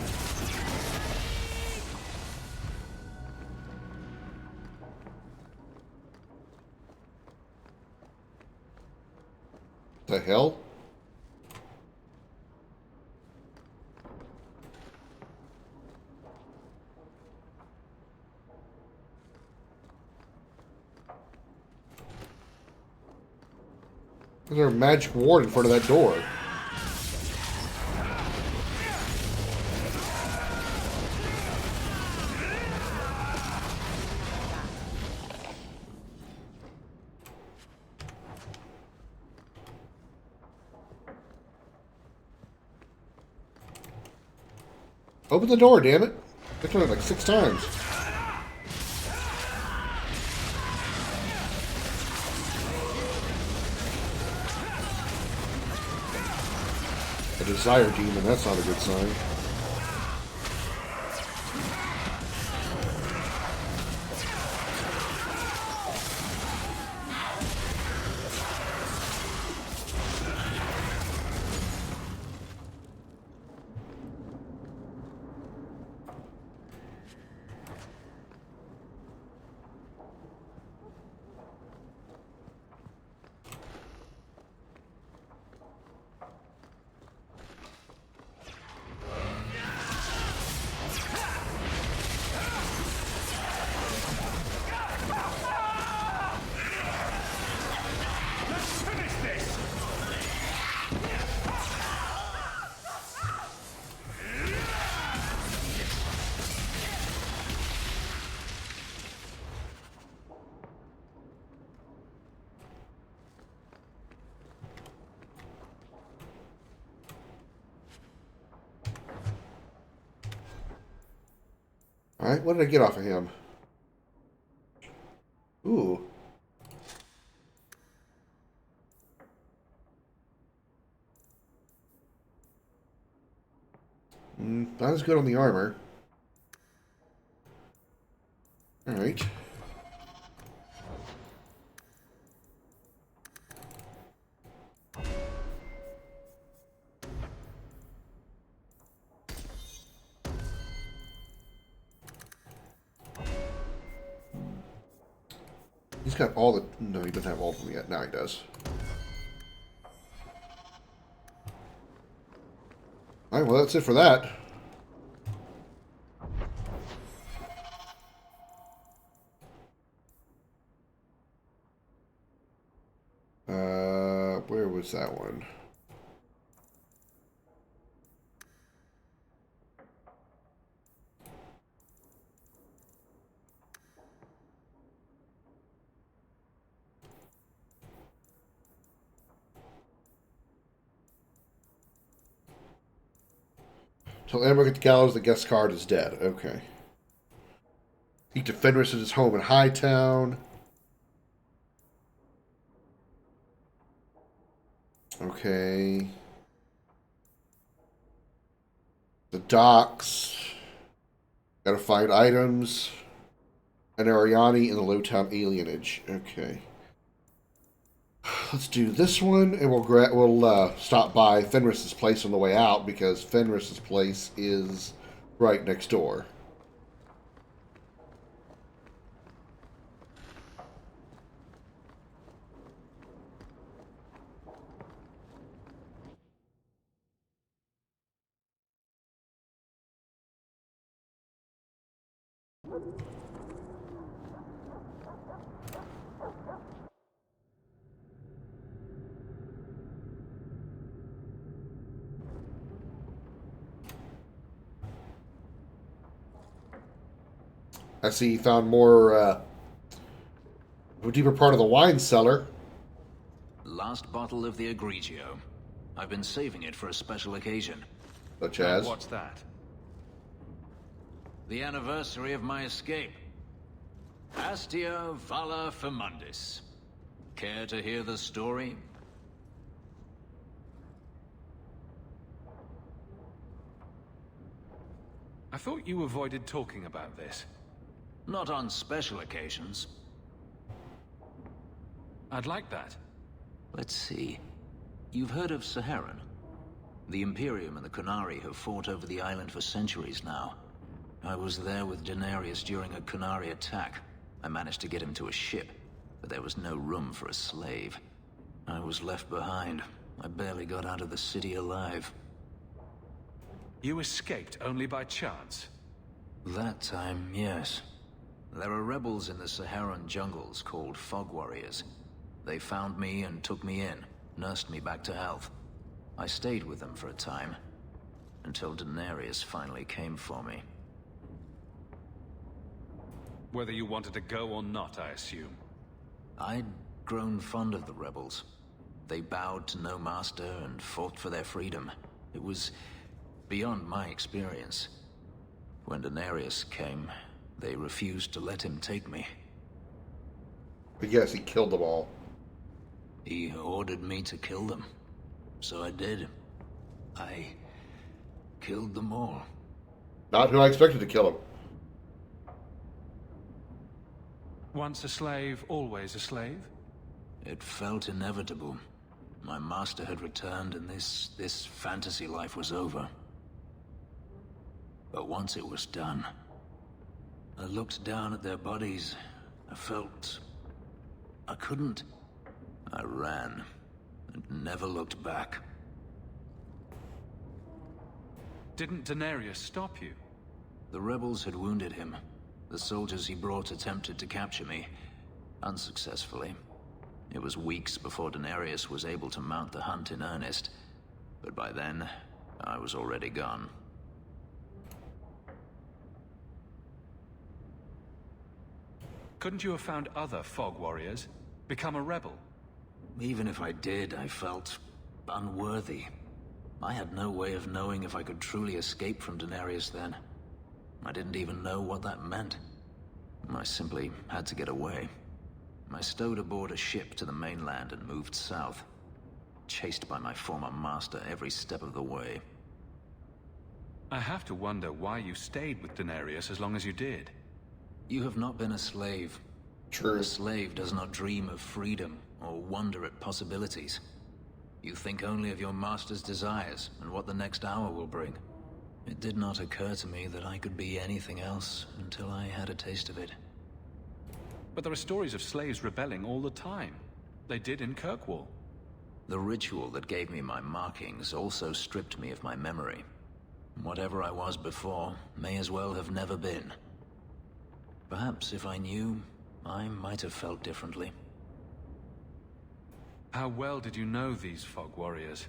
S1: The hell? There's a magic ward in front of that door. Open the door, damn it. They've done it like 6 times. A desire demon, that's not a good sign. Alright, what did I get off of him? Ooh. Not as good on the armor. Alright. He's got all the... No, he doesn't have all of them yet. Now he does. Alright, well that's it for that. Where was that one? So Amber at the gallows, the guest card is dead. Okay. Seek to Fenris at his home in Hightown. Okay. The docks. Gotta find items. And Ariani in the Lowtown alienage. Okay. Let's do this one, and we'll stop by Fenris's place on the way out, because Fenris's place is right next door. I see you found more, a deeper part of the wine cellar.
S12: Last bottle of the Egregio. I've been saving it for a special occasion.
S1: Such as?
S4: What's that?
S12: The anniversary of my escape. Astia Vala Firmundis. Care to hear the story?
S4: I thought you avoided talking about this.
S12: Not on special occasions.
S4: I'd like that.
S12: Let's see. You've heard of Saharan? The Imperium and the Qunari have fought over the island for centuries now. I was there with Daenerys during a Qunari attack. I managed to get him to a ship, but there was no room for a slave. I was left behind. I barely got out of the city alive.
S4: You escaped only by chance?
S12: That time, yes. There are rebels in the Saharan jungles called Fog Warriors. They found me and took me in, nursed me back to health. I stayed with them for a time, until Daenerys finally came for me.
S4: Whether you wanted to go or not, I assume.
S12: I'd grown fond of the rebels. They bowed to no master and fought for their freedom. It was beyond my experience. When Daenerys came, they refused to let him take me.
S1: But yes, he killed them all.
S12: He ordered me to kill them. So I did. I killed them all.
S1: Not who I expected to kill him.
S4: Once a slave, always a slave?
S12: It felt inevitable. My master had returned and this fantasy life was over. But once it was done, I looked down at their bodies. I felt I couldn't. I ran and never looked back.
S4: Didn't Daenerys stop you?
S12: The rebels had wounded him. The soldiers he brought attempted to capture me, unsuccessfully. It was weeks before Daenerys was able to mount the hunt in earnest, but by then, I was already gone.
S4: Couldn't you have found other Fog Warriors? Become a rebel?
S12: Even if I did, I felt unworthy. I had no way of knowing if I could truly escape from Daenerys then. I didn't even know what that meant. I simply had to get away. I stowed aboard a ship to the mainland and moved south, chased by my former master every step of the way.
S4: I have to wonder why you stayed with Daenerys as long as you did.
S12: You have not been a slave.
S1: True.
S12: A slave does not dream of freedom or wonder at possibilities. You think only of your master's desires and what the next hour will bring. It did not occur to me that I could be anything else until I had a taste of it.
S4: But there are stories of slaves rebelling all the time. They did in Kirkwall.
S12: The ritual that gave me my markings also stripped me of my memory. Whatever I was before may as well have never been. Perhaps if I knew, I might have felt differently.
S4: How well did you know these Fog Warriors?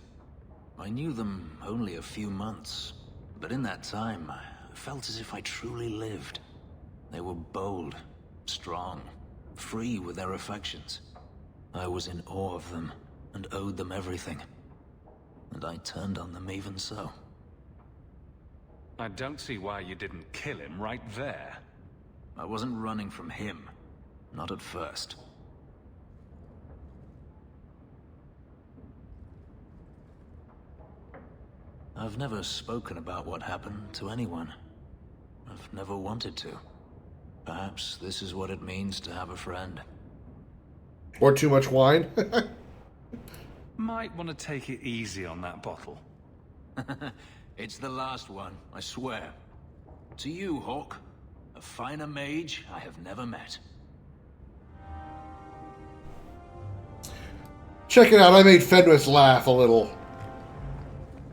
S12: I knew them only a few months, but in that time, I felt as if I truly lived. They were bold, strong, free with their affections. I was in awe of them, and owed them everything. And I turned on them even so.
S4: I don't see why you didn't kill him right there.
S12: I wasn't running from him. Not at first. I've never spoken about what happened to anyone. I've never wanted to. Perhaps this is what it means to have a friend.
S1: Or too much wine.
S4: Might want to take it easy on that bottle.
S12: It's the last one, I swear. To you, Hawk. A finer mage I have never met.
S1: Check it out, I made Fenris laugh a little.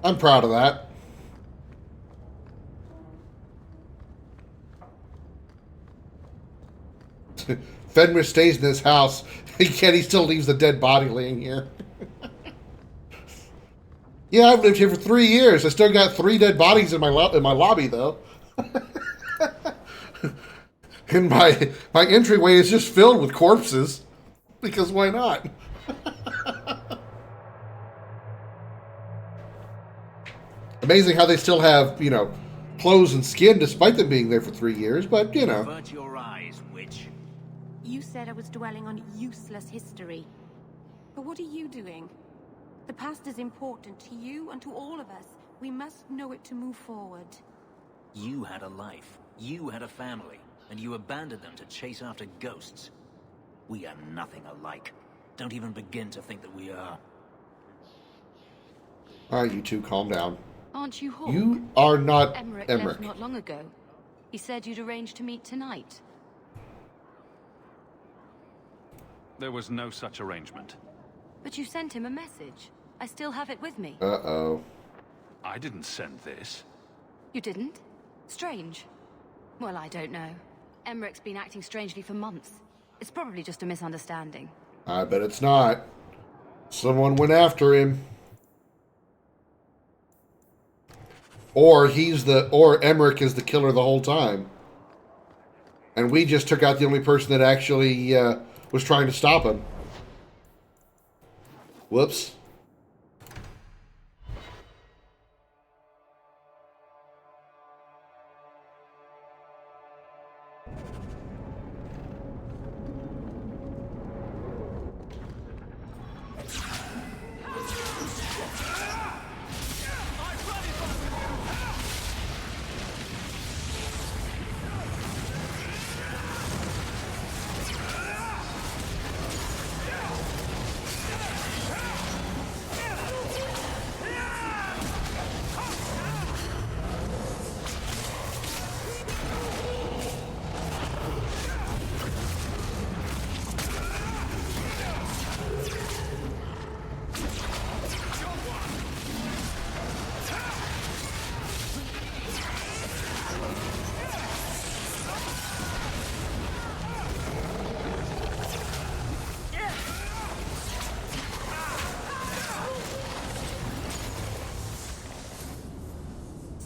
S1: I'm proud of that. Fenris stays in this house, yet he still leaves the dead body laying here. Yeah, I've lived here for 3 years. I still got 3 dead bodies in my lobby, though. And my entryway is just filled with corpses. Because why not? Amazing how they still have, you know, clothes and skin despite them being there for 3 years, but, you know.
S8: Avert your eyes, witch.
S10: You said I was dwelling on useless history. But what are you doing? The past is important to you and to all of us. We must know it to move forward.
S12: You had a life. You had a family. And you abandoned them to chase after ghosts. We are nothing alike. Don't even begin to think that we are.
S1: Alright, you two, calm down.
S5: Aren't you Hawk?
S1: You are not
S5: Emmerich
S1: Emmerich.
S5: left not long ago. He said you'd arranged to meet tonight.
S4: There was no such arrangement.
S5: But you sent him a message. I still have it with me.
S1: Uh-oh.
S4: I didn't send this.
S5: You didn't? Strange. Well, I don't know. Emmerich's been acting strangely for months. It's probably just a misunderstanding.
S1: I bet it's not. Someone went after him. Or Emmerich is the killer the whole time. And we just took out the only person that actually was trying to stop him. Whoops.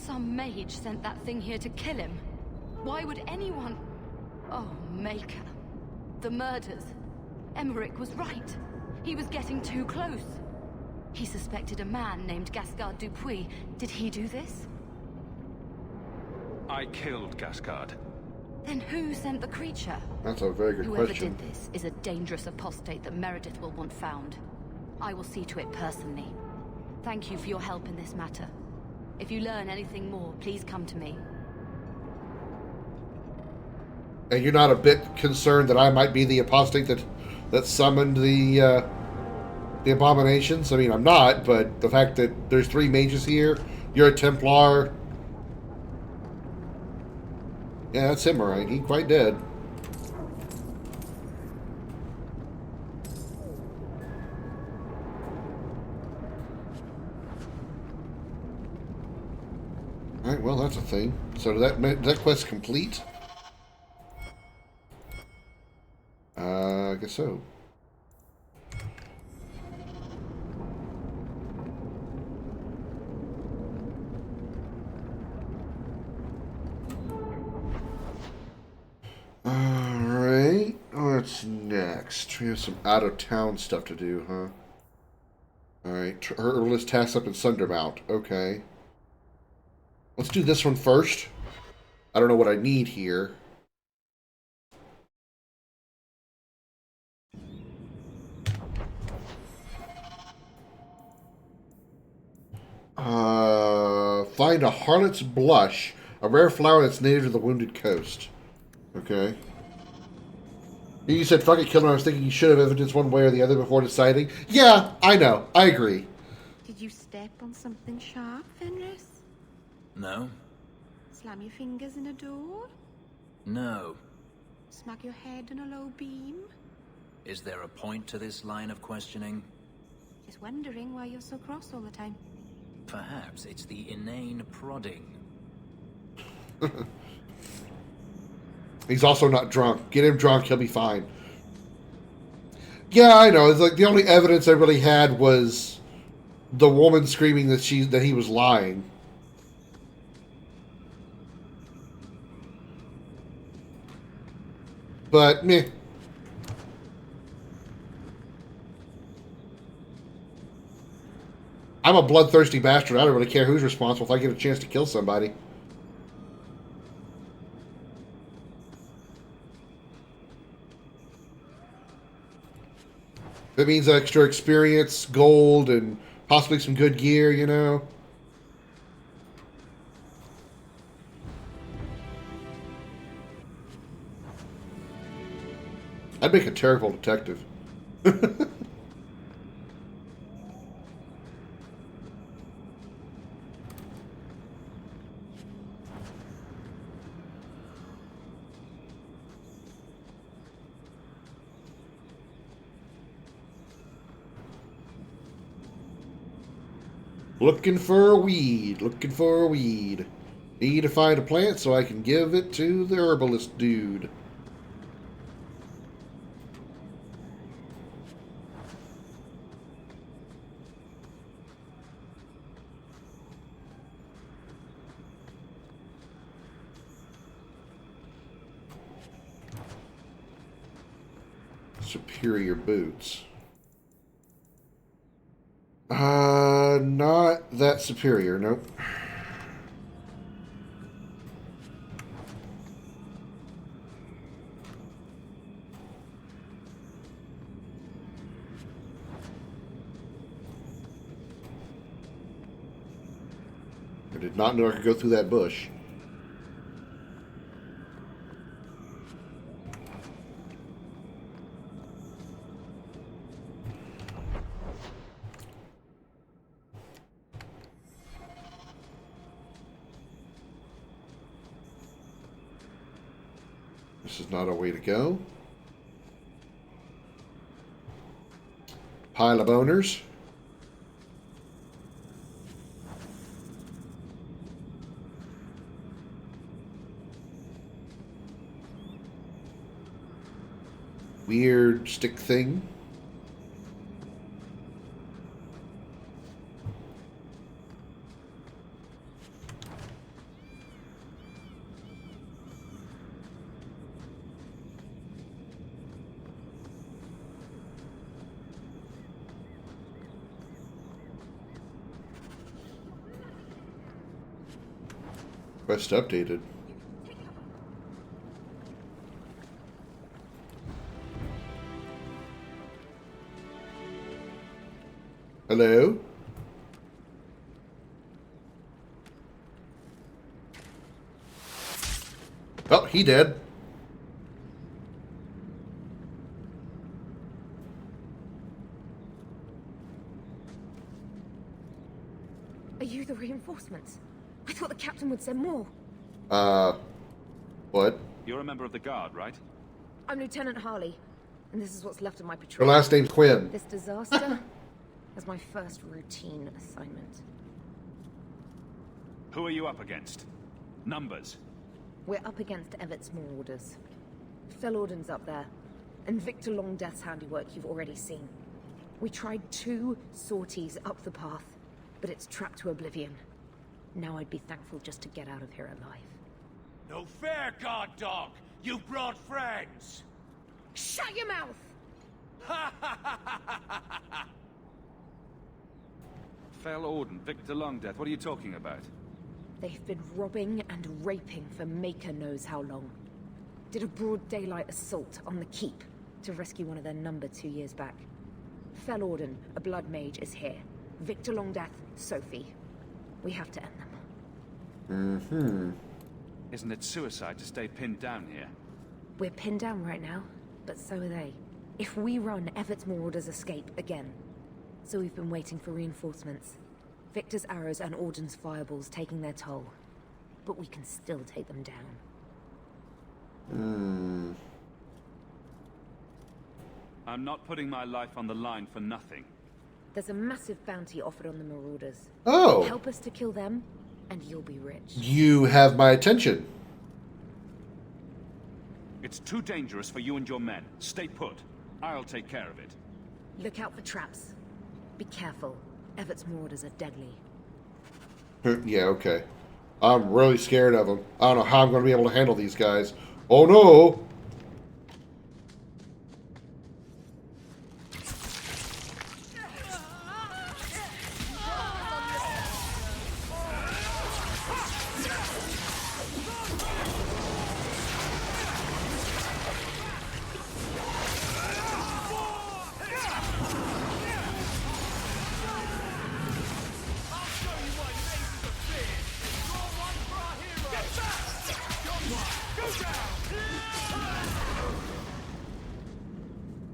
S5: Some mage sent that thing here to kill him. Why would anyone... Oh, Maker. The murders. Emmerich was right. He was getting too close. He suspected a man named Gascard Dupuis. Did he do this?
S4: I killed Gascard.
S5: Then who sent the creature?
S1: That's a very good
S5: Whoever
S1: question.
S5: did this is a dangerous apostate that Meredith will want found. I will see to it personally. Thank you for your help in this matter. If you learn anything more, please come to me.
S1: And you're not a bit concerned that I might be the apostate that summoned the abominations? I mean, I'm not, but the fact that there's 3 mages here, you're a Templar. Yeah, that's him, alright. He quite dead. Alright, well, that's a thing. So did that quest complete? I guess so. Alright, what's next? We have some out-of-town stuff to do, huh? Alright, herbalist tasks up in Sundermount. Okay. Let's do this one first. I don't know what I need here. Find a harlot's blush, a rare flower that's native to the Wounded Coast. Okay. You said fuck it, kill him. I was thinking you should have evidence one way or the other before deciding. Yeah, I know. I agree.
S10: Did you step on something sharp, Fenris?
S12: No?
S10: Slam your fingers in a door?
S12: No.
S10: Smack your head on a low beam?
S12: Is there a point to this line of questioning?
S10: Just wondering why you're so cross all the time.
S12: Perhaps it's the inane prodding.
S1: He's also not drunk. Get him drunk, he'll be fine. Yeah, I know. It's like the only evidence I really had was the woman screaming that he was lying. But meh. I'm a bloodthirsty bastard. I don't really care who's responsible if I get a chance to kill somebody. If it means extra experience, gold, and possibly some good gear, you know. I'd make a terrible detective. Looking for a weed. Looking for a weed. Need to find a plant so I can give it to the herbalist dude. Superior boots. Not that superior, nope. I did not know I could go through that bush. This is not a way to go. Pile of boners. Weird stick thing. Quest updated. Hello? Oh, he dead.
S10: Are you the reinforcements? I thought the captain would send more.
S1: What?
S4: You're a member of the guard, right?
S10: I'm Lieutenant Harley, and this is what's left of my
S1: Her
S10: patrol.
S1: last name's Quinn.
S10: This disaster is my first routine assignment.
S4: Who are you up against? Numbers.
S10: We're up against Everett's Marauders. Fellorden's up there, and Victor Longdeath's handiwork you've already seen. We tried 2 sorties up the path, but it's trapped to oblivion. Now I'd be thankful just to get out of here alive.
S8: No fair, guard dog! You brought friends!
S10: Shut your mouth!
S4: Fellorden, Victor Longdeath, what are you talking about?
S10: They've been robbing and raping for Maker knows how long. Did a broad daylight assault on the keep to rescue one of their number 2 years back. Fellorden, a blood mage, is here. Victor Longdeath, Sophie. We have to end them.
S1: Mm-hmm.
S4: Isn't it suicide to stay pinned down here?
S10: We're pinned down right now, but so are they. If we run, Everett's Marauders escape again. So we've been waiting for reinforcements. Victor's arrows and Auden's fireballs taking their toll. But we can still take them down.
S4: I'm not putting my life on the line for nothing.
S10: There's a massive bounty offered on the Marauders.
S1: Oh.
S10: Help us to kill them, and you'll be rich.
S1: You have my attention.
S4: It's too dangerous for you and your men. Stay put. I'll take care of it.
S10: Look out for traps. Be careful. Everett's Marauders are deadly.
S1: Yeah, okay. I'm really scared of them. I don't know how I'm going to be able to handle these guys. Oh no!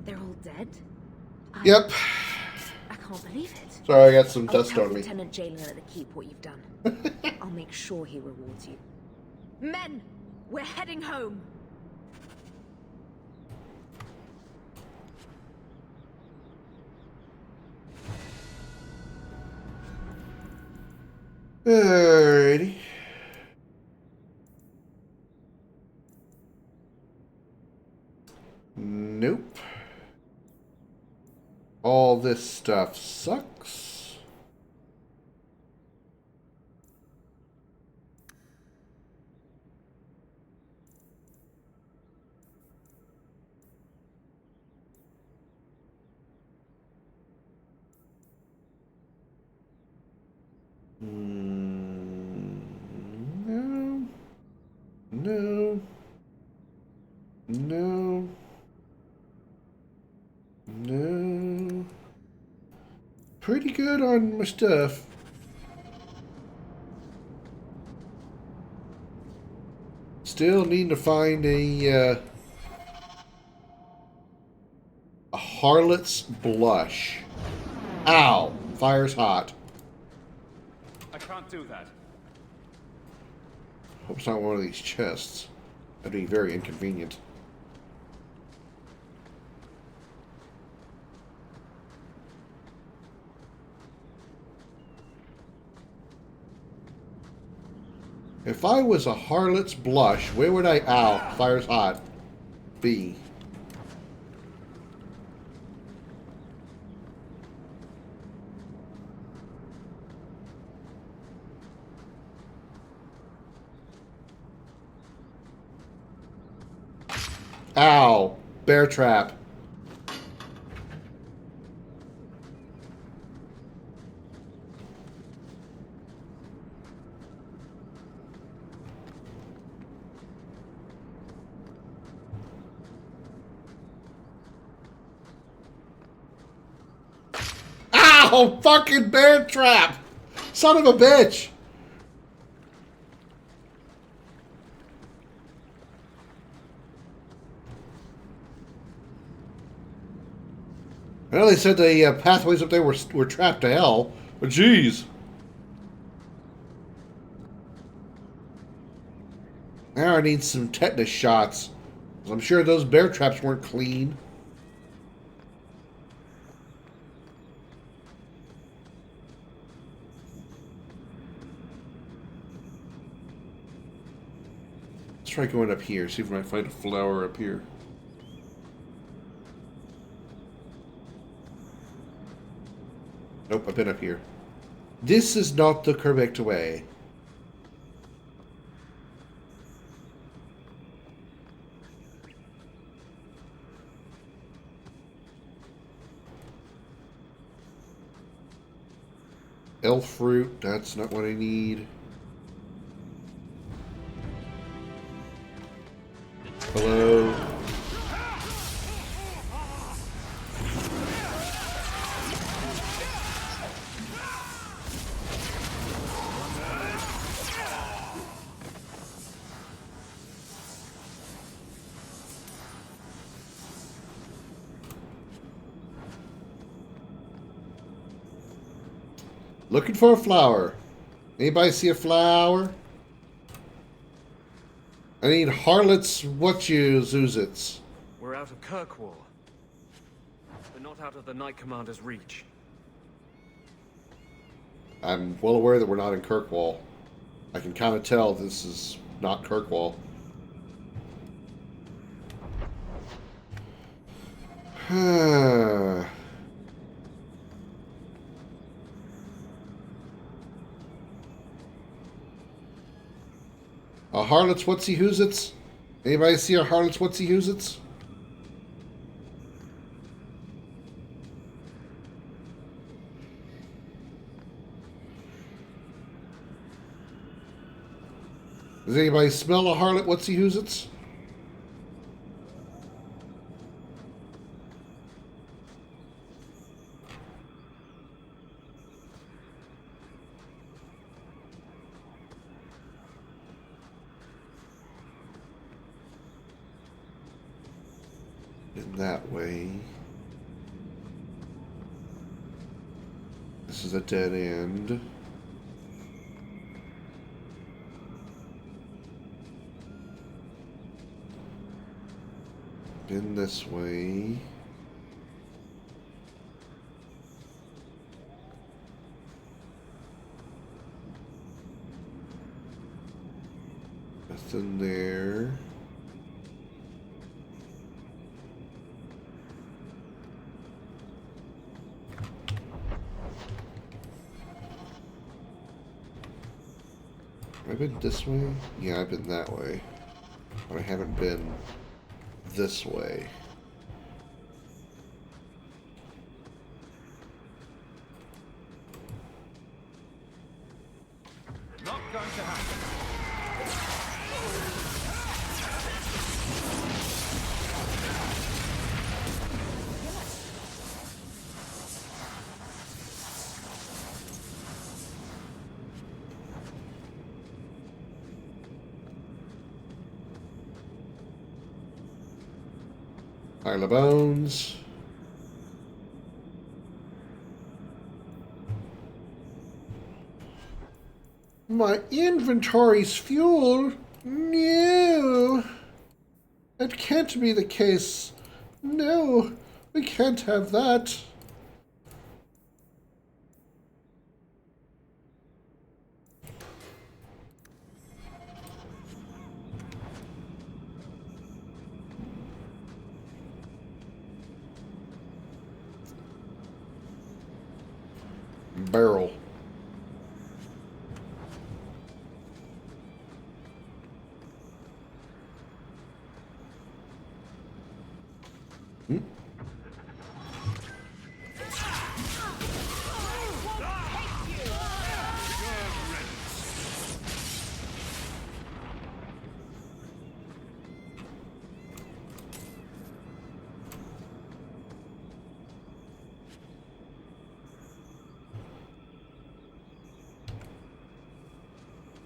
S10: They're all dead?
S1: Yep.
S10: I can't believe it.
S1: Sorry, I got some
S10: I'll
S1: dust
S10: tell
S1: on me.
S10: Lieutenant Jalen at the keep what you've done. I'll make sure he rewards you. Men! We're heading home!
S1: Alrighty. Nope. All this stuff sucks. No. No. No. No. Pretty good on my stuff. Still need to find a harlot's blush. Ow! Fire's hot.
S4: I can't do that.
S1: Hope it's not one of these chests. That'd be very inconvenient. If I was a harlot's blush, where would I... Ow, fire's hot. Be. Ow, bear trap. Ow! No! Fucking bear trap! Son of a bitch! I know they said the pathways up there were trapped to hell, but jeez. Now I need some tetanus shots. I'm sure those bear traps weren't clean. Let's try going up here, see if we might find a flower up here. Nope, I've been up here. This is not the correct way. Elf fruit, that's not what I need. Hello. Looking for a flower. Anybody see a flower? I need harlots, zoozits.
S13: We're out of Kirkwall. But not out of the Knight Commander's reach.
S1: I'm well aware that we're not in Kirkwall. I can kind of tell this is not Kirkwall. A harlot's whoozits? Anybody see a harlot's whoozits? Does anybody smell a harlot whoozits? In that way. This is a dead end. In this way. Nothing there. Have I been this way? Yeah, I've been that way. But I haven't been this way.
S19: Not going to happen.
S1: Pile of bones. My inventory's full? No. That can't be the case. No, we can't have that. Barrel.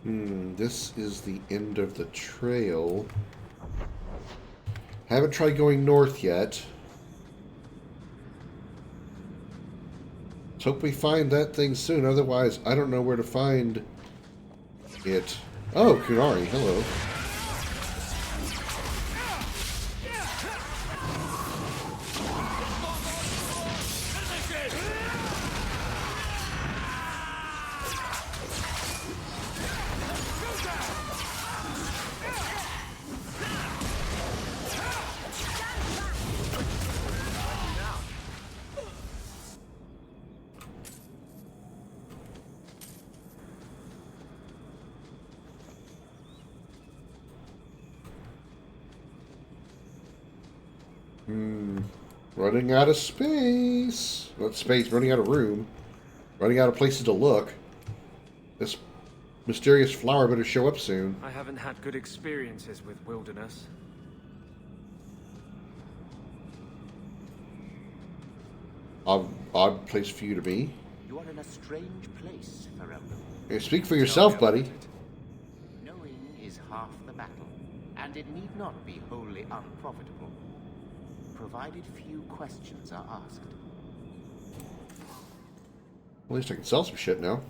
S1: This is the end of the trail. Haven't tried going north yet. Let's hope we find that thing soon. Otherwise, I don't know where to find it. Oh, Kunari, hello. Running out of space. Not space, running out of room. Running out of places to look. This mysterious flower better show up soon.
S13: I haven't had good experiences with wilderness.
S1: Odd place for you to be.
S8: You are in a strange place, Ferelden.
S1: Hey, speak for yourself, buddy.
S8: Knowing is half the battle, and it need not be wholly unprofitable, provided few questions are asked.
S1: At least I can sell some shit now.